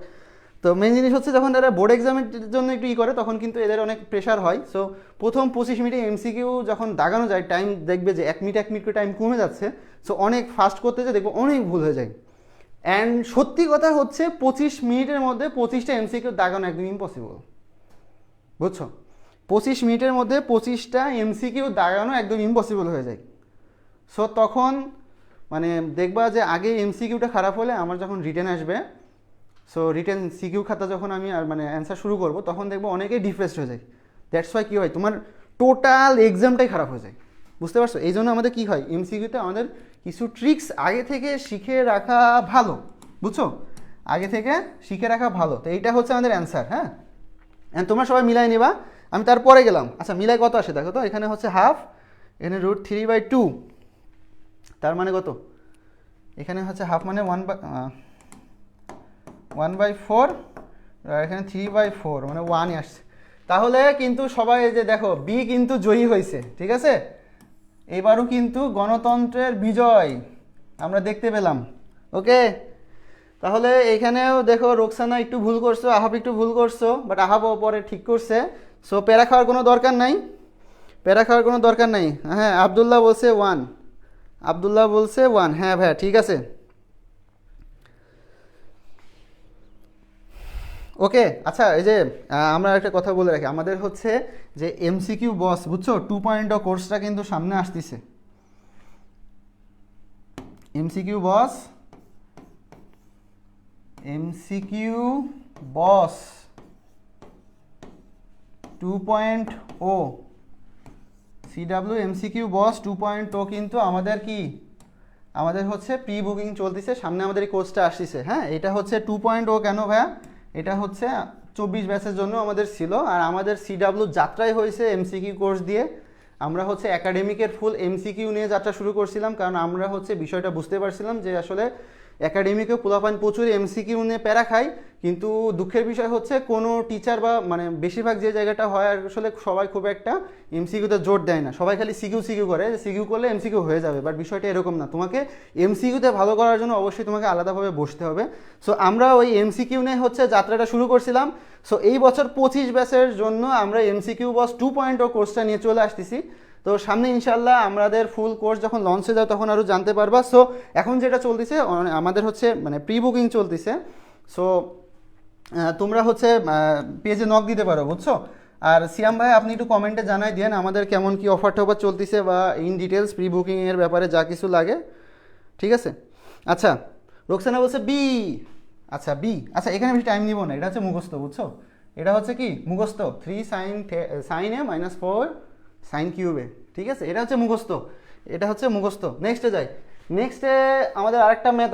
তো মেন জিনিস হচ্ছে যখন তারা বোর্ড এক্সামের জন্য একটু করে তখন কিন্তু এদের অনেক প্রেশার হয়। সো প্রথম 25 মিনিটে এমসিকিউ যখন দাগানো যায়, টাইম দেখবে যে 1 মিনিট করে টাইম কমে যাচ্ছে, সো অনেক ফাস্ট করতে যায় দেখবো অনেক ভুল হয়ে যায়। অ্যান্ড সত্যি কথা হচ্ছে 25 মিনিটের মধ্যে 25টা এমসিকিউ দাগানো একদম ইম্পসিবল, বুঝছো, 25 মিনিটের মধ্যে 25টা এমসিকিউ দাগানো একদম ইম্পসিবল হয়ে যায়। সো তখন মানে দেখবা যে আগে এমসিকিউটা খারাপ হলে আমার যখন রিটেন আসবে, সো রিটেন সিকিউ খাতা যখন আমি আর মানে অ্যান্সার শুরু করবো তখন দেখবো অনেকেই ডিপ্রেসড হয়ে যায়। দ্যাটস ওয়াই কী হয়, তোমার টোটাল এক্সামটাই খারাপ হয়ে যায়, বুঝতে পারছো। এই জন্য আমাদের কী হয়, এমসিকিউতে আমাদের কিছু ট্রিক্স আগে থেকে শিখে রাখা ভালো, বুঝছো, আগে থেকে শিখে রাখা ভালো। তো এইটা হচ্ছে আমাদের অ্যান্সার। হ্যাঁ, তোমরা সবাই মিলাই নিবা, আমি তারপরে গেলাম। আচ্ছা মিলাই কত আসে দেখো তো, এখানে হচ্ছে হাফ, এখানে √3/2, তার মানে কত, এখানে হচ্ছে হাফ মানে 1/4, এখানে 3/4 মানে 1 আসছে। তাহলে কিন্তু সবাই যে দেখো বি কিন্তু জয়ী হয়েছে, ঠিক আছে, এবারও কিন্তু গণতন্ত্রের বিজয় আমরা দেখতে পেলাম। ওকে, তাহলে এখানেও দেখো রোকসানা একটু ভুল করছো, আহাব একটু ভুল করছো, বাট আহাবও পরে ঠিক করছে। সো প্যারা খাওয়ার কোনো দরকার নাই, প্যারা খাওয়ার কোনো দরকার নাই। হ্যাঁ, আবদুল্লাহ বলছে 1, আবদুল্লাহ বলছে 1, হ্যাঁ ভাইয়া ঠিক আছে। ওকে, আচ্ছা এই যে আমরা একটা কথা বলে রাখি, আমাদের হচ্ছে যে এমসিকিউ বস, বুঝছো, 2.0 কোর্সটা কিন্তু সামনে আসতেছে। এমসিকিউ বস, এমসিকিউ বস 2.0, সিডাব্লিউ এমসিকিউ বস 2.0 কিন্তু আমাদের কি, আমাদের হচ্ছে প্রি বুকিং চলতেছে, সামনে আমাদের এই কোর্সটা আসতেছে। হ্যাঁ, এটা হচ্ছে 2.0 কেন ভাইয়া, এটা হচ্ছে 24 ব্যাচের জন্য আমাদের ছিল, আর আমাদের সিডাব্লিউ যাত্রাই হয়েছে এমসিকিউ কোর্স দিয়ে। আমরা হচ্ছে একাডেমিকের ফুল এমসিকিউ নিয়ে যাত্রা শুরু করছিলাম, কারণ আমরা হচ্ছে বিষয়টা বুঝতে পারছিলাম যে আসলে একাডেমিকেও পোলাপান প্রচুর এমসিকিউ নিয়ে প্যারা খায়, কিন্তু দুঃখের বিষয় হচ্ছে কোনো টিচার বা মানে বেশিরভাগ যে জায়গাটা হয় আসলে সবাই খুব একটা এমসিকিউতে জোর দেয় না, সবাই খালি সিকিউ সিকিউ করে, সিকিউ করলে এমসিকিউ হয়ে যাবে, বাট বিষয়টা এরকম না, তোমাকে এমসিকিউতে ভালো করার জন্য অবশ্যই তোমাকে আলাদাভাবে বসতে হবে। সো আমরা ওই এমসিকিউ নিয়ে হচ্ছে যাত্রাটা শুরু করছিলাম। সো এই বছর 25 ব্যাচের জন্য আমরা এমসিকিউ বস 2.0 কোর্সটা নিয়ে চলে আসতেছি। তো সামনে ইনশাল্লাহ আমাদের ফুল কোর্স যখন লঞ্চ হয়ে যায় তখন আরও জানতে পারবা। সো এখন যেটা চলতেছে আমাদের হচ্ছে মানে প্রি বুকিং চলতেছে। সো তোমরা হচ্ছে পেজে নক দিতে পারো, বুঝছো। আর সিয়াম ভাই আপনি একটু কমেন্টে জানাই দেন আমাদের কেমন কি অফার টফার চলতেছে বা ইন ডিটেলস প্রি বুকিংয়ের ব্যাপারে যা কিছু লাগে, ঠিক আছে। আচ্ছা, রোকসানা বলছে বি, আচ্ছা বি, আচ্ছা এখানে বেশি টাইম নিব না, এটা হচ্ছে মুখস্থ, বুঝছো, এটা হচ্ছে কি মুখস্থ 3 sin a - 4 sin কিউবে, ঠিক আছে, এটা হচ্ছে মুখস্থ, এটা হচ্ছে মুখস্থ। নেক্সটে যাই, নেক্সটে আমাদের আরেকটা ম্যাথ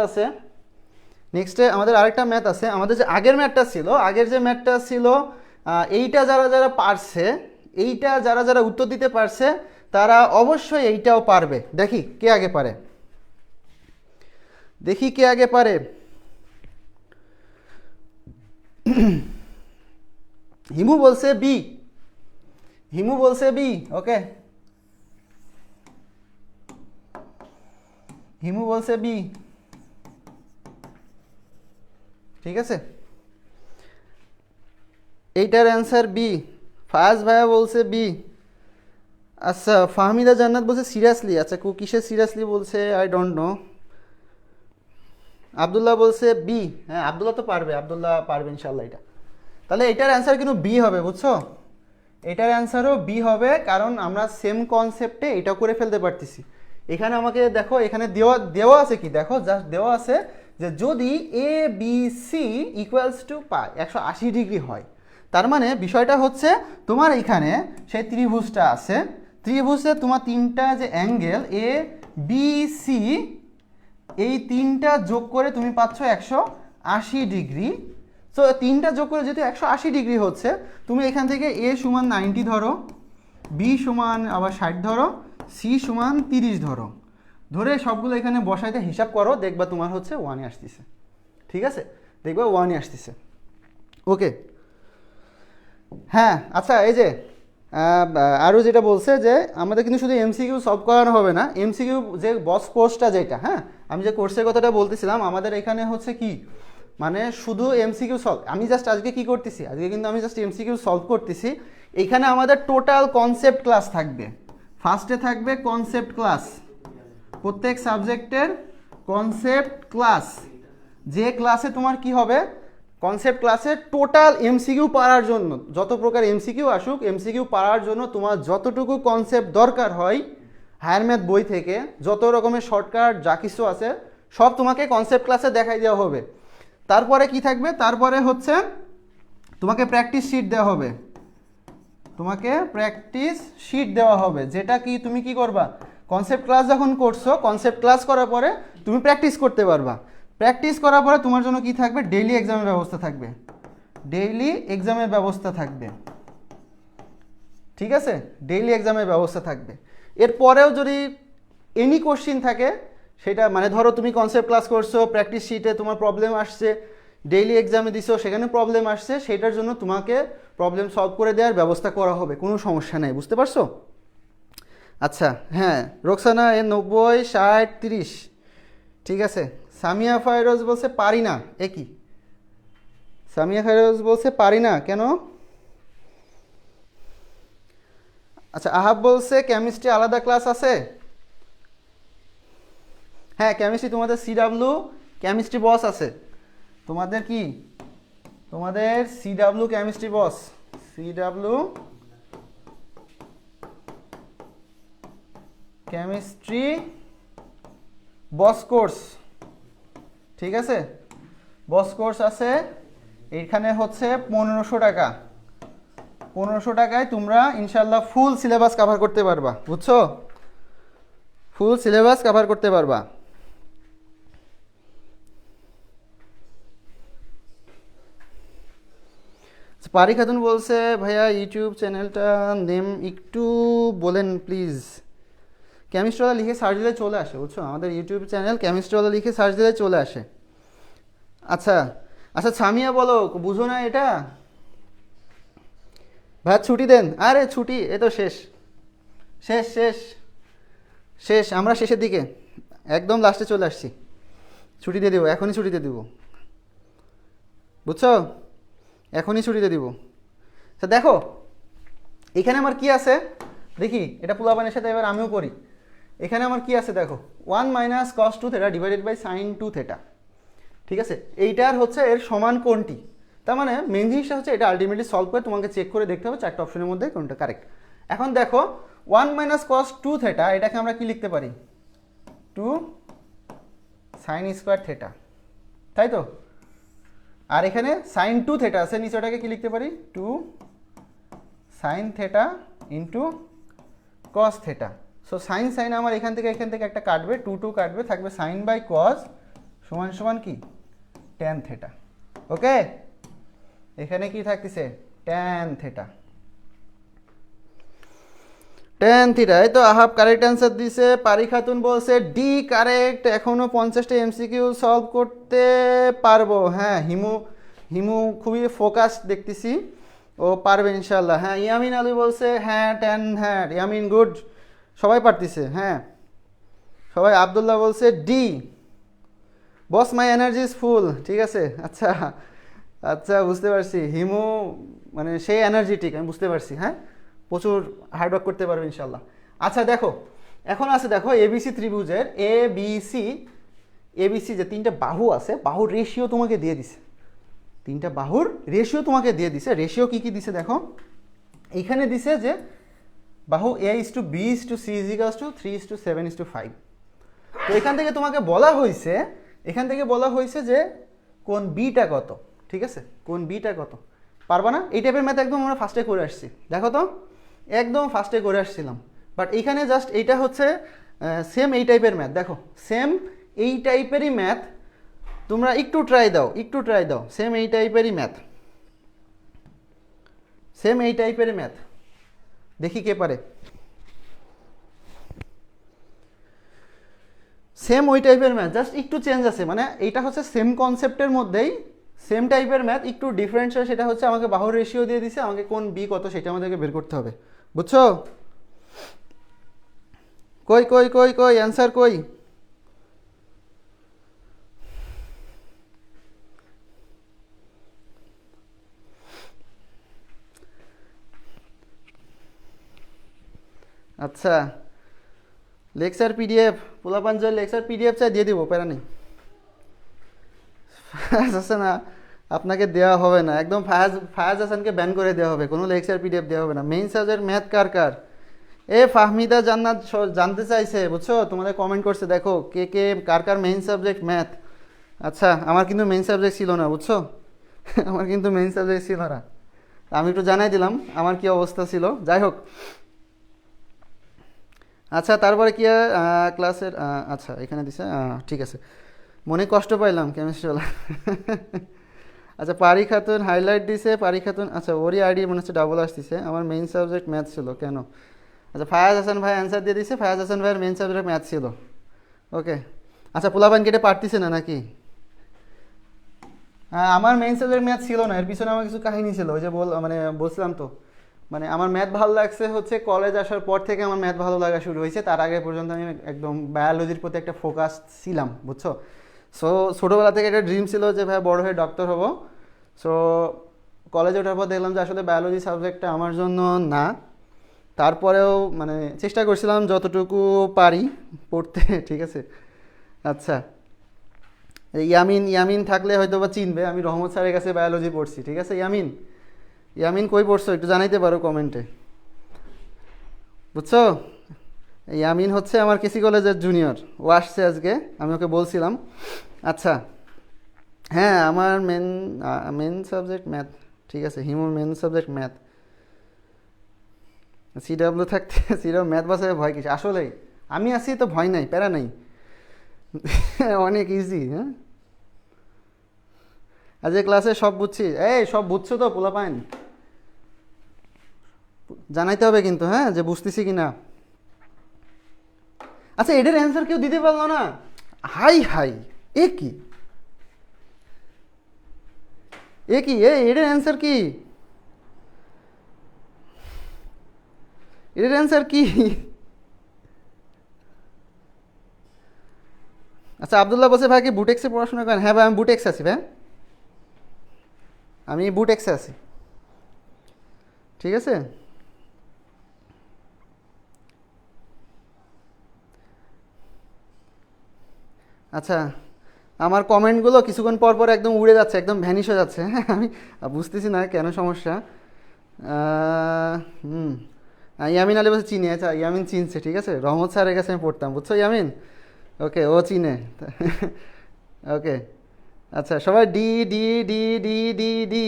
আছে, আমাদের যে আগের ম্যাথটা ছিল, আগের যে ম্যাথটা ছিল এইটা যারা যারা পারছে, এইটা যারা যারা উত্তর দিতে পারছে তারা অবশ্যই এইটাও পারবে। দেখি কে আগে পারে, দেখি কে আগে পারে। হিমু বলছে বি, হিমু বলছে বি, ওকে হিমু বলছে বি, ঠিক আছে, এইটার অ্যান্সার বি। ফায়াজ ভাইয়া বলছে বি। আচ্ছা ফাহমিদা জান্নাত বলছে সিরিয়াসলি। আচ্ছা কিসের সিরিয়াসলি বলছে আই ডোন্ট নো। আবদুল্লাহ বলছে বি। হ্যাঁ আবদুল্লাহ তো পারবে, আবদুল্লাহ পারবে ইনশাল্লাহ এটা। তাহলে এটার অ্যান্সার কিন্তু বি হবে, বুঝছো? এটার অ্যান্সারও বি হবে, কারণ আমরা সেম কনসেপ্টে এটা করে ফেলতে পারতেছি। এখানে আমাকে দেখো, এখানে দেওয়া দেওয়া আছে কি, দেখো জাস্ট দেওয়া আছে যে যদি A B C equals to pi 180 degree হয়, তার মানে বিষয়টা হচ্ছে তোমার এখানে সেই ত্রিভুজটা আছে, ত্রিভুজে তোমার তিনটা যে অ্যাঙ্গেল এ বি সি, এই তিনটা যোগ করে তুমি পাচ্ছ 180 ডিগ্রি। সো তিনটা যোগ করে যেহেতু 180 ডিগ্রি হচ্ছে, তুমি এখান থেকে এ সমান 90 ধরো, বি সমান আবার 60 ধরো, সি সমান 30 ধরো, ধরে সবগুলো এখানে বসাইতে হিসাব করো, দেখবা তোমার হচ্ছে 1-এ আসতেছে। ঠিক আছে, দেখবা 1-এ আসতেছে। ওকে, হ্যাঁ আচ্ছা এই যে আরও যেটা বলছে যে আমাদের কিন্তু শুধু এমসিকিউ সলভ করানো হবে না, এমসিকিউ যে বস কোর্সটা যেটা, হ্যাঁ আমি যে কোর্সের কথাটা বলতেছিলাম, আমাদের এখানে হচ্ছে কি মানে শুধু এমসিকিউ সলভ, আমি জাস্ট আজকে কি করতেছি, আজকে কিন্তু আমি জাস্ট এমসিকিউ সলভ করতেছি। এখানে আমাদের টোটাল কনসেপ্ট ক্লাস থাকবে। ফার্স্টে থাকবে কনসেপ্ট ক্লাস, প্রত্যেক সাবজেক্টের কনসেপ্ট ক্লাস, যে ক্লাসে তোমার কি হবে, কনসেপ্ট ক্লাসে টোটাল এমসিকিউ পারার জন্য, যত প্রকার এমসিকিউ আসুক, এমসিকিউ পারার জন্য তোমার যতটুকু কনসেপ্ট দরকার হয় হায়ার ম্যাথ বই থেকে, যত রকমের শর্টকাট যা কিছু আছে সব তোমাকে কনসেপ্ট ক্লাসে দেখাই দেওয়া হবে। তারপরে কি থাকবে, তারপরে হচ্ছে তোমাকে প্র্যাকটিস শিট দেওয়া হবে, তোমাকে প্র্যাকটিস শিট দেওয়া হবে, যেটা কি তুমি কি করবা, কনসেপ্ট ক্লাস যখন করছো, কনসেপ্ট ক্লাস করার পরে তুমি প্র্যাকটিস করতে পারবা। প্র্যাকটিস করার পরে তোমার জন্য কি থাকবে, ডেইলি এক্সামের ব্যবস্থা থাকবে, ডেইলি এক্সামের ব্যবস্থা থাকবে। ঠিক আছে, ডেইলি এক্সামের ব্যবস্থা থাকবে। এরপরেও যদি এনি কোশ্চিন থাকে, সেটা মানে ধরো তুমি কনসেপ্ট ক্লাস করছো, প্র্যাকটিস শিটে তোমার প্রবলেম আসছে, ডেইলি এক্সামে দিছো সেখানে প্রবলেম আসছে, সেটার জন্য তোমাকে প্রবলেম সলভ করে দেওয়ার ব্যবস্থা করা হবে, কোনো সমস্যা নেই, বুঝতে পারছো? আচ্ছা হ্যাঁ, রোকসানা 90 60 30, ঠিক আছে। সামিয়া ফাইরোজ বলছে পারি না, একই, সামিয়া ফাইরোজ বলছে পারি না কেন? আচ্ছা আহাব বলছে কেমিস্ট্রি আলাদা ক্লাস আছে। হ্যাঁ কেমিস্ট্রি তোমাদের সিডাব্লিউ কেমিস্ট্রি বস আছে, তোমাদের কি, তোমাদের সিডাব্লিউ কেমিস্ট্রি বস, সিডাব্লিউ কেমিস্ট্রি বস কোর্স, ঠিক আছে, বস কোর্স আছে। এইখানে হচ্ছে 1500 টাকা, 1500 টাকায় তোমরা ইনশাল্লাহ ফুল সিলেবাস কভার করতে পারবা, বুঝছো? ফুল সিলেবাস কভার করতে পারবা। পারি খাতুন বলছে ভাইয়া ইউটিউব চ্যানেলটা নেম একটু বলেন প্লিজ। কেমিস্ট্রিওয়ালা লিখে সার্চ দিলে চলে আসে, বুঝছো? আমাদের ইউটিউব চ্যানেল কেমিস্ট্রিওয়ালা লিখে সার্চ দিলে চলে আসে। আচ্ছা আচ্ছা সামিয়া বলো, বুঝো না এটা? ভাই ছুটি দেন, আরে ছুটি এ তো শেষ শেষ শেষ শেষ, আমরা শেষের দিকে একদম লাস্টে চলে আসছি, ছুটি দিয়ে দেবো, এখনই ছুটি দিয়ে দেবো, বুঝছো? এখনই ছুটি দিয়ে দিব। আচ্ছা দেখো এখানে আমার কি আছে দেখি, এটা পোলাপানের সাথে এবার আমিও করি। এখানে আমার কি আছে দেখো, 1 minus cos 2 theta divided by sine 2 theta, ঠিক আছে, এইটার হচ্ছে এর সমান কোনটি। তার মানে মেন জিনিসটা হচ্ছে এটা আলটিমেটলি সলভ করে তোমাকে চেক করে দেখতে হবে চারটা অপশনের মধ্যে কোনটা কারেক্ট। এখন দেখো 1 মাইনাস কস 2 থেটা, এটাকে আমরা কি লিখতে পারি, 2 সাইন স্কোয়ার থেটা, তাই তো? আর এখানে সাইন 2 থেটা আছে, নিচে ওটাকে কি লিখতে পারি, 2 sine theta into cos theta. So sine sine আমার এখান থেকে একটা কাটবে, 2 2 কাটবে, থাকবে সাইন বাই কস সমান সমান কি, ট্যান থেটা। ওকে, এখানে কি থাকতেছে, ট্যান থেটা, ট্যান থিটা। এই তো আহাব কারেক্ট অ্যান্সার দিছে। পারি খাতুন বলছে ডি কারেক্ট, এখনও 50টা এমসিকিউ সলভ করতে পারবো। হ্যাঁ হিমু, হিমু খুবই ফোকাস দেখতেছি, ও পারবে ইনশাল্লাহ। হ্যাঁ ইয়ামিন আলী বলছে হ্যাঁ ট্যান, হ্যাঁ ইয়ামিন গুড, সবাই পারতেছে। হ্যাঁ সবাই আবদুল্লাহ বলছে D. Boss my energy is full, ঠিক আছে। আচ্ছা আচ্ছা, বুঝতে পারছি। হিমু মানে সেই এনার্জেটিক, আমি বুঝতে পারছি। হ্যাঁ, প্রচুর হার্ডওয়ার্ক করতে পারবে ইনশাল্লাহ। আচ্ছা দেখো, এখন আছে দেখো এবিসি ত্রিভুজের এবিসি যে তিনটা বাহু আছে, বাহুর রেশিও তোমাকে দিয়ে দিছে। তিনটা বাহুর রেশিও তোমাকে দিয়ে দিছে। রেশিও কি কি দিছে দেখো, এইখানে দিছে যে বাহু A:B:C 3:7:5। তো এখান থেকে তোমাকে বলা হয়েছে, যে কোন বিটা কত, ঠিক আছে, কোন বিটা কত। পারবা না? এই টাইপের ম্যাথ একদম আমরা ফার্স্টে করে আসছি, দেখো তো, একদম ফার্স্টে করে আসছিলাম। বাট এইখানে জাস্ট এইটা হচ্ছে সেম এই টাইপের ম্যাথ। দেখো সেম এই টাইপেরই ম্যাথ, তোমরা একটু ট্রাই দাও, সেম এই টাইপেরই ম্যাথ, দেখি কে পারে। সেম ওই টাইপের ম্যাথ, জাস্ট একটু চেঞ্জ আছে, মানে এইটা হচ্ছে সেম কনসেপ্টের মধ্যেই সেম টাইপের ম্যাথ, একটু ডিফারেন্স হয়। সেটা হচ্ছে আমাকে বাহুর রেশিও দিয়ে দিছে, আমাকে কোন বি কত সেটা আমাদেরকে বের করতে হবে, বুঝছো? কই কই কই কই অ্যান্সার কই? আচ্ছা, লেকচার পিডিএফ, পোলাপাঞ্জল লেকচার পিডিএফ চাই, দিয়ে দিব, প্যারা নেই। ফায়াজ হাসান, আপনাকে দেওয়া হবে না একদম। ফায়াজ হাসানকে ব্যান করে দেওয়া হবে, কোনো লেকচার পিডিএফ দেওয়া হবে না। মেইন সাবজেক্ট ম্যাথ কার কার? এ ফাহমিদা জান্নাত জানতে চাইছে, বুঝছো, তোমাদের কমেন্ট করছে, দেখো কে কে কার কার মেইন সাবজেক্ট ম্যাথ। আচ্ছা, আমার কিন্তু মেইন সাবজেক্ট ছিল না, বুঝছো। আমার কিন্তু মেইন সাবজেক্ট ছিল না, আমি একটু জানাই দিলাম আমার কি অবস্থা ছিল। যাই হোক, আচ্ছা তারপরে কি ক্লাসের, আচ্ছা এখানে দিছে, ঠিক আছে। মনে কষ্ট পাইলাম কেমিস্ট্রি ওলা। আচ্ছা, পারি খাতুন হাইলাইট দিছে, পারি খাতুন, আচ্ছা ওরই আইডি মনে হচ্ছে ডাবল আসতেছে। আমার মেইন সাবজেক্ট ম্যাথ ছিল কেন? আচ্ছা, ফায়াজ হাসান ভাই অ্যান্সার দিয়ে দিছে, ফায়াজ হাসান ভাইয়ের মেইন সাবজেক্ট ম্যাথ ছিল। ওকে, আচ্ছা পোলাপান কেটে পারতেছে না নাকি? হ্যাঁ, আমার মেইন সাবজেক্ট ম্যাথ ছিল না, এর পিছনে আমার কিছু কাহিনী ছিল, ওই যে মানে বলছিলাম তো, মানে আমার ম্যাথ ভালো লাগছে হচ্ছে কলেজ আসার পর থেকে আমার ম্যাথ ভালো লাগা শুরু হয়েছে। তার আগে পর্যন্ত আমি একদম বায়োলজির প্রতি একটা ফোকাস ছিলাম, বুঝছো। সো ছোটোবেলা থেকে একটা ড্রিম ছিল যে ভাই বড় হয়ে ডক্টর হব। সো কলেজে ওঠার পর দেখলাম যে আসলে বায়োলজি সাবজেক্টটা আমার জন্য না। তারপরেও মানে চেষ্টা করছিলাম যতটুকু পারি পড়তে, ঠিক আছে। আচ্ছা, ইয়ামিন, থাকলে হয়তো বা চিনবে, আমি রহমত স্যারের কাছে বায়োলজি পড়ছি, ঠিক আছে। ইয়ামিন কই পড়ছো একটু জানাইতে পারো কমেন্টে, বুঝছো। ইয়ামিন হচ্ছে আমার কেসি কলেজের জুনিয়র, ও আসছে আজকে, আমি ওকে বলছিলাম। আচ্ছা, হ্যাঁ আমার মেন সাবজেক্ট ম্যাথ, ঠিক আছে। হিমুর মেন সাবজেক্ট ম্যাথ। সিডাব্লিউ থাকতে সিডাব্লিউ ম্যাথ বাসায় ভয় কিছু, আসলেই আমি আছি তো ভয় নাই, প্যারা নাই। অনেক ইজি। হ্যাঁ, আজ ক্লাসে সব বুঝছি, সব বুঝছো তো পোলাপাইন? জানাইতে হবে কিন্তু, হ্যাঁ, যে বুঝতেছি কি না। আচ্ছা, এটার অ্যান্সার কেউ দিতে পারলো না? হাই হাই, এ কি এটার অ্যান্সার কি? এটার অ্যান্সার কি? আচ্ছা, আবদুল্লাহ বলছে ভাই কি বুটেক্সে পড়াশোনা করেন? হ্যাঁ ভাই, আমি বুটেক্সে আছি ভাই, আমি বুটেক্সে আছি, ঠিক আছে। আচ্ছা, আমার কমেন্টগুলো কিছুক্ষণ পর পর একদম উড়ে যাচ্ছে, একদম ভ্যানিশ হয়ে যাচ্ছে। হ্যাঁ, আমি বুঝতেছি না কেন সমস্যা। হুম, ইয়ামিন আলী বলছে চিনি। আচ্ছা, ইয়ামিন চিনছে, ঠিক আছে। রহমত স্যারের কাছে আমি পড়তাম, বুঝছো ইয়ামিন। ওকে, ও চিনে। ওকে, আচ্ছা সবাই D D D D D D.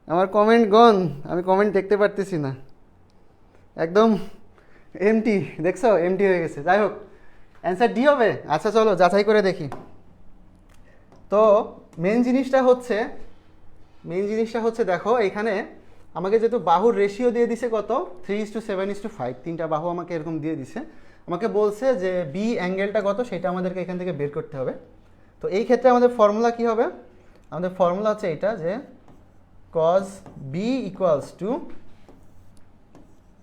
আমার কমেন্ট গন, আমি কমেন্ট দেখতে পারতেছি না, একদম এমটি, দেখছো এমটি হয়ে গেছে। যাই হোক, অ্যান্সার ডি হবে। আচ্ছা চলো যাচাই করে দেখি। তো মেন জিনিসটা হচ্ছে দেখো এখানে আমাকে যেহেতু বাহুর রেশিও দিয়ে দিছে কত, 3:7:5, তিনটা বাহু আমাকে এরকম দিয়ে দিছে। আমাকে বলছে যে বি অ্যাঙ্গেলটা কত সেটা আমাদেরকে এখান থেকে বের করতে হবে। তো এই ক্ষেত্রে আমাদের ফর্মুলা কি হবে? আমাদের ফর্মুলা হচ্ছে এটা, যে cos b equals to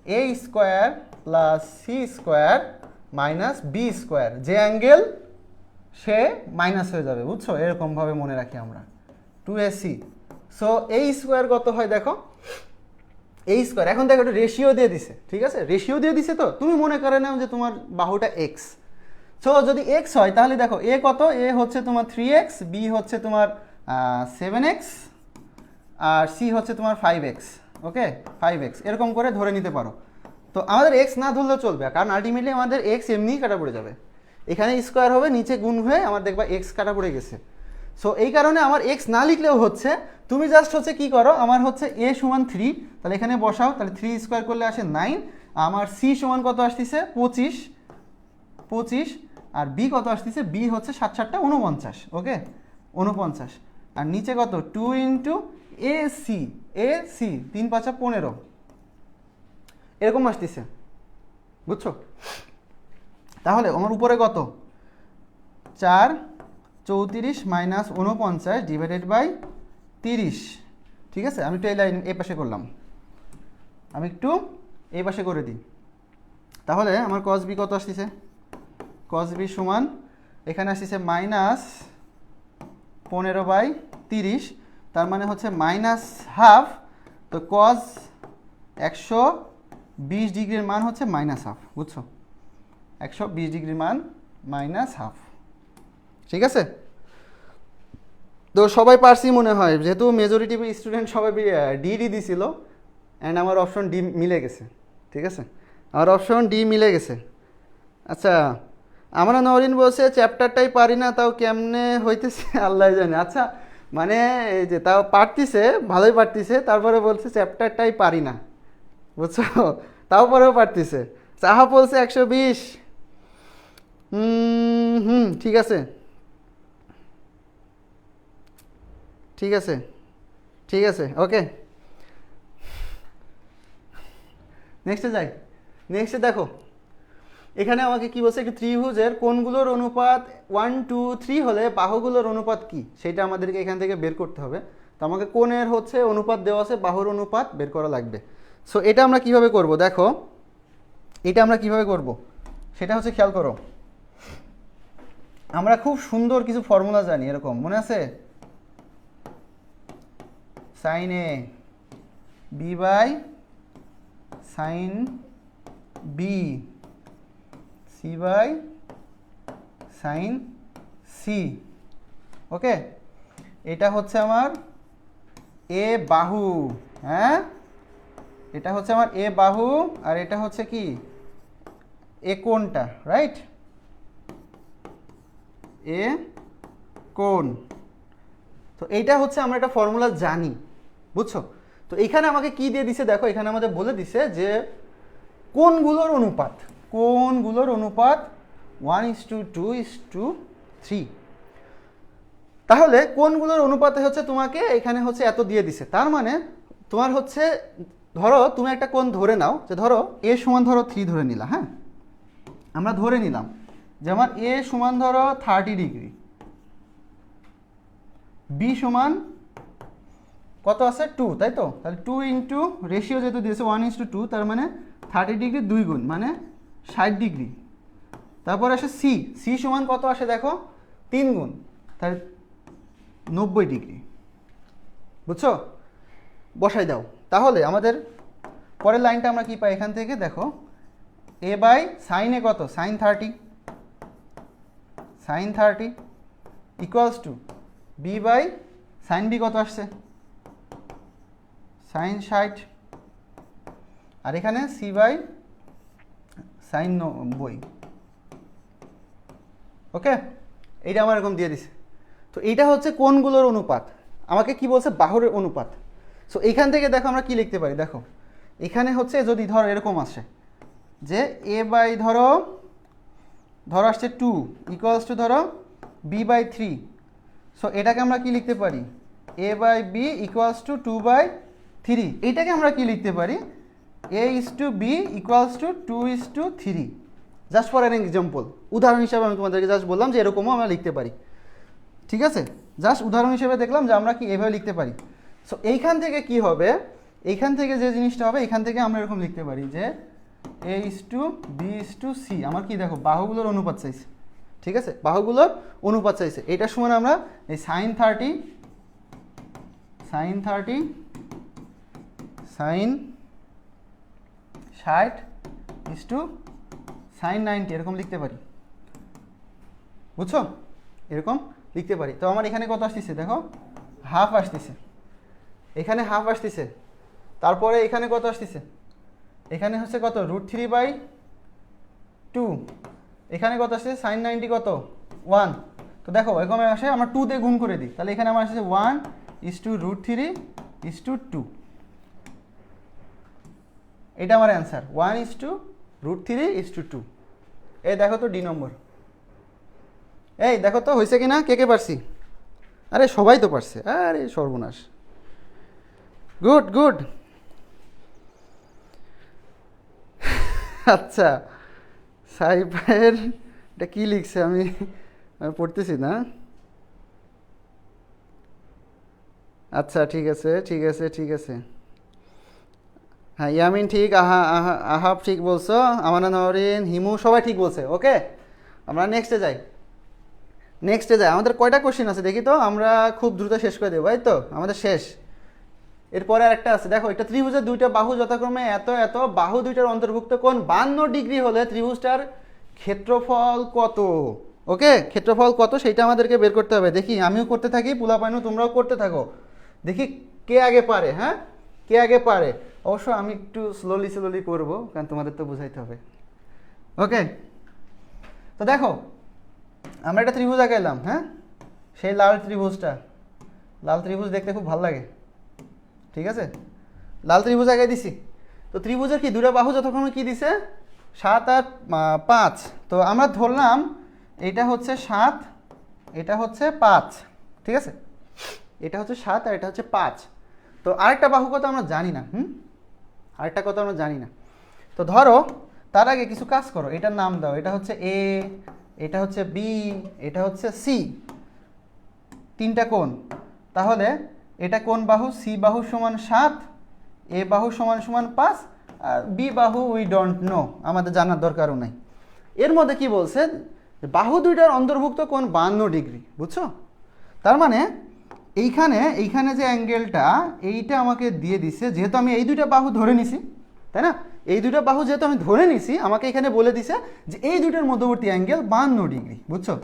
A square plus C square minus B square, যে অ্যাঙ্গেল সে মাইনাস হয়ে যাবে, বুঝছো? এরকমভাবে মনে রাখি আমরা 2ac। সো এই স্কোয়ার কত হয় দেখো, এই স্কোয়ার। এখন দেখো একটা রেশিও দিয়ে দিছে, ঠিক আছে? রেশিও দিয়ে দিছে, তো তুমি মনে করে নাও যে তোমার বাহুটা এক্স। সো যদি এক্স হয় তাহলে দেখো এ কত, এ হচ্ছে তোমার 3x, বি হচ্ছে তোমার 7x, আর সি হচ্ছে তোমার 5x। ওকে, 5x এরকম করে ধরে নিতে পারো। তো আমাদের এক্স না ধরলেও চলবে, কারণ আলটিমেটলি আমাদের এক্স এমনিই কাটা পড়ে যাবে। এখানে স্কোয়ার হবে, নিচে গুণ হয়ে আমার দেখবা এক্স কাটা পড়ে গেছে। সো এই কারণে আমার এক্স না লিখলেও হচ্ছে, তুমি জাস্ট হচ্ছে কি করো, আমার হচ্ছে এ সমান 3, তাহলে এখানে বসাও, তাহলে 3 স্কোয়ার করলে আসে 9। আমার সি সমান কত আসতেছে 25, আর বি কত আসতেছে, বি হচ্ছে 7 7টা 49। ওকে, 49। আর নিচে কত 2 ইন্টু এ সি, 3 5 15 এরকম আসতেছে, বুঝছো? তাহলে আমার উপরে কত 4 34 মাইনাস 49 ডিভাইডেড বাই 30। ঠিক আছে, আমি একটু এই লাইন এই পাশে করলাম, আমি একটু এই পাশে করে দিই। তাহলে আমার কস বি কত আসতেছে, কস বি সমান এখানে আসতেছে মাইনাস 15/30, তার মানে হচ্ছে মাইনাস হাফ। তো কস 120 ডিগ্রির মান হচ্ছে মাইনাস হাফ, বুঝছো? 120 ডিগ্রির মান মাইনাস হাফ। ঠিক আছে, তো সবাই পারছি মনে হয়, যেহেতু মেজরিটি স্টুডেন্ট সবাই ডি দিছিল, অ্যান্ড আমার অপশন ডি মিলে গেছে। ঠিক আছে, আমার অপশন ডি মিলে গেছে। আচ্ছা, আমরা নরিন বলছে চ্যাপ্টারটাই পারি না, তাও কেমনে হইতেছে আল্লাহ জানে। আচ্ছা, মানে এই যে তাও পারতিছে, ভালোই পারতিছে, তারপরে বলছে চ্যাপ্টারটাই পারি না, বুঝছো? তাও পরেও পারতিছে। চাহা বলছে 120। ঠিক আছে, ঠিক আছে, ঠিক আছে, ওকে। নেক্সটে যাই। নেক্সটে দেখো, এখানে আমাকে কি বলছে, একটি ত্রিভুজের কোণগুলোর অনুপাত 1 2 3 হলে বাহুগুলোর অনুপাত কি, সেটা আমাদেরকে এখান থেকে বের করতে হবে। তো আমাকে কোণের হচ্ছে অনুপাত দেওয়া আছে, বাহুর অনুপাত বের করা লাগবে। সো এটা আমরা কিভাবে করব, দেখো এটা আমরা কিভাবে করব সেটা হচ্ছে খেয়াল করো। আমরা খুব সুন্দর কিছু ফর্মুলা জানি, এরকম মনে আছে, sine A B by sine B C by sine C. Okay, এটা হচ্ছে আমার এ বাহু, হ্যাঁ এটা হচ্ছে আমার এ বাহু, আর এটা হচ্ছে কি এ কোণটা, রাইট? এ কোণ। তো এইটা হচ্ছে আমরা একটা ফর্মুলা জানি, বুঝছো? তো এখানে আমাকে কি দিয়ে দিছে দেখো, এখানে আমাদের বলে দিছে যে কোণগুলোর অনুপাত, কোণগুলোর অনুপাত 1:2:3। তাহলে কোণগুলোর অনুপাতে হচ্ছে তোমাকে এখানে হচ্ছে এত দিয়ে দিছে, তার মানে তোমার হচ্ছে ধরো তুমি একটা কোণ ধরে নাও, যে ধরো এ সমান ধরো 3 ধরে নিলা, হ্যাঁ আমরা ধরে নিলাম যে আমার এ সমান ধরো 30 ডিগ্রি, বি সমান কত আছে 2, তাই তো? তাহলে 2 ইন্টু রেশিও যেহেতু দিয়েছে 1:2, তার মানে 30 ডিগ্রি 2 গুণ মানে 60 ডিগ্রি। তারপর আসে সি, সি সমান কত আসে দেখো 3 গুণ, তাহলে 90 ডিগ্রি, বুঝছো? বসাই দাও। তাহলে আমাদের পরের লাইনটা আমরা কি পাই এখান থেকে দেখো, এ বাই সাইনে কত, sine 30 equals to B by sine B কত আসছে, সাইন 60, আর এখানে সি বাই সাইন 90। ওকে, এইটা আমার এরকম দিয়ে দিছে। তো এইটা হচ্ছে কোণগুলোর অনুপাত, আমাকে কি বলছে বাহুর অনুপাত। সো এইখান থেকে দেখো আমরা কি লিখতে পারি, দেখো এখানে হচ্ছে যদি ধরো এরকম আসে যে এ বাই ধরো আসছে 2 ইকুয়ালস টু ধরো বি বাই 3। সো এটাকে আমরা কি লিখতে পারি, এ বাই বি ইকুয়ালস টু 2/3। এইটাকে আমরা কি লিখতে পারি, a:b equals to 2:3। Just for an example, উদাহরণ হিসাবে আমি তোমাদেরকে জাস্ট বললাম যে এরকমও আমরা লিখতে পারি। ঠিক আছে, জাস্ট উদাহরণ হিসেবে দেখলাম যে আমরা কি এভাবে লিখতে পারি। সো এইখান থেকে কি হবে, এইখান থেকে যে জিনিসটা হবে এখান থেকে আমরা এরকম লিখতে পারি যে a is to b is to c। আমার কি দেখো বাহুগুলোর অনুপাত চাইছে, ঠিক আছে, বাহুগুলোর অনুপাত চাইছে। এটার সময় আমরা এই sign 30 sign 60 is to sign 90 এরকম লিখতে পারি, বুঝছো, এরকম লিখতে পারি। তো আমার এখানে কত আসতেছে দেখো, হাফ আসতেছে, এখানে হাফ আসতেছে, তারপরে এখানে কত আসতেছে, এখানে হচ্ছে কত √3/2, এখানে কত আসছে সাইন 90 কত 1। তো দেখো এরকম আসে, আমরা 2 দিয়ে গুণ করে দিই, তাহলে এখানে আমার আসছে 1 is to √3/2। এটা আমার অ্যান্সার, 1 is to √3/2। এই দেখো তো ডি নম্বর, এই দেখো তো হয়েছে কিনা, কে কে পারছি? আরে সবাই তো পারছে, আরে সর্বনাশ, গুড গুড। আচ্ছা সাইফায়ের এটা কি লিখছে আমি পড়তেছি না। আচ্ছা ঠিক আছে ঠিক আছে ঠিক আছে, হ্যাঁ ইয়ামিন ঠিক, আহাব ঠিক বলছো, আমানা নরিন, হিমু সবাই ঠিক বলছে। ওকে আমরা নেক্সটে যাই, আমাদের কয়টা কোশ্চেন আছে দেখি তো, আমরা খুব দ্রুত শেষ করে দেবো, এই তো আমাদের শেষ। এরপরে আরেকটা আছে দেখো, এটা ত্রিভুজের দুইটা বাহু যথাক্রমে এত এত, বাহু দুইটার অন্তর্ভুক্ত কোণ 52 ডিগ্রি হলে ত্রিভুজটার ক্ষেত্রফল কত। ওকে ক্ষেত্রফল কত সেটা আমাদেরকে বের করতে হবে। দেখি আমিও করতে থাকি, পুলাপাইনু তোমরাও করতে থাকো, দেখি কে আগে পারে। হ্যাঁ কে আগে পারে, অবশ্য আমি একটু স্লোলি করব, কারণ তোমাদের তো বুঝাইতে হবে। ওকে তো দেখো আমরা একটা ত্রিভুজ আঁকাইলাম, হ্যাঁ সেই লাল ত্রিভুজটা, লাল ত্রিভুজ দেখতে খুব ভালো লাগে, ঠিক আছে, লাল ত্রিভুজ আঁকাই দিছি। তো ত্রিভুজের কি দুটো বাহু যথাক্রমে কি দিছে 7 আর 5। তো আমরা ধরলাম এটা হচ্ছে 7, এটা হচ্ছে 5, ঠিক আছে, এটা হচ্ছে 7 আর এটা হচ্ছে 5। তো আরেকটা বাহু কত আমরা জানি না, আরেকটা কত আমরা জানি না। তো ধরো তার আগে কিছু কাজ করো, এটার নাম দাও, এটা হচ্ছে এ, এটা হচ্ছে বি, এটা হচ্ছে সি, তিনটা কোণ। তাহলে এটা কোন বাহু, সি বাহু সমান 7, এ বাহু সমান 5, আর বি বাহু উই ডোন্ট নো, আমাদের জানার দরকারও নাই। এর মধ্যে কি বলছে, বাহু দুইটার অন্তর্ভুক্ত কোণ 52 ডিগ্রি, বুঝছো। তার মানে এইখানে যে অ্যাঙ্গেলটা এইটা আমাকে দিয়ে দিছে, যেহেতু আমি এই দুইটা বাহু ধরে নিছি, তাই না, এই দুইটা বাহু যেহেতু আমি ধরে নিছি, আমাকে এখানে বলে দিছে যে এই দুইটার মধ্যবর্তী অ্যাঙ্গেল 52 ডিগ্রি, বুঝছো,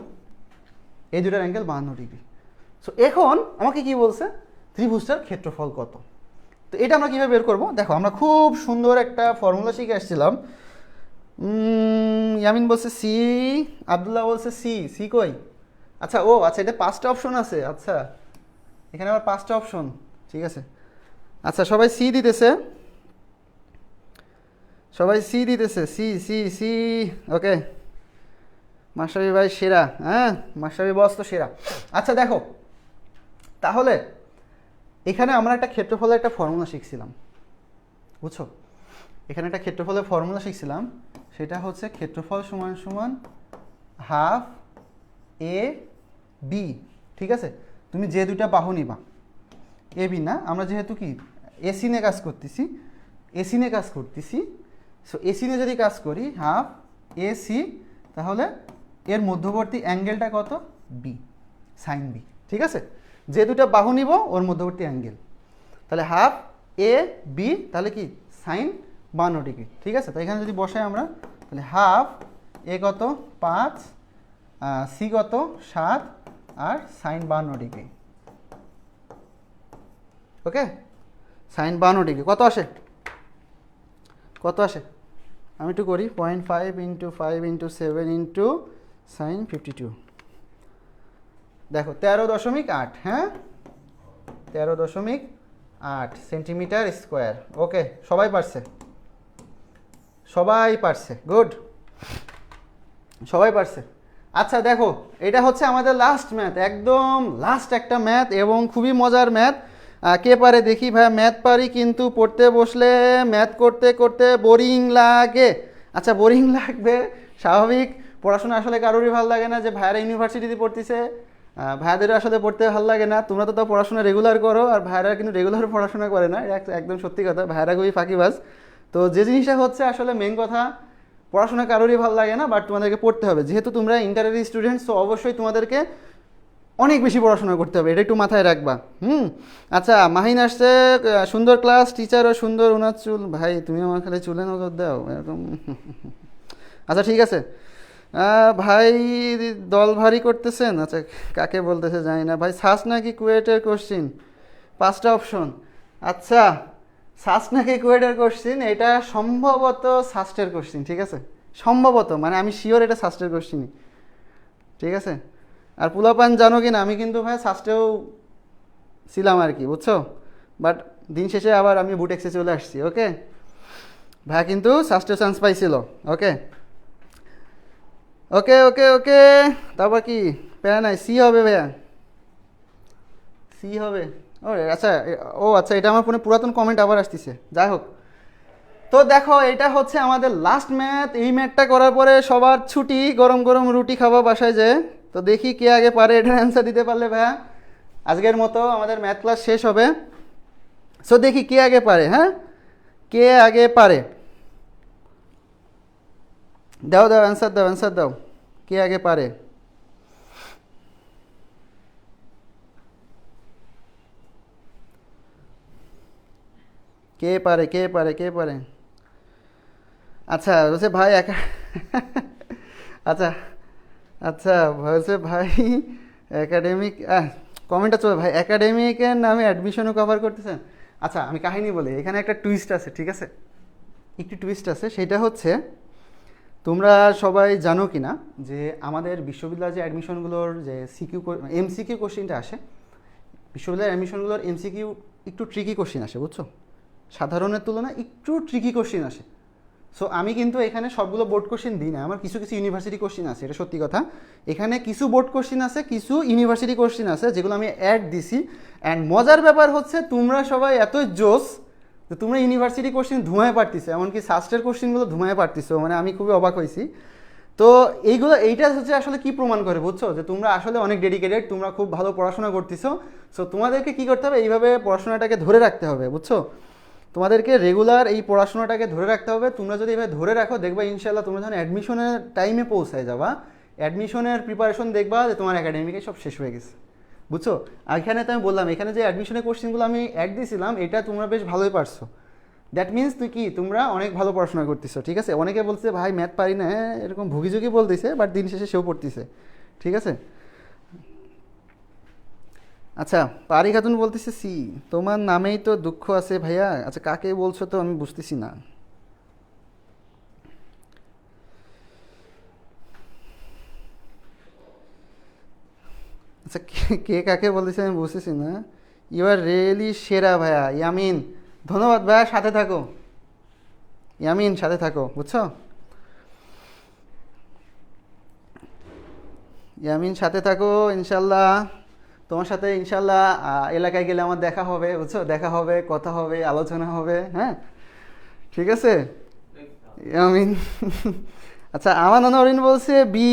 এই দুইটার অ্যাঙ্গেল 52 ডিগ্রি। সো এখন আমাকে কি বলছে, ত্রিভুজটার ক্ষেত্রফল কত। তো এটা আমরা কীভাবে বের করবো, দেখো আমরা খুব সুন্দর একটা ফর্মুলা শিখে আসছিলাম। ইয়ামিন বলছে সি, আবদুল্লাহ বলছে সি, সি কই, আচ্ছা ও আচ্ছা এটা 5টা অপশন আছে, আচ্ছা এখানে আবার 5টা অপশন, ঠিক আছে। আচ্ছা সবাই সি দিতেছে, সি সি সি। ওকে মাশরাফি ভাই সেরা, হ্যাঁ মাশরাফি বস তো সেরা। আচ্ছা দেখো তাহলে এখানে আমরা একটা ক্ষেত্রফলের একটা ফর্মুলা শিখছিলাম, বুঝছো, এখানে একটা ক্ষেত্রফলের ফর্মুলা শিখছিলাম, সেটা হচ্ছে ক্ষেত্রফল সমান সমান হাফ এ বি, ঠিক আছে। তুমি যে দুইটা বাহু নিবা, এ বি না, আমরা যেহেতু কি এসি নিয়ে কাজ করতেছি, সো এসি নিয়ে যদি কাজ করি হাফ এ সি, তাহলে এর মধ্যবর্তী অ্যাঙ্গেলটা কত, বি, সাইন বি, ঠিক আছে। যে দুটো বাহু নিব ওর মধ্যবর্তী অ্যাঙ্গেল, তাহলে হাফ এ বি, তাহলে কি সাইন 52 ডিগ্রি, ঠিক আছে। তো এখানে যদি বসাই আমরা, তাহলে হাফ এ কত 5, সি কত 7, আর সাইন 52 ডিগ্রি। ওকে সাইন 52 ডিগ্রি কত আসে, আমি একটু করি, 0.5 × 5 × 7 × সাইন 52, দেখো 13.8, হ্যাঁ 13.8 সেন্টিমিটার স্কোয়ার। ওকে সবাই পারছে, গুড, সবাই পারছে। আচ্ছা দেখো এটা হচ্ছে আমাদের লাস্ট ম্যাথ, একদম লাস্ট একটা ম্যাথ এবং খুবই মজার ম্যাথ। কে পারে দেখি, ভাইয়া ম্যাথ পারি কিন্তু পড়তে বসলে ম্যাথ করতে করতে বোরিং লাগে। আচ্ছা বোরিং লাগবে স্বাভাবিক, পড়াশোনা আসলে কারোরই ভালো লাগে না, যে ভাইয়ারা ইউনিভার্সিটিতে পড়তেছে ভাইয়াদেরও আসলে পড়তে ভালো লাগে না, তোমরা তো তাও পড়াশোনা রেগুলার করো, আর ভাইয়ারা কিন্তু রেগুলার পড়াশোনা করে না, এটা একদম সত্যি কথা, ভাইয়ারা খুবই ফাঁকিবাজ। তো যে জিনিসটা হচ্ছে আসলে মেন কথা, পড়াশোনা কারোরই ভালো লাগে না, বাট তোমাদেরকে পড়তে হবে, যেহেতু তোমরা ইন্টারের স্টুডেন্ট, সো অবশ্যই তোমাদেরকে অনেক বেশি পড়াশোনা করতে হবে, এটা একটু মাথায় রাখবা। আচ্ছা, মাহিন আসছে, সুন্দর ক্লাস, টিচারও সুন্দর, ওনার চুল, ভাই তুমি আমার খালি চুলে নজর দাও এরকম। আচ্ছা ঠিক আছে। ভাই দল ভারী করতেছেন, আচ্ছা কাকে বলতেছে জানি না ভাই। সাস নাকি কুয়েটের কোশ্চিন, 5টা অপশন। আচ্ছা, সাস নাকি কুয়েটের কোশ্চিন, এটা সম্ভবত সাস্টের কোশ্চিন, ঠিক আছে, সম্ভবত, মানে আমি শিওর এটা সাস্টের কোশ্চিনই, ঠিক আছে। আর পোলাপান জানো কি না, আমি কিন্তু ভাই সাস্টেও ছিলাম আর কি, বুঝছো, বাট দিন শেষে আবার আমি বুটেক্সে চলে আসছি। ওকে, ভাই কিন্তু সাস্টেও চান্স পাইছিল। ওকে ওকে ওকে ওকে, তারপর কি প্যারা নাই, সি হবে ভাইয়া, সি হবে। ও আচ্ছা, ও আচ্ছা, এটা আমার ফোনে পুরাতন কমেন্ট আবার আসতেছে, যাই হোক। তো দেখো, এটা হচ্ছে আমাদের লাস্ট ম্যাথ, এই ম্যাথটা করার পরে সবার ছুটি, গরম গরম রুটি খাওয়া বাসায় যে। তো দেখি কে আগে পারে এটার অ্যান্সার দিতে পারলে ভাইয়া আজকের মতো আমাদের ম্যাথ ক্লাস শেষ হবে। সো দেখি কে আগে পারে, হ্যাঁ, কে আগে পারে, দাও দাও অ্যান্সার দাও, অ্যান্সার দাও, কে আগে পারে। কে পারে, কে পারে, কে পারে। আচ্ছা বলছে ভাই একা, আচ্ছা আচ্ছা বলছে ভাই একাডেমিক, কমেন্টটা চলে ভাই, একাডেমিকের নামে অ্যাডমিশনও কভার করতেছেন। আচ্ছা আমি কাহিনী বলি, এখানে একটা টুইস্ট আছে, ঠিক আছে, একটি টুইস্ট আছে, সেটা হচ্ছে তোমরা সবাই জানো কি না যে আমাদের বিশ্ববিদ্যালয়ের যে অ্যাডমিশনগুলোর যে সিকিউ এমসিকিউ কোশ্চিনটা আসে, বিশ্ববিদ্যালয়ের অ্যাডমিশনগুলোর এমসিকিউ একটু ট্রিকি কোশ্চিন আসে, বুঝছো, সাধারণের তুলনায় একটু ট্রিকি কোশ্চিন আসে। সো আমি কিন্তু এখানে সবগুলো বোর্ড কোশ্চিন দিই না, আমার কিছু কিছু ইউনিভার্সিটি কোশ্চিন আছে, এটা সত্যি কথা। এখানে কিছু বোর্ড কোশ্চিন আছে, কিছু ইউনিভার্সিটি কোশ্চিন আছে, যেগুলো আমি অ্যাড দিছি। অ্যান্ড মজার ব্যাপার হচ্ছে তোমরা সবাই এতই জোস যে তোমরা ইউনিভার্সিটি কোশ্চিন ধুমায় পারতেছো, এমনকি সাস্টের কোশ্চিনগুলো ধুমায় পারতেছো, মানে আমি খুবই অবাক হয়েছি। তো এইটা হচ্ছে আসলে কি প্রমাণ করে, বুঝছো, যে তোমরা আসলে অনেক ডেডিকেটেড, তোমরা খুব ভালো পড়াশোনা করতেছো। সো তোমাদেরকে কি করতে হবে, এইভাবে পড়াশোনাটাকে ধরে রাখতে হবে, বুঝছো, তোমাদেরকে রেগুলার এই পড়াশোনাটাকে ধরে রাখতে হবে। তোমরা যদি এভাবে ধরে রাখো, দেখবা ইনশাল্লাহ তোমরা যখন অ্যাডমিশনের টাইমে পৌঁছায় যাবা, অ্যাডমিশনের প্রিপারেশন দেখবা যে তোমার একাডেমিকে সব শেষ হয়ে গেছে, বুঝছো। আর এখানে তো আমি বললাম, এখানে যে অ্যাডমিশনের কোশ্চেনগুলো আমি অ্যাড দিয়েছিলাম, এটা তোমরা বেশ ভালোই পারছো। দ্যাট মিনস তুই কি, তোমরা অনেক ভালো পড়াশোনা করতেছো, ঠিক আছে। অনেকে বলছে ভাই ম্যাথ পারি না, এরকম ভুগিঝুঁকি বলতেছে, বাট দিন শেষে সেও পড়তেছে, ঠিক আছে। আচ্ছা, পারি খাতুন বলতেছে সি, তোমার নামেই তো দুঃখ আছে ভাইয়া। আচ্ছা কাকে বলছো তো আমি বুঝতেছি না। আচ্ছা কে কাকে বলতেছে আমি বুঝতেছি না। ইউ আর রিয়েলি সেরা ভাইয়া, ইয়ামিন, ধন্যবাদ ভাইয়া, সাথে থাকো, ইয়ামিন সাথে থাকো, বুঝছো, ইয়ামিন সাথে থাকো ইনশাল্লাহ। তোমার সাথে ইনশাল্লাহ এলাকায় গেলে আমার দেখা হবে, বুঝছো, দেখা হবে, কথা হবে, আলোচনা হবে, হ্যাঁ, ঠিক আছে ইয়ামিন। আচ্ছা আমার অরিন বলছে বি,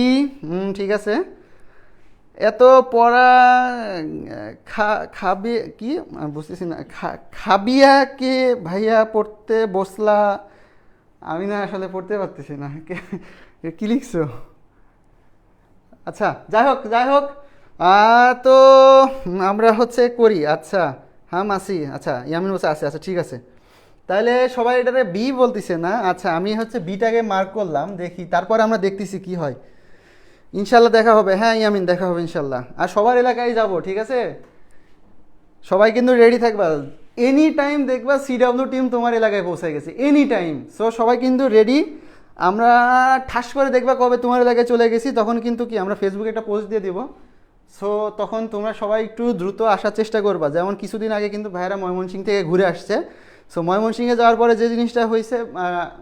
ঠিক আছে। এত পড়া খাবি কি, আমি বুঝতেছি না, খাবিয়া কে ভাইয়া পড়তে বসলা, আমি না আসলে পড়তে পারতেছি না, কি লিখছো। আচ্ছা যাই হোক যাই হোক, তো আমরা হচ্ছে করি, আচ্ছা হ্যাঁ মাসি, আচ্ছা ইয়ামিন বলছে আছে, আচ্ছা ঠিক আছে, তাহলে সবাই এটাতে বি বলতেছে না। আচ্ছা আমি হচ্ছে বিটাকে মার্ক করলাম, দেখি তারপর আমরা দেখতেছি কি হয়। ইনশাল্লাহ দেখা হবে, হ্যাঁ ইয়ামিন দেখা হবে ইনশাল্লাহ, আর সবার এলাকায় যাব, ঠিক আছে, সবাই কিন্তু রেডি থাকবা, এনি টাইম দেখবা সিডাব্লিউ টিম তোমার এলাকায় পৌঁছে গেছে, এনি টাইম। সো সবাই কিন্তু রেডি, আমরা ঠাস করে দেখবা কবে তোমার এলাকায় চলে গেছি, তখন কিন্তু কি আমরা ফেসবুকে একটা পোস্ট দিয়ে দিব। সো তখন তোমরা সবাই একটু দ্রুত আসার চেষ্টা করবা, যেমন কিছুদিন আগে কিন্তু ভাইয়েরা ময়মনসিংহ থেকে ঘুরে আসছে। সো ময়মনসিংহে যাওয়ার পরে যে জিনিসটা হয়েছে,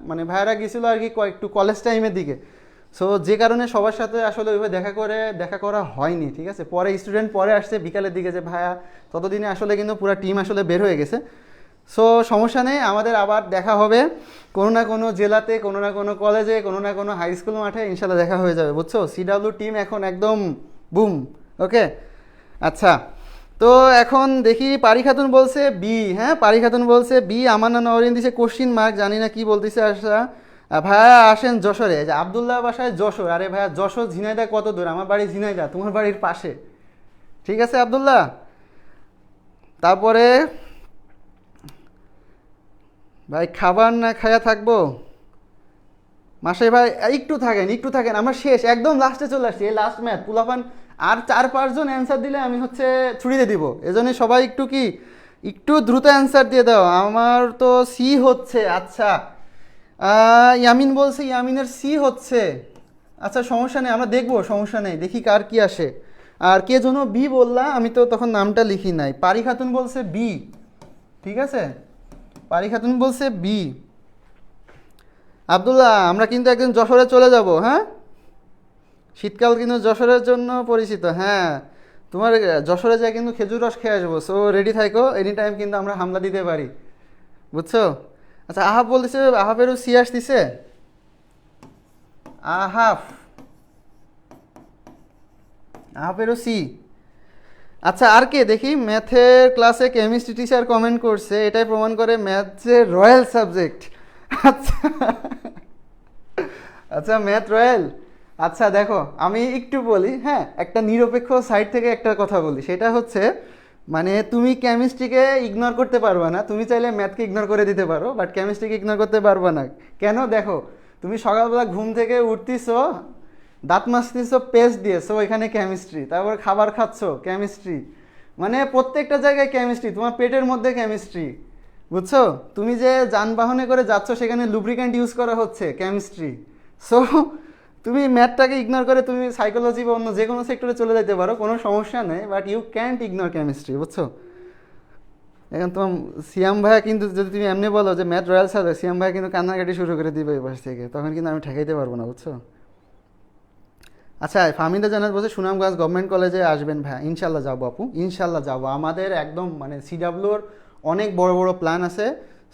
মানে ভাইয়েরা গেছিলো আর কি একটু কলেজ টাইমের দিকে। সো যে কারণে সবার সাথে আসলে ওইভাবে দেখা করা হয়নি, ঠিক আছে। পরে স্টুডেন্ট পরে আসছে বিকালের দিকে যে ভাইয়া, ততদিনে আসলে কিন্তু পুরো টিম আসলে বের হয়ে গেছে। সো সমস্যা নেই, আমাদের আবার দেখা হবে কোনো না কোনো জেলাতে, কোনো না কোনো কলেজে, কোনো না কোনো হাই স্কুল মাঠে, ইনশাল্লাহ দেখা হয়ে যাবে, বুঝছো। সিডাব্লিউ টিম এখন একদম বুম, ওকে, আচ্ছা। তো এখন দেখি পারি খাতুন বলছে বি, হ্যাঁ পারি খাতুন বলছে বি, আমার না নরিন দিছে কোশ্চিন মার্ক, জানি না কি বলতেছে। আচ্ছা ভাইয়া আসেন যশোরে, যে আবদুল্লাহ বাসায় যশোর, আরে ভাইয়া যশোর ঝিনাইদা কত দূর, আমার বাড়ি ঝিনাইদা, তোমার বাড়ির পাশে, ঠিক আছে আবদুল্লাহ। তারপরে ভাই খাবার না খায়া থাকবো, মাসে ভাই একটু থাকেন একটু থাকেন, আমরা শেষ একদম লাস্টে চলে আসছি, এই লাস্ট ম্যাথ পুলাপান, আর 4-5 জন অ্যান্সার দিলে আমি হচ্ছে ছুটিয়ে দিব, এজন্যই সবাই একটু কি একটু দ্রুত অ্যান্সার দিয়ে দাও। আমার তো সি হচ্ছে, আচ্ছা ইয়ামিন বলছে ইয়ামিনের সি হচ্ছে, আচ্ছা সমস্যা নেই, আমরা দেখবো, সমস্যা নেই, দেখি কার কি আসে। আর কে যেন বি বললা, আমি তো তখন নামটা লিখি নাই। পারি খাতুন বলছে বি, ঠিক আছে, পারি খাতুন বলছে বি। আবদুল্লাহ আমরা কিন্তু একদিন যশোরে চলে যাব, হ্যাঁ শীতকাল কিন্তু যশোরের জন্য পরিচিত, হ্যাঁ তোমার যশোরে যায় কিন্তু খেজুর রস খেয়ে আসবো, সো রেডি থাকো, এনি টাইম কিন্তু আমরা হামলা দিতে পারি, বুঝছো। আচ্ছা আহাব বলতেছে, আহাবেরও সি আসতেছে, আহাব, আহাবেরও সি। আচ্ছা আর কে দেখি, ম্যাথের ক্লাসে কেমিস্ট্রি টিচার কমেন্ট করছে, এটাই প্রমাণ করে ম্যাথ যে রয়্যাল সাবজেক্ট। আচ্ছা আচ্ছা ম্যাথ রয়্যাল। আচ্ছা দেখো আমি একটু বলি, হ্যাঁ একটা নিরপেক্ষ সাইড থেকে একটা কথা বলি, সেটা হচ্ছে মানে তুমি কেমিস্ট্রিকে ইগনোর করতে পারবে না, তুমি চাইলে ম্যাথকে ইগনোর করে দিতে পারো, বাট কেমিস্ট্রিকে ইগনোর করতে পারবে না। কেন দেখো, তুমি সকালবেলা ঘুম থেকে উঠতেছো, দাঁত মাজতেছো পেস্ট দিয়েছো, এখানে কেমিস্ট্রি, তারপর খাবার খাচ্ছো কেমিস্ট্রি, মানে প্রত্যেকটা জায়গায় কেমিস্ট্রি, তোমার পেটের মধ্যে কেমিস্ট্রি, বুঝছো। তুমি যে যানবাহনে করে যাচ্ছ সেখানে লুব্রিক্যান্ট ইউজ করা হচ্ছে কেমিস্ট্রি। সো তুমি ম্যাথটাকে ইগনোর করে তুমি সাইকোলজি বা অন্য যে কোনো সেক্টরে চলে যেতে পারো, কোনো সমস্যা নেই, but you can't ignore chemistry, বুঝছো। এখন তোমার সিয়াম ভাইয়া কিন্তু যদি তুমি এমনি বলো যে ম্যাথ রয়্যাল সাবজেক্ট, সিয়াম ভাইয়া কিন্তু কান্নাকাটি শুরু করে দিবে এই পাশ থেকে, তখন কিন্তু আমি ঠেকাইতে পারবো না, বুঝছো। আচ্ছা ফাহমিদা জানাত বলছে সুনামগঞ্জ গভর্নমেন্ট কলেজে আসবেন ভাইয়া, ইনশাল্লাহ যাবো আপু, ইনশাল্লাহ যাবো, আমাদের একদম মানে সিডাব্লিউর অনেক বড় বড় প্ল্যান আছে।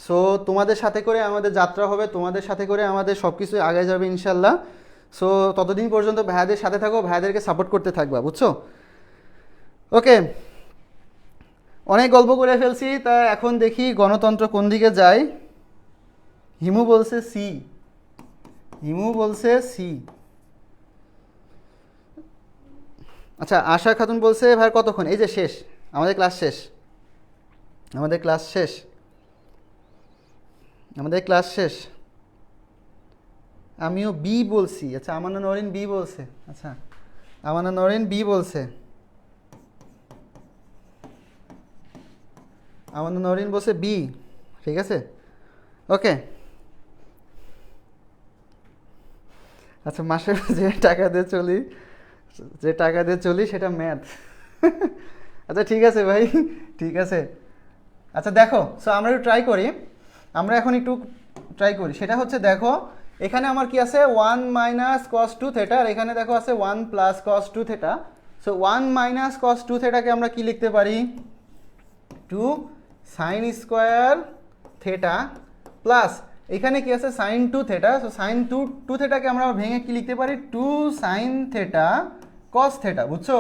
সো তোমাদের সাথে করে আমাদের যাত্রা হবে, তোমাদের সাথে করে আমাদের সব কিছুই আগে যাবে ইনশাল্লাহ। সো ততদিন পর্যন্ত ভাইয়াদের সাথে থাকো, ভাইয়াদেরকে সাপোর্ট করতে থাকবা, বুঝছো। ওকে, অনেক গল্প করে ফেলছি, তা এখন দেখি গণতন্ত্র কোন দিকে যায়। হিমু বলছে সি, হিমু বলছে সি। আচ্ছা আশা খাতুন বলছে ভাই কতক্ষণ, এই যে শেষ, আমাদের ক্লাস শেষ, আমাদের ক্লাস শেষ, আমাদের ক্লাস শেষ। আমিও বি বলছি, আচ্ছা আমানা নরিন বি বলছে, আচ্ছা আমানা নরিন বি বলছে, আমানা নরিন বলছে বি, ঠিক আছে ওকে। আচ্ছা মাসে যে টাকা দিয়ে চলি, যে টাকা দিয়ে চলি সেটা ম্যাথ। আচ্ছা ঠিক আছে ভাই, ঠিক আছে। আচ্ছা দেখো, সো আমরা একটু ট্রাই করি, আমরা এখন একটু ট্রাই করি, সেটা হচ্ছে দেখো এখানে আমার কি আছে 1 মাইনাস কস 2 থেটা, আর এখানে দেখো আছে 1 plus cos 2 theta. So 1 minus cos 2 থেটাকে আমরা কি লিখতে পারি, 2 সাইন স্কোয়ার থেটা প্লাস এখানে কি আছে সাইন 2 থেটা। সো সাইন 2 থেটাকে আমরা ভেঙে কি লিখতে পারি, 2 সাইন থেটা কস থেটা, বুঝছো।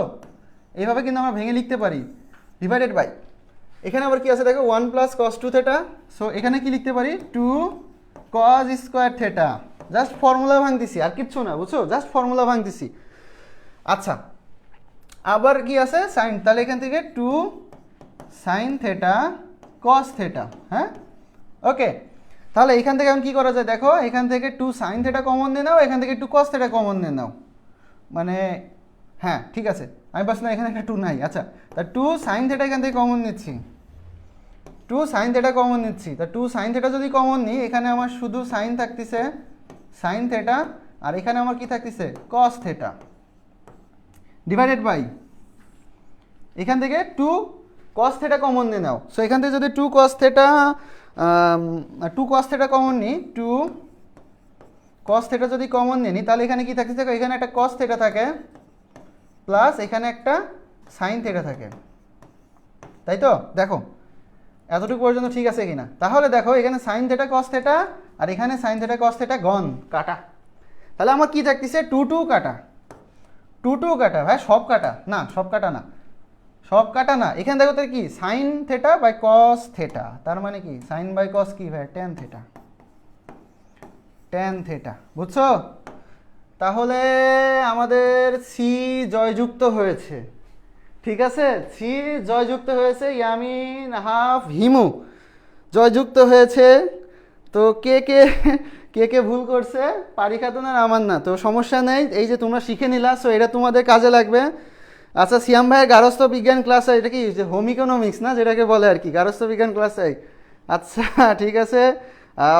এইভাবে কিন্তু আমরা ভেঙে লিখতে পারি, ডিভাইডেড বাই এখানে আবার কি আছে দেখো 1 প্লাস কস 2 থেটা। সো এখানে কি লিখতে পারি, 2 cos square theta, just formula ভাঙতেছি আর কিচ্ছু না, বুঝছো, জাস্ট ফর্মুলা ভাঙতেছি। আচ্ছা আবার কি আছে সাইন, তাহলে এখান থেকে 2 সাইন থেটা কস থেটা, হ্যাঁ ওকে। তাহলে এখান থেকে এখন কী করা যায় দেখো, এখান থেকে 2 সাইন থেটা কমন নিয়ে নাও, এখান থেকে 2 কস থেটা কমন নিয়ে নাও, মানে হ্যাঁ ঠিক আছে, আমি বাস না এখানে একটা 2 নাই, আচ্ছা তা 2 সাইন থেটা এখান থেকে কমন নিচ্ছি, 2 সাইন থেটা কমন নিচ্ছি, তা 2 সাইন থেটা যদি কমন নিই, এখানে আমার শুধু সাইন থাকতেছে সাইন থেটা, আর এখানে আমার কি থাকতেছে কস থেটা, ডিভাইডেড বাই এখান থেকে 2 কস থেটা কমন নিয়ে নাও। সো এখান থেকে যদি 2 cos theta 2 cos theta common নিই, 2 কস থেটা যদি কমন নিই, তাহলে এখানে কি থাকতেছে, এখানে একটা কস থেটা থাকে প্লাস এখানে একটা সাইন থেটা থাকে, তাই তো। দেখো এতটুকু পর্যন্ত ঠিক আছে কিনা, তাহলে দেখো এখানে সাইন থেটা কস থেটা আর এখানে সাইন থেটা কস থেটা গন কাটা, তাহলে আমার কি থাকতেছে 2 2 কাটা, টু টু কাটা ভাই, সব কাটা না, সব কাটা না, সব কাটা না। এখানে দেখো তো কি sine theta by cos theta, তার মানে কি সাইন বাই কস কি ভাই, ট্যান থেটা, ট্যান থেটা, বুঝছো? তাহলে আমাদের সি জয়যুক্ত হয়েছে, ঠিক আছে, সি জয়যুক্ত হয়েছে, ইয়ামিন হাফ হিমু জয়যুক্ত হয়েছে। তো কে কে কে কে ভুল করছে, পারি খাতুন আর আমার না, তো সমস্যা নেই, এই যে তোমরা শিখে নিলা, সো এটা তোমাদের কাজে লাগবে। আচ্ছা সিয়াম ভাইয়ের গার্হস্থ্য বিজ্ঞান ক্লাস, এটা কি যে হোম ইকোনমিক্স না যেটাকে বলে আর কি, গার্হস্থ্য বিজ্ঞান ক্লাস। আচ্ছা ঠিক আছে।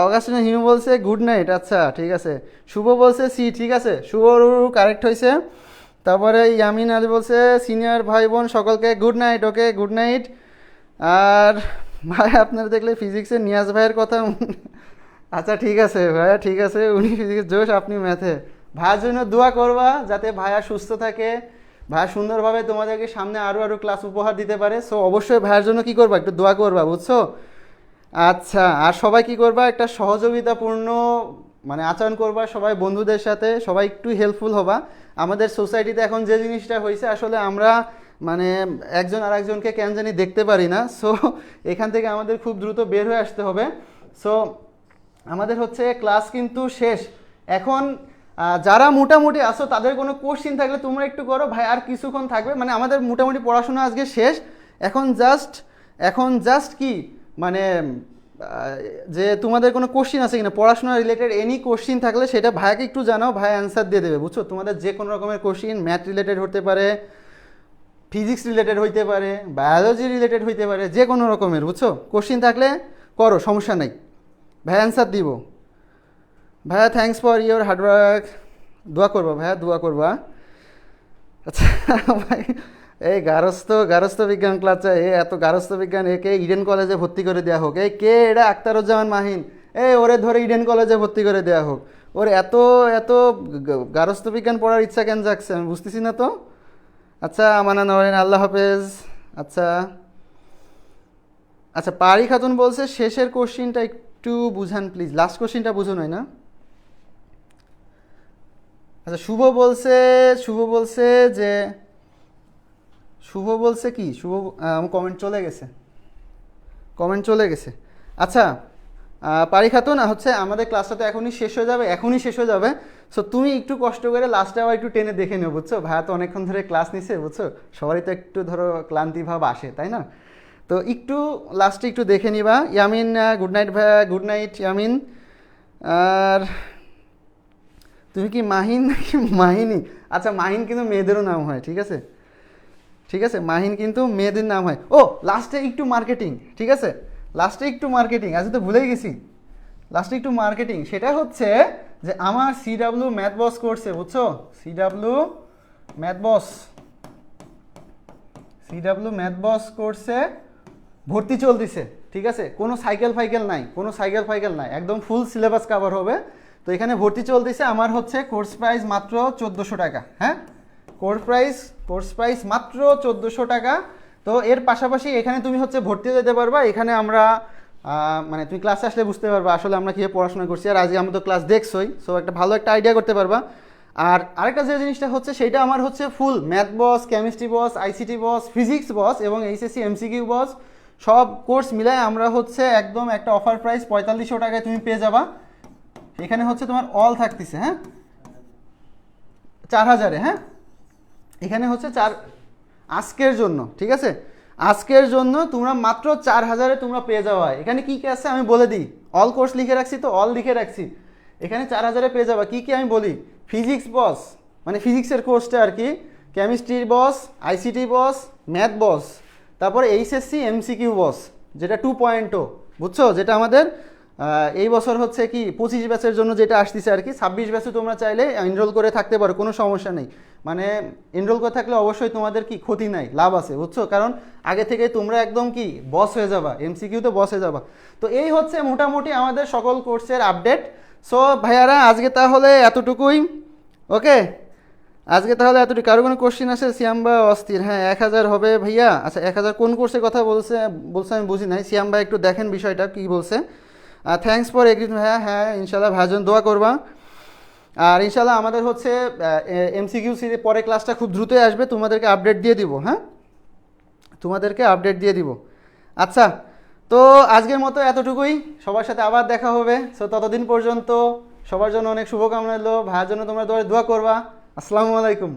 অগাস্টিন হিমু বলছে গুড নাইট, আচ্ছা ঠিক আছে। শুভ বলছে সি, ঠিক আছে, শুভ কারেক্ট হয়েছে। তারপরে ইয়ামিন আলী বলছে সিনিয়র ভাই বোন সকলকে good night, okay good night. আর ভাই আপনারা দেখলে ফিজিক্সের নিয়াজ ভাইয়ের কথা আচ্ছা ঠিক আছে ভাইয়া, ঠিক আছে, উনি ফিজিক্স জোশ, আপনি ম্যাথে। ভাইয়ার জন্য দোয়া করবা যাতে ভাইয়া সুস্থ থাকে, ভাইয়া সুন্দরভাবে তোমাদেরকে সামনে আরও আরও ক্লাস উপহার দিতে পারে। সো অবশ্যই ভাইয়ার জন্য কি করবা, একটু দোয়া করবা, বুঝছো? আচ্ছা, আর সবাই কি করবা, একটা সহযোগিতাপূর্ণ মানে আচরণ করবা সবাই বন্ধুদের সাথে, সবাই একটু হেল্পফুল হবা। আমাদের সোসাইটিতে এখন যে জিনিসটা হয়েছে, আসলে আমরা মানে একজন আর একজনকে কেন জানি দেখতে পারি না। সো এখান থেকে আমাদের খুব দ্রুত বের হয়ে আসতে হবে। সো আমাদের হচ্ছে ক্লাস কিন্তু শেষ এখন। যারা মোটামুটি আসো তাদের কোনো কোশ্চিন থাকলে তোমরা একটু করো ভাই, আর কিছুক্ষণ থাকবে, মানে আমাদের মোটামুটি পড়াশোনা আজকে শেষ। এখন জাস্ট কি মানে যে তোমাদের কোনো কোশ্চিন আছে কিনা পড়াশোনা রিলেটেড, এনি কোশ্চিন থাকলে সেটা ভাইকে একটু জানাও, ভাই অ্যান্সার দিয়ে দেবে, বুঝছো? তোমাদের যে কোনো রকমের কোশ্চিন, ম্যাথ রিলেটেড হতে পারে, ফিজিক্স রিলেটেড হইতে পারে, বায়োলজি রিলেটেড হইতে পারে, যে কোনো রকমের, বুঝছো? কোশ্চিন থাকলে করো, সমস্যা নেই, ভাই অ্যান্সার দিব। ভাইয়া থ্যাংকস ফর ইয়োর হার্ডওয়ার্ক, দোয়া করবা ভাইয়া, দোয়া করবা। আচ্ছা ভাই, এই গার্হস্থ্য বিজ্ঞান ক্লাসে এত গার্হস্থ্য বিজ্ঞান, একে ইডেন কলেজে ভর্তি করে দেওয়া হোক। এই কে এটা, আখতারুজ্জামান মাহিন, ওরে ধরে ইডেন কলেজে ভর্তি করে দেওয়া হোক। ওর এত এত গার্হস্থ্য বিজ্ঞান পড়ার ইচ্ছা কেন জাগছে আমি বুঝতেছি না তো। আচ্ছা আমানা নরেন, আল্লাহ হাফেজ। আচ্ছা আচ্ছা, পারি খাতুন বলছে শেষের কোশ্চিনটা একটু বুঝান প্লিজ, লাস্ট কোশ্চিনটা বুঝুন, হয় না? আচ্ছা শুভ বলছে যে শুভ বলছে কি, শুভ কমেন্ট চলে গেছে। আচ্ছা পারি খাতুন, হচ্ছে আমাদের ক্লাসটা তো এখনই শেষ হয়ে যাবে। সো তুমি একটু কষ্ট করে লাস্টে আবার একটু টেনে দেখে নেও, বুঝছো? ভাইয়া তো অনেকক্ষণ ধরে ক্লাস নিছে, বুঝছো, সবারই তো একটু ধরো ক্লান্তি ভাব আসে, তাই না? তো একটু লাস্টে একটু দেখে নিবা। ইয়ামিন গুড নাইট ভাইয়া, গুড নাইট ইয়ামিন। আর তুমি কি মাহিন নাকি মাহিনী? আচ্ছা মাহিন কিন্তু মেয়েদেরও নাম হয়, ঠিক আছে, ঠিক আছে, মাহিন কিন্তু মেয়েদের নাম হয়। ও লাস্টে একটু মার্কেটিং, ঠিক আছে, লাস্টে একটু মার্কেটিং, আজ তো ভুলেই গেছি, লাস্টে একটু মার্কেটিং। সেটা হচ্ছে যে আমার সিডাব্লিউ ম্যাথ বস করছে, বুঝছো? সিডাব্লিউ ম্যাথ বস করছে, ভর্তি চলতেছে, ঠিক আছে, কোনো সাইকেল ফাইকেল নাই, একদম ফুল সিলেবাস কাভার হবে। তো এখানে ভর্তি চলতেছে, আমার হচ্ছে কোর্স প্রাইস মাত্র 1400 টাকা, হ্যাঁ, কোর্স প্রাইস মাত্র 1400 টাকা। তো এর পাশাপাশি এখানে তুমি হচ্ছে ভর্তি যেতে পারবা, এখানে আমরা মানে তুমি ক্লাসে আসলে বুঝতে পারবা আসলে আমরা কীভাবে পড়াশোনা করছি, আর আজকে আমরা তো ক্লাস দেখছোই, সো একটা ভালো একটা আইডিয়া করতে পারবা। আর আরেকটা যে জিনিসটা হচ্ছে সেইটা আমার হচ্ছে ফুল ম্যাথ বস, কেমিস্ট্রি বস, আইসিটি বস, ফিজিক্স বস এবং এইচএসসি এমসিকিউ বস, সব কোর্স মিলায় আমরা হচ্ছে একদম একটা অফার প্রাইস 4500 টাকায় তুমি পেয়ে যাবা। এখানে হচ্ছে তোমার অল থাকতেছে, হ্যাঁ, 4000-এ, হ্যাঁ, এখানে হচ্ছে আজকের জন্য, ঠিক আছে, আজকের জন্য তোমরা মাত্র 4000-এ তোমরা পেয়ে যাওয়া। এখানে কি কি আছে আমি বলে দিই, অল কোর্স লিখে রাখছি, তো অল লিখে রাখছি, এখানে 4000-এ পেয়ে যাবা। কি কি আমি বলি, ফিজিক্স বস মানে ফিজিক্সের কোর্সটা আর কি, কেমিস্ট্রির বস, আইসিটি বস, ম্যাথ বস, তারপরে এইচএসসি এমসিকিউ বস যেটা 2.0, বুঝছো, যেটা আমাদের এই বছর হচ্ছে কি 25 ব্যাচের জন্য যেটা আসতেছে আর কি। 26 ব্যাচে তোমরা চাইলে এনরোল করে থাকতে পারো, কোনো সমস্যা নেই, মানে এনরোল করে থাকলে অবশ্যই তোমাদের কি ক্ষতি নাই, লাভ আছে, বুঝছো, কারণ আগে থেকে তোমরা একদম কি বস হয়ে যাবা, এমসিকিউতে বস হয়ে যাবা। তো এই হচ্ছে মোটামুটি আমাদের সকল কোর্সের আপডেট। সো ভাইয়ারা আজকে তাহলে এতটুকুই, ওকে, আজকে তাহলে এতটুকু। কারো কোনো কোশ্চিন আছে? সিয়াম্বা অস্থির, হ্যাঁ 1000 হবে ভাইয়া। আচ্ছা 1000 কোন কোর্সের কথা বলছে আমি বুঝি নাই, সিয়াম্বা একটু দেখেন বিষয়টা কি বলছে। থ্যাংকস ফর এগ্রি ভাইয়া, হ্যাঁ ইনশাল্লাহ ভাইজন দোয়া করবা। আর ইনশাল্লাহ আমাদের হচ্ছে এমসিকিউ সিরিজ পরে ক্লাসটা খুব দ্রুতই আসবে, তোমাদেরকে আপডেট দিয়ে দিব। হ্যাঁ, তোমাদেরকে আপডেট দিয়ে দিব। আচ্ছা, তো আজকের মতো এতটুকুই। সবার সাথে আবার দেখা হবে। সো ততদিন পর্যন্ত সবার জন্য অনেক শুভকামনা রইলো। ভাইয়ের জন্য তোমরা দোয়া করবা। আসসালামু আলাইকুম।